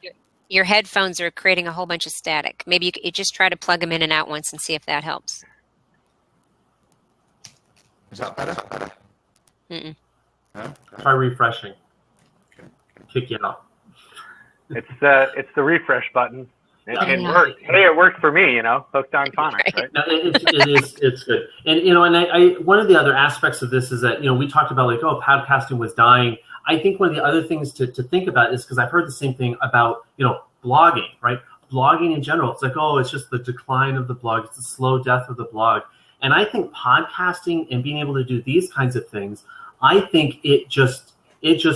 your headphones are creating a whole bunch of static. Maybe you just try to plug them in and out once and see if that helps. Is that better? Mm-mm. No? Try refreshing. Kick you out. It's the refresh button. It worked. Hey, it worked for me, you know. Hooked on phonics, right? No, it's good. And you know, and I one of the other aspects of this is that, you know, we talked about like, oh, podcasting was dying. I think one of the other things to think about is, because I've heard the same thing about, you know, blogging, right? Blogging in general. It's like, oh, it's just the decline of the blog. It's the slow death of the blog. And I think podcasting and being able to do these kinds of things, I think it just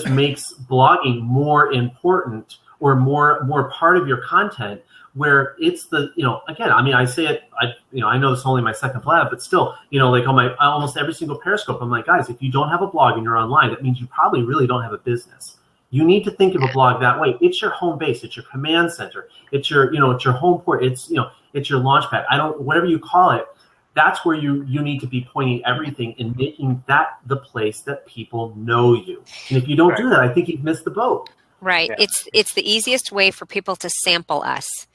makes blogging more important or more part of your content, where it's the, again, I mean, I say it, I know it's only my second blab, but still, like on my almost every single Periscope, I'm like, guys, if you don't have a blog and you're online, that means you probably really don't have a business. You need to think of a blog that way. It's your home base. It's your command center. It's your, it's your home port. It's, it's your launch pad. Whatever you call it, that's where you need to be pointing everything and making that the place that people know you. And if you don't do that, I think you've missed the boat. Right. Yeah. It's the easiest way for people to sample us.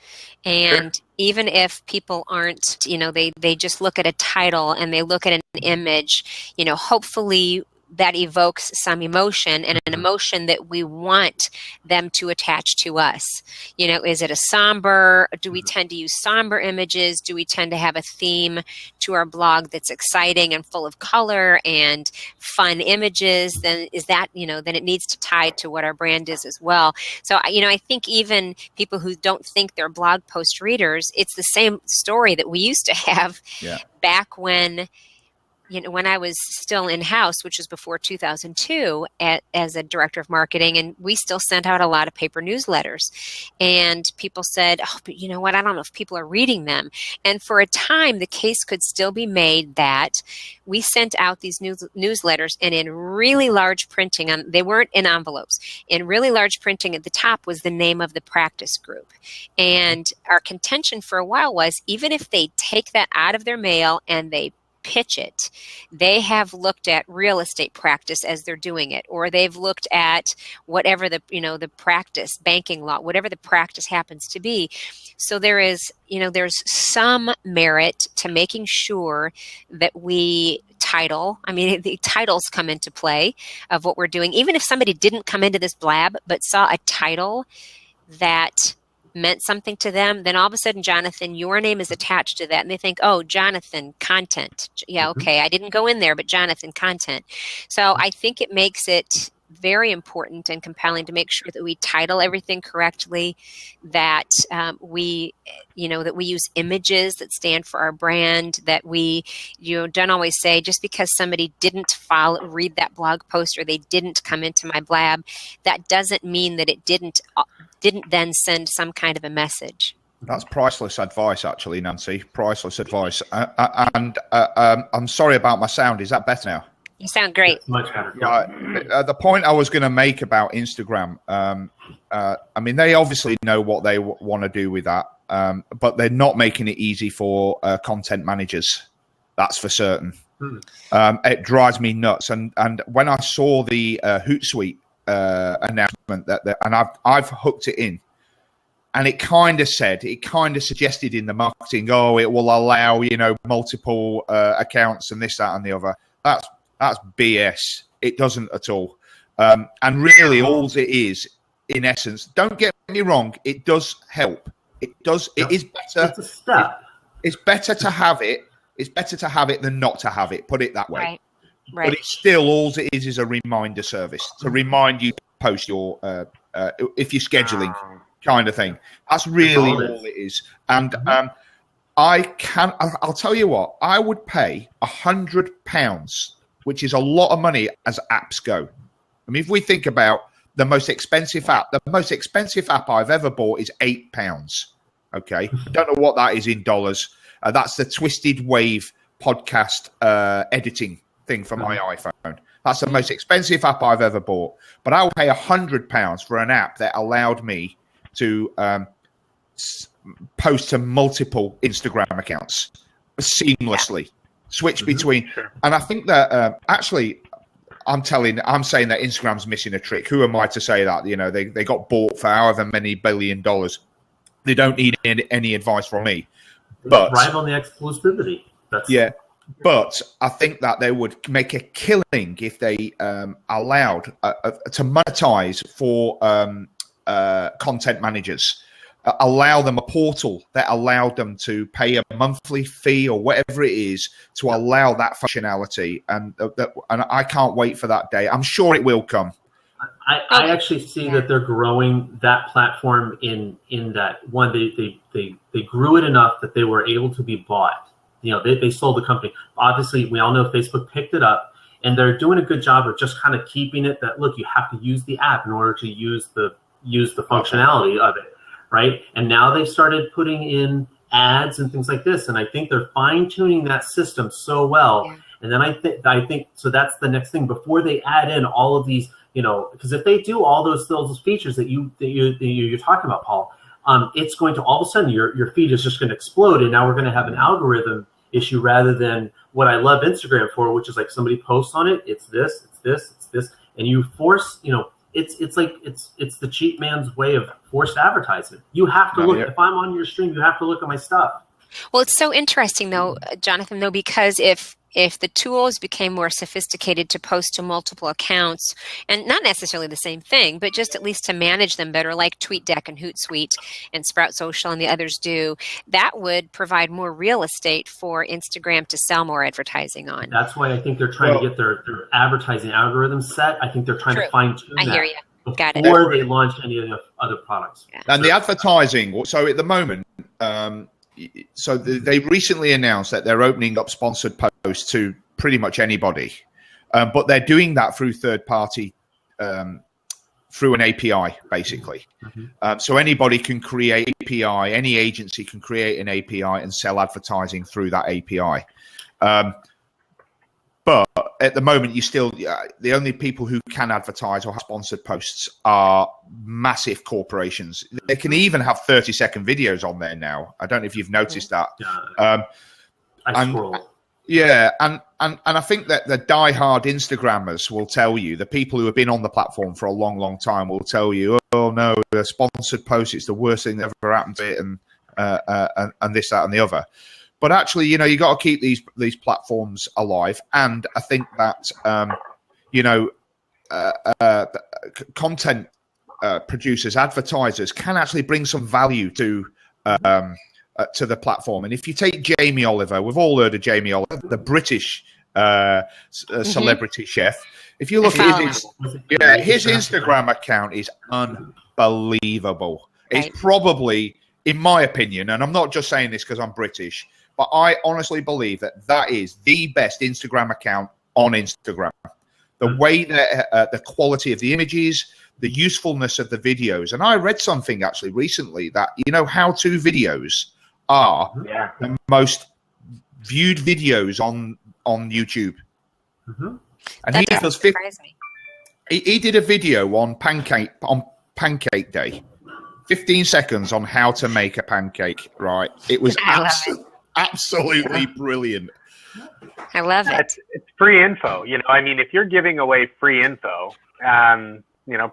And even if people aren't, they just look at a title and they look at an image, hopefully that evokes some emotion, and an emotion that we want them to attach to us. Is it a somber? Do we tend to use somber images? Do we tend to have a theme to our blog that's exciting and full of color and fun images? Then is that, then it needs to tie to what our brand is as well. So, I think even people who don't think they're blog post readers, it's the same story that we used to have back when, when I was still in-house, which was before 2002, as a director of marketing, and we still sent out a lot of paper newsletters. And people said, oh, but you know what, I don't know if people are reading them. And for a time, the case could still be made that we sent out these newsletters, and in really large printing, they weren't in envelopes, in really large printing at the top was the name of the practice group. And our contention for a while was, even if they take that out of their mail and they pitch it, they have looked at real estate practice as they're doing it, or they've looked at whatever the practice, banking law, whatever the practice happens to be. So there's some merit to making sure that we title. I mean, the titles come into play of what we're doing. Even if somebody didn't come into this blab but saw a title that meant something to them, then all of a sudden, Jonathan, your name is attached to that. And they think, oh, Jonathan, content. Yeah, okay, I didn't go in there, but Jonathan, content. So I think it makes it very important and compelling to make sure that we title everything correctly, that we use images that stand for our brand, that we, don't always say, just because somebody didn't read that blog post or they didn't come into my blab, that doesn't mean that it didn't then send some kind of a message. That's priceless advice, actually, Nancy. Priceless advice. And I'm sorry about my sound. Is that better now? You sound great. It's much better. The point I was going to make about Instagram, I mean, they obviously know what they want to do with that, but they're not making it easy for content managers. That's for certain. It drives me nuts. And when I saw the Hootsuite announcement and I've hooked it in, and it kind of suggested in the marketing, it will allow, multiple accounts and this, that, and the other. That's BS. It doesn't at all. And really, all it is, in essence, don't get me wrong, it does help. It does. It is better. It's a step. It's better to have it. It's better to have it than not to have it. Put it that way. Right. But it's still, all it is a reminder service to remind you to post your, if you're scheduling, kind of thing. That's really all it is. And I'll tell you what, I would pay £100, which is a lot of money as apps go. I mean, if we think about the most expensive app I've ever bought is £8. Okay. I don't know what that is in dollars. That's the Twisted Wave podcast editing thing for my iPhone. That's the most expensive app I've ever bought. But I will pay £100 for an app that allowed me to post to multiple Instagram accounts seamlessly, switch between. And I think that actually, I'm saying that Instagram's missing a trick. Who am I to say that? They got bought for however many $1 billion. They don't need any advice from me. But thrive on the exclusivity. But I think that they would make a killing if they allowed to monetize for content managers. Allow them a portal that allowed them to pay a monthly fee or whatever it is to allow that functionality. And I can't wait for that day. I'm sure it will come. I actually see that they're growing that platform in that one. They grew it enough that they were able to be bought. They sold the company. Obviously, we all know Facebook picked it up, and they're doing a good job of just kind of keeping it that, look, you have to use the app in order to use the functionality of it, right? And now they've started putting in ads and things like this, and I think they're fine-tuning that system so well. Yeah. And then I think so that's the next thing before they add in all of these, because if they do all those features that you're talking about, Paul, it's going to all of a sudden your feed is just going to explode, and now we're going to have an algorithm issue rather than what I love Instagram for, which is like somebody posts on it, it's this, and you force, it's like it's the cheap man's way of forced advertisement. You have to look. If I'm on your stream, you have to look at my stuff. Well, it's so interesting though, Jonathan, though, because if the tools became more sophisticated to post to multiple accounts, and not necessarily the same thing, but just at least to manage them better, like TweetDeck and Hootsuite and Sprout Social and the others do, that would provide more real estate for Instagram to sell more advertising on. That's why I think they're trying to get their advertising algorithm set. I think they're trying to fine-tune that. I hear you. Got it. Before they launch any of the other products. Yeah. And the advertising, so at the moment, they recently announced that they're opening up sponsored posts to pretty much anybody, but they're doing that through third party, through an API, basically. Mm-hmm. So anybody can create API, any agency can create an API and sell advertising through that API. But at the moment, the only people who can advertise or have sponsored posts are massive corporations. They can even have 30-second videos on there now. I don't know if you've noticed that. I scroll. Yeah, and I think that the diehard Instagrammers will tell you, the people who have been on the platform for a long, long time will tell you, oh no, the sponsored post, it's the worst thing that ever happened to it, and this, that, and the other. But actually, you got to keep these platforms alive, and I think that content producers, advertisers can actually bring some value to the platform. And if you take Jamie Oliver, we've all heard of Jamie Oliver, the British celebrity chef. If you look at his Instagram account is unbelievable. Right. It's probably, in my opinion, and I'm not just saying this because I'm British, but I honestly believe that is the best Instagram account on Instagram. The way that the quality of the images, the usefulness of the videos. And I read something actually recently that, how-to videos are the most viewed videos on YouTube. Mm-hmm. And that doesn't surprise me. He did a video on Pancake Day. 15 seconds on how to make a pancake, right? It was absolutely brilliant. I love it. It's free info. If you're giving away free info,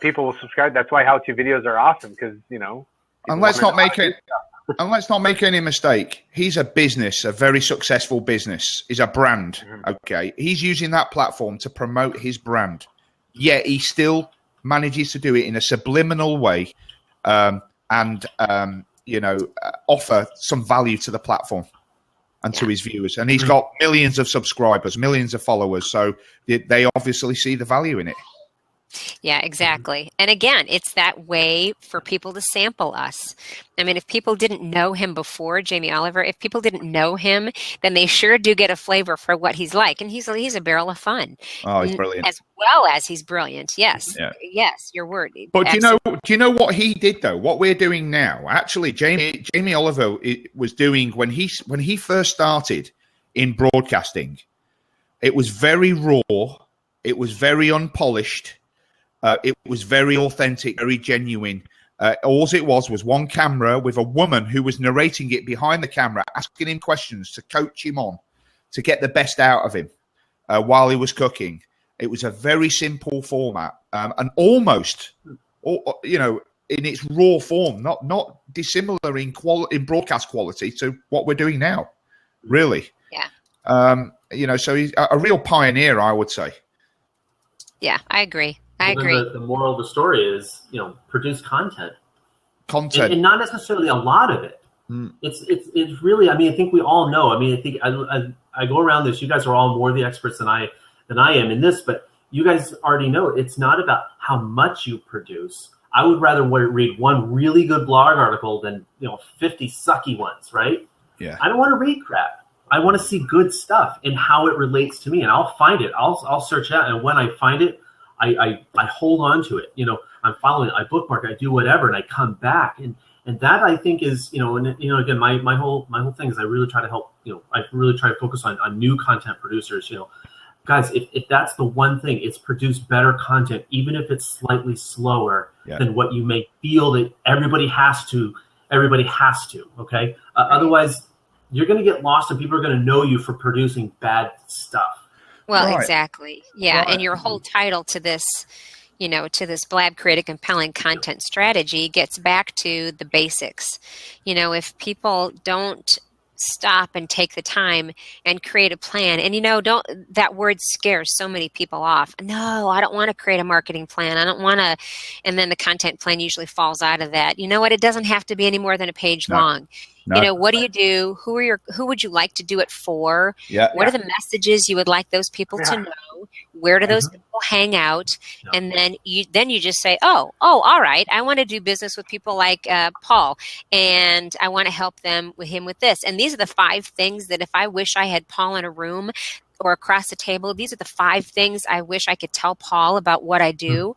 people will subscribe. That's why how-to videos are awesome because, And let's not make any mistake. He's a business, a very successful business. He's a brand, okay? He's using that platform to promote his brand. Yet he still manages to do it in a subliminal way and offer some value to the platform and to his viewers. And he's got millions of subscribers, millions of followers. So they obviously see the value in it. Yeah, exactly. And again, it's that way for people to sample us. I mean, if people didn't know him before, Jamie Oliver, if people didn't know him, then they sure do get a flavor for what he's like. And he's a barrel of fun. Oh, he's brilliant. As well as he's brilliant. Yes. Yeah. Yes, your word. But do you know what he did though? What we're doing now? Actually, Jamie Oliver was doing when he first started in broadcasting, it was very raw, it was very unpolished. It was very authentic, very genuine. All it was one camera with a woman who was narrating it behind the camera, asking him questions to coach him on, to get the best out of him while he was cooking. It was a very simple format and almost, in its raw form, not dissimilar in broadcast quality to what we're doing now, really. Yeah. So he's a real pioneer, I would say. Yeah, I agree. I agree. The moral of the story is, produce content. And not necessarily a lot of it. It's really, I think we all know. I think I go around this. You guys are all more the experts than I am in this, but you guys already know it's not about how much you produce. I would rather read one really good blog article than 50 sucky ones, right? Yeah. I don't want to read crap. I want to see good stuff and how it relates to me, and I'll find it. I'll search it out, and when I find it, I hold on to it. I'm following it. I bookmark it. I do whatever, and I come back, and that I think is, and again, my whole thing is I really try to help. I really try to focus on new content producers. Guys, if that's the one thing, it's produce better content, even if it's slightly slower than what you may feel that everybody has to. Okay. Otherwise, you're going to get lost, and people are going to know you for producing bad stuff. Well, exactly. Yeah. And your whole title to this, to this Blab Create a Compelling Content Strategy gets back to the basics. If people don't stop and take the time and create a plan, and that word scares so many people off. No, I don't want to create a marketing plan. I don't want to, and then the content plan usually falls out of that. You know what? It doesn't have to be any more than a page long. What do you do? Who would you like to do it for? What are the messages you would like those people to know? Where do those people hang out? And then you just say, oh, all right. I want to do business with people like Paul, and I want to help him with this. And these are the 5 things that if I wish I had Paul in a room or across the table, these are the 5 things I wish I could tell Paul about what I do.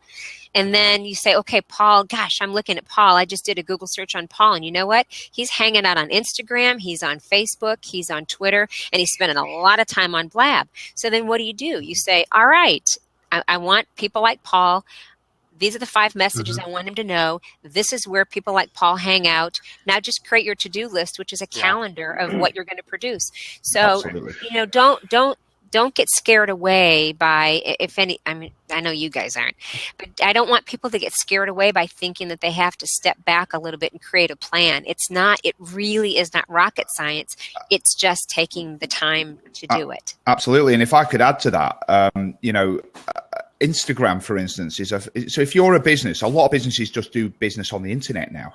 And then you say, okay, Paul, gosh, I'm looking at Paul. I just did a Google search on Paul. And you know what? He's hanging out on Instagram. He's on Facebook. He's on Twitter. And he's spending a lot of time on Blab. So then what do? You say, all right, I want people like Paul. These are the 5 messages I want him to know. This is where people like Paul hang out. Now just create your to-do list, which is a calendar of what you're going to produce. So, don't get scared away by, I know you guys aren't, but I don't want people to get scared away by thinking that they have to step back a little bit and create a plan. It really is not rocket science. It's just taking the time to do it. Absolutely. And if I could add to that, Instagram, for instance, so if you're a business, a lot of businesses just do business on the internet now.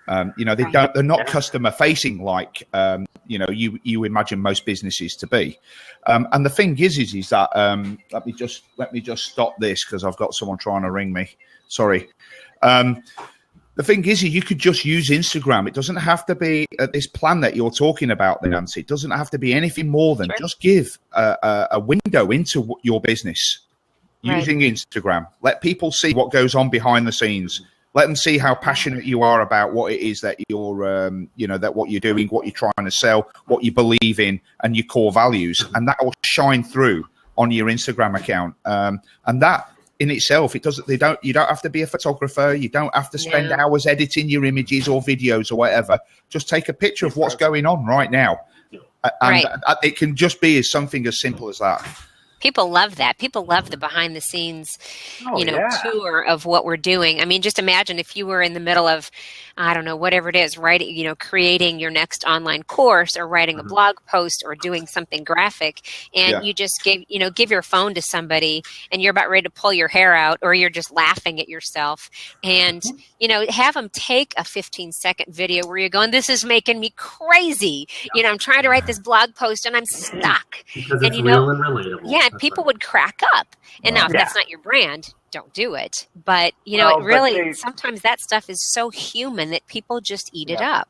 They're not customer facing like you imagine most businesses to be. And the thing is that let me just stop this because I've got someone trying to ring me. Sorry. The thing is, you could just use Instagram. It doesn't have to be this plan that you're talking about, Nancy. It doesn't have to be anything more than just give a window into your business using Instagram. Let people see what goes on behind the scenes. Let them see how passionate you are about what it is that you're, that what you're doing, what you're trying to sell, what you believe in, and your core values, and that will shine through on your Instagram account. And that in itself, you don't have to be a photographer. You don't have to spend hours editing your images or videos or whatever. Just take a picture of what's going on right now, and it can just be something as simple as that. People love that. People love the behind the scenes, tour of what we're doing. I mean, just imagine if you were in the middle of, I don't know, whatever it is, writing, creating your next online course or writing a blog post or doing something graphic, and you just give your phone to somebody and you're about ready to pull your hair out, or you're just laughing at yourself, and have them take a 15-second video where you're going, this is making me crazy. I'm trying to write this blog post and I'm stuck. Because it's real and relatable. Yeah, people would crack up. And now if that's not your brand, don't do it. But, it really, sometimes that stuff is so human that people just eat it up.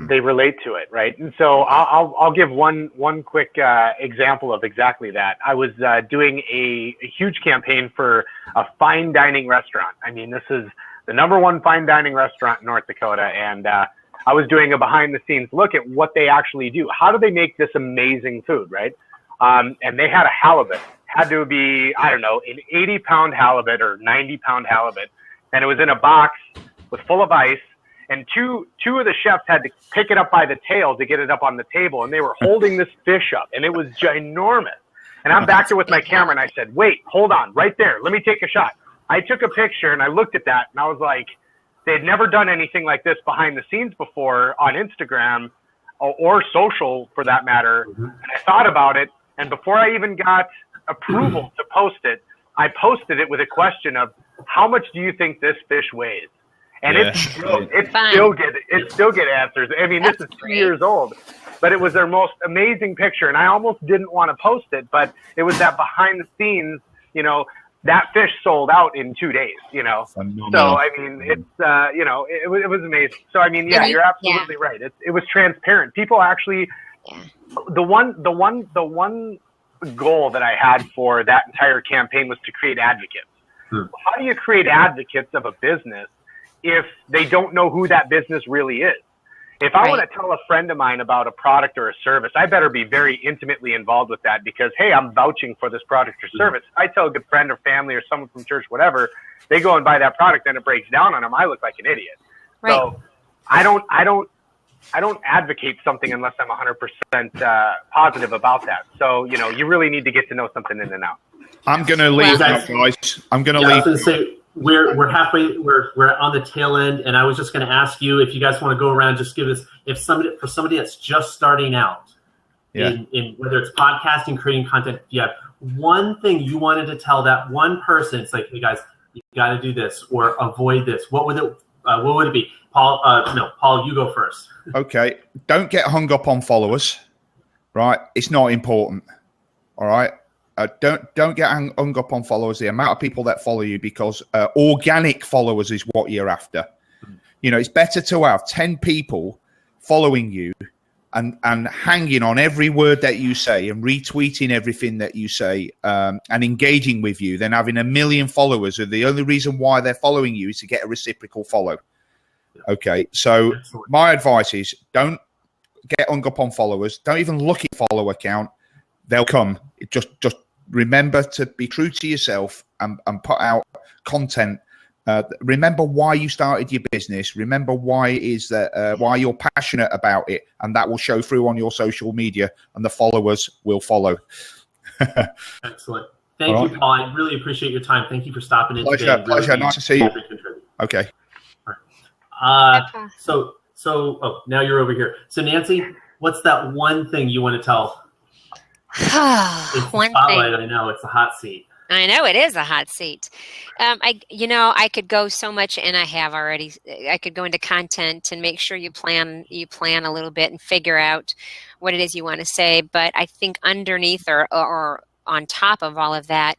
They relate to it, right? And so I'll give one quick example of exactly that. I was doing a huge campaign for a fine dining restaurant. I mean, this is the #1 fine dining restaurant in North Dakota. And I was doing a behind the scenes look at what they actually do. How do they make this amazing food, right? And they had a halibut. Had to be, I don't know, an 80-pound halibut or 90-pound halibut. And it was in a box full of ice. And two of the chefs had to pick it up by the tail to get it up on the table. And they were holding this fish up. And it was ginormous. And I'm back there with my camera. And I said, wait, hold on, right there. Let me take a shot. I took a picture and I looked at that. And I was like, they'd never done anything like this behind the scenes before on Instagram or social for that matter. And I thought about it. And before I even got approval to post it, I posted it with a question of, how much do you think this fish weighs? And it still get answers. I mean, this is 2 years old, but it was their most amazing picture. And I almost didn't want to post it, but it was that behind the scenes, that fish sold out in 2 days, Phenomenal. So, I mean, it's, it was amazing. So, I mean, you're absolutely right. It was transparent. People actually the one goal that I had for that entire campaign was to create advocates. How do you create advocates of a business if they don't know who that business really is? If I want to tell a friend of mine about a product or a service, I better be very intimately involved with that because, hey, I'm vouching for this product or service. If I tell a good friend or family or someone from church, whatever, they go and buy that product, then it breaks down on them. I look like an idiot. Right. So I don't advocate something unless I'm 100% positive about that. So, you really need to get to know something in and out. I'm going to leave that, guys. I'm going to leave. I was going to say, we're halfway. We're on the tail end, and I was just going to ask you if you guys want to go around. Just give us for somebody that's just starting out, in whether it's podcasting, creating content. If you have one thing you wanted to tell that one person, it's like, hey guys, you got to do this or avoid this. What would it be? Paul, Paul, you go first. Okay, don't get hung up on followers. Right, it's not important. All right. Don't get hung up on followers, the amount of people that follow you, because organic followers is what you're after. It's better to have 10 people following you and hanging on every word that you say and retweeting everything that you say and engaging with you than having 1 million followers who the only reason why they're following you is to get a reciprocal follow. Okay, so my advice is don't get hung up on followers. Don't even look at follow account. They'll come. Just remember to be true to yourself and put out content. Remember why you started your business. Remember why it is that why you're passionate about it, and that will show through on your social media, and the followers will follow. Excellent. Thank you, Paul. I really appreciate your time. Thank you for stopping in today. Pleasure. Nice to see you. Okay. All right. So now you're over here. So Nancy, what's that one thing you want to tell? One spotlight, thing. I know it's a hot seat. I know it is a hot seat. I could go so much, and I have already. I could go into content and make sure you plan a little bit and figure out what it is you want to say. But I think underneath or on top of all of that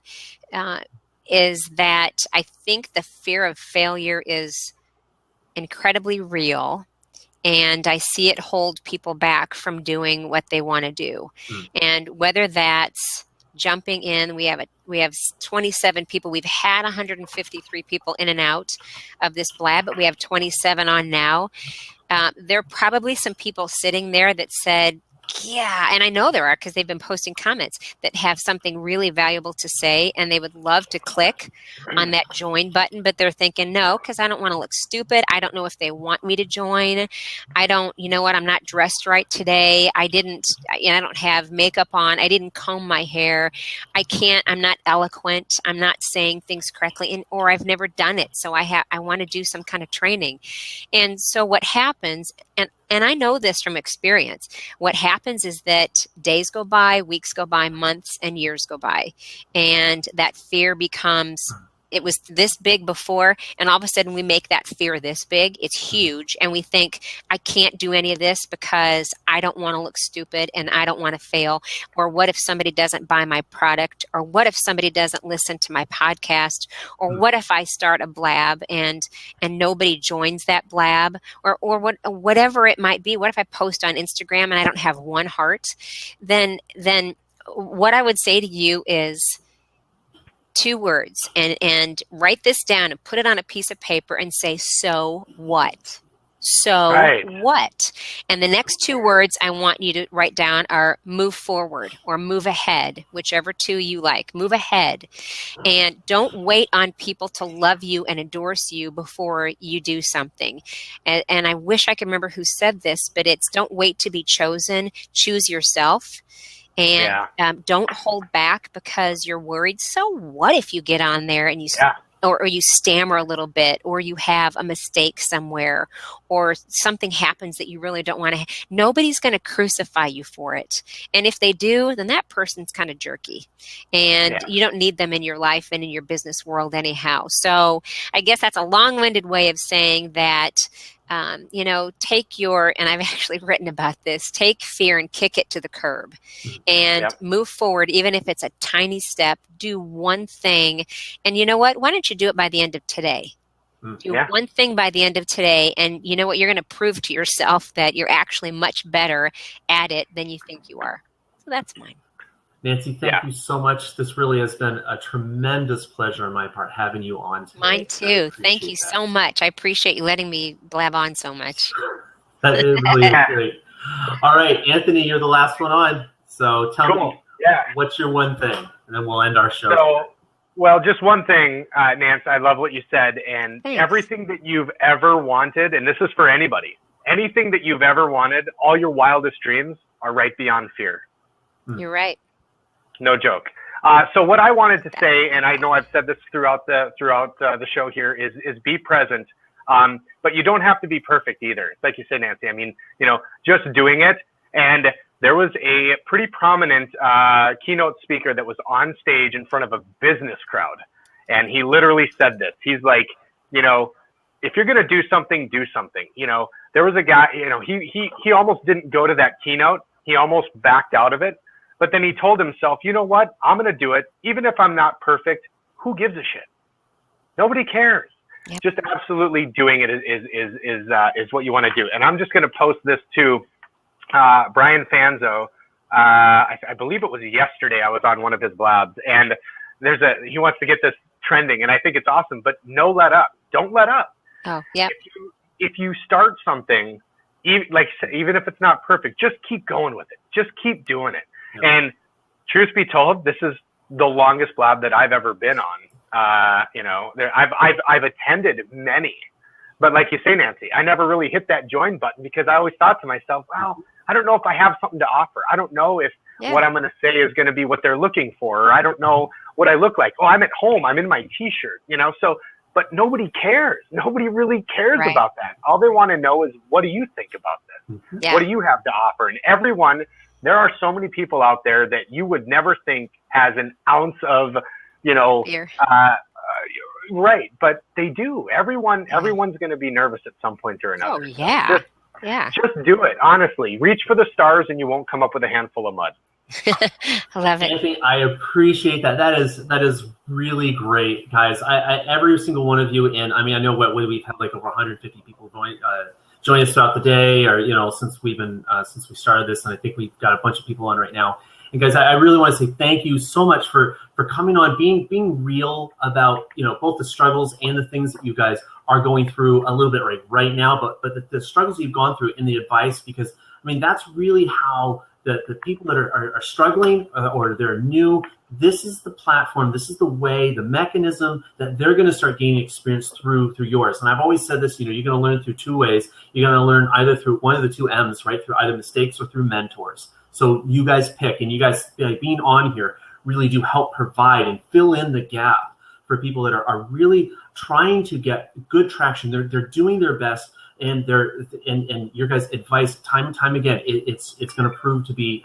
is that I think the fear of failure is incredibly real. And I see it hold people back from doing what they want to do. And whether that's jumping in, we have 27 people. We've had 153 people in and out of this blab, but we have 27 on now. There are probably some people sitting there that said, yeah, and I know there are because they've been posting comments that have something really valuable to say, and they would love to click on that join button, but they're thinking, no, because I don't want to look stupid. I don't know if they want me to join. I don't, I'm not dressed right today. I don't have makeup on. I didn't comb my hair. I'm not eloquent. I'm not saying things correctly, or I've never done it. So I want to do some kind of training. And so what happens, and I know this from experience, what happens is that days go by, weeks go by, months and years go by. And that fear becomes, it was this big before, and all of a sudden we make that fear this big. It's huge. And we think, I can't do any of this because I don't want to look stupid and I don't want to fail. Or what if somebody doesn't buy my product? Or what if somebody doesn't listen to my podcast? Or what if I start a blab and nobody joins that blab? Or whatever it might be. What if I post on Instagram and I don't have one heart? Then what I would say to you is, 2 words, and write this down and put it on a piece of paper and say, so what? So what? And the next 2 words I want you to write down are move forward or move ahead, whichever 2 you like. Move ahead. And don't wait on people to love you and endorse you before you do something. And I wish I could remember who said this, but it's don't wait to be chosen. Choose yourself. And don't hold back because you're worried. So what if you get on there and you or you stammer a little bit, or you have a mistake somewhere, or something happens that you really don't want to? Nobody's going to crucify you for it. And if they do, then that person's kind of jerky. And you don't need them in your life and in your business world anyhow. So I guess that's a long-winded way of saying that take and I've actually written about this, take fear and kick it to the curb and move forward, even if it's a tiny step. Do one thing. And you know what? Why don't you do it by the end of today? Do one thing by the end of today, and you know what? You're going to prove to yourself that you're actually much better at it than you think you are. So that's mine. Nancy, thank you so much. This really has been a tremendous pleasure on my part having you on today. Mine too. Thank you so much. I appreciate you letting me blab on so much. That is really great. All right, Anthony, you're the last one on. So tell me, what's your one thing? And then we'll end our show. So, well, just one thing, Nance, I love what you said. And everything that you've ever wanted, and this is for anybody, anything that you've ever wanted, all your wildest dreams are right beyond fear. You're right. No joke. So what I wanted to say, and I know I've said this throughout the show here, is be present. But you don't have to be perfect either. It's like you said, Nancy. I mean, just doing it. And there was a pretty prominent keynote speaker that was on stage in front of a business crowd. And he literally said this. He's like, if you're going to do something, do something. There was a guy, he almost didn't go to that keynote. He almost backed out of it. But then he told himself, you know what? I'm going to do it. Even if I'm not perfect, who gives a shit? Nobody cares. Yep. Just absolutely doing it is what you want to do. And I'm just going to post this to Brian Fanzo. I believe it was yesterday. I was on one of his blabs, and he wants to get this trending, and I think it's awesome. But no let up. Don't let up. Oh, yeah. If you start something, even if it's not perfect, just keep going with it. Just keep doing it. And truth be told, this is the longest blab that I've ever been on. I've attended many, but like you say, Nancy, I never really hit that join button because I always thought to myself, well, I don't know if I have something to offer. I don't know if what I'm going to say is going to be what they're looking for, or I don't know what I look like. Oh, I'm at home. I'm in my t-shirt, but nobody cares. Nobody really cares about that. All they want to know is, what do you think about this? Yeah. What do you have to offer? And there are so many people out there that you would never think has an ounce of, fear. Right. But they do. Everyone's going to be nervous at some point or another. Oh, yeah. Just do it. Honestly, reach for the stars and you won't come up with a handful of mud. I love it. Anthony, I appreciate that. That is really great, guys. I every single one of you, and I mean, I know we've had like over 150 people join us throughout the day, or since we started this, and I think we've got a bunch of people on right now. And guys, I really want to say thank you so much for coming on, being real about both the struggles and the things that you guys are going through a little bit right now, but the struggles you've gone through and the advice, because I mean that's really how the people that are struggling or they're new, this is the platform, this is the way, the mechanism that they're going to start gaining experience through yours. And I've always said this, you're going to learn through two ways. You're going to learn either through one of the two M's, right? Through either mistakes or through mentors. So you guys pick, and you guys being on here really do help provide and fill in the gap for people that are really trying to get good traction. They're doing their best. And your guys' advice time and time again, it's going to prove to be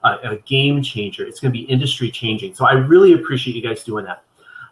a game changer. It's going to be industry changing. So I really appreciate you guys doing that.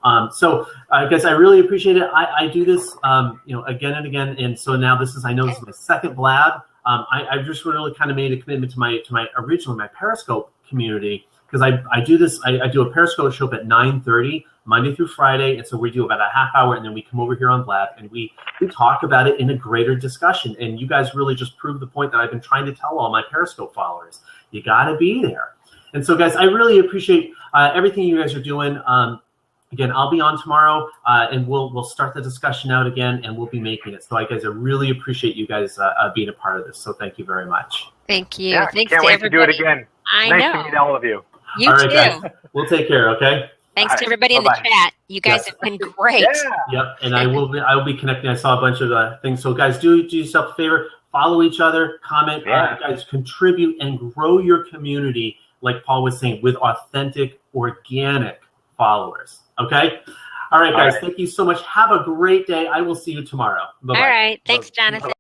Guys, I really appreciate it. I do this, again and again. And so now this is my second blab. I just really kind of made a commitment to my Periscope community, because I do this. I do a Periscope show at 9:30 Monday through Friday, and so we do about a half hour, and then we come over here on Blab and we talk about it in a greater discussion. And you guys really just proved the point that I've been trying to tell all my Periscope followers. You got to be there. And so, guys, I really appreciate everything you guys are doing. Again, I'll be on tomorrow, and we'll start the discussion out again, and we'll be making it. So, guys, I really appreciate you guys being a part of this. So, thank you very much. Thank you. Yeah, Thanks can't to wait everybody. to do it again. Nice to meet all of you. You all right, too. Guys, we'll take care. Okay. Thanks to everybody in the chat. You guys have been great. Yep, and I will be connecting. I saw a bunch of things. So, guys, do yourself a favor. Follow each other. Comment. Guys, contribute and grow your community, like Paul was saying, with authentic, organic followers. Okay. All right, guys. Thank you so much. Have a great day. I will see you tomorrow. Bye-bye. All right. Thanks, Jonathan.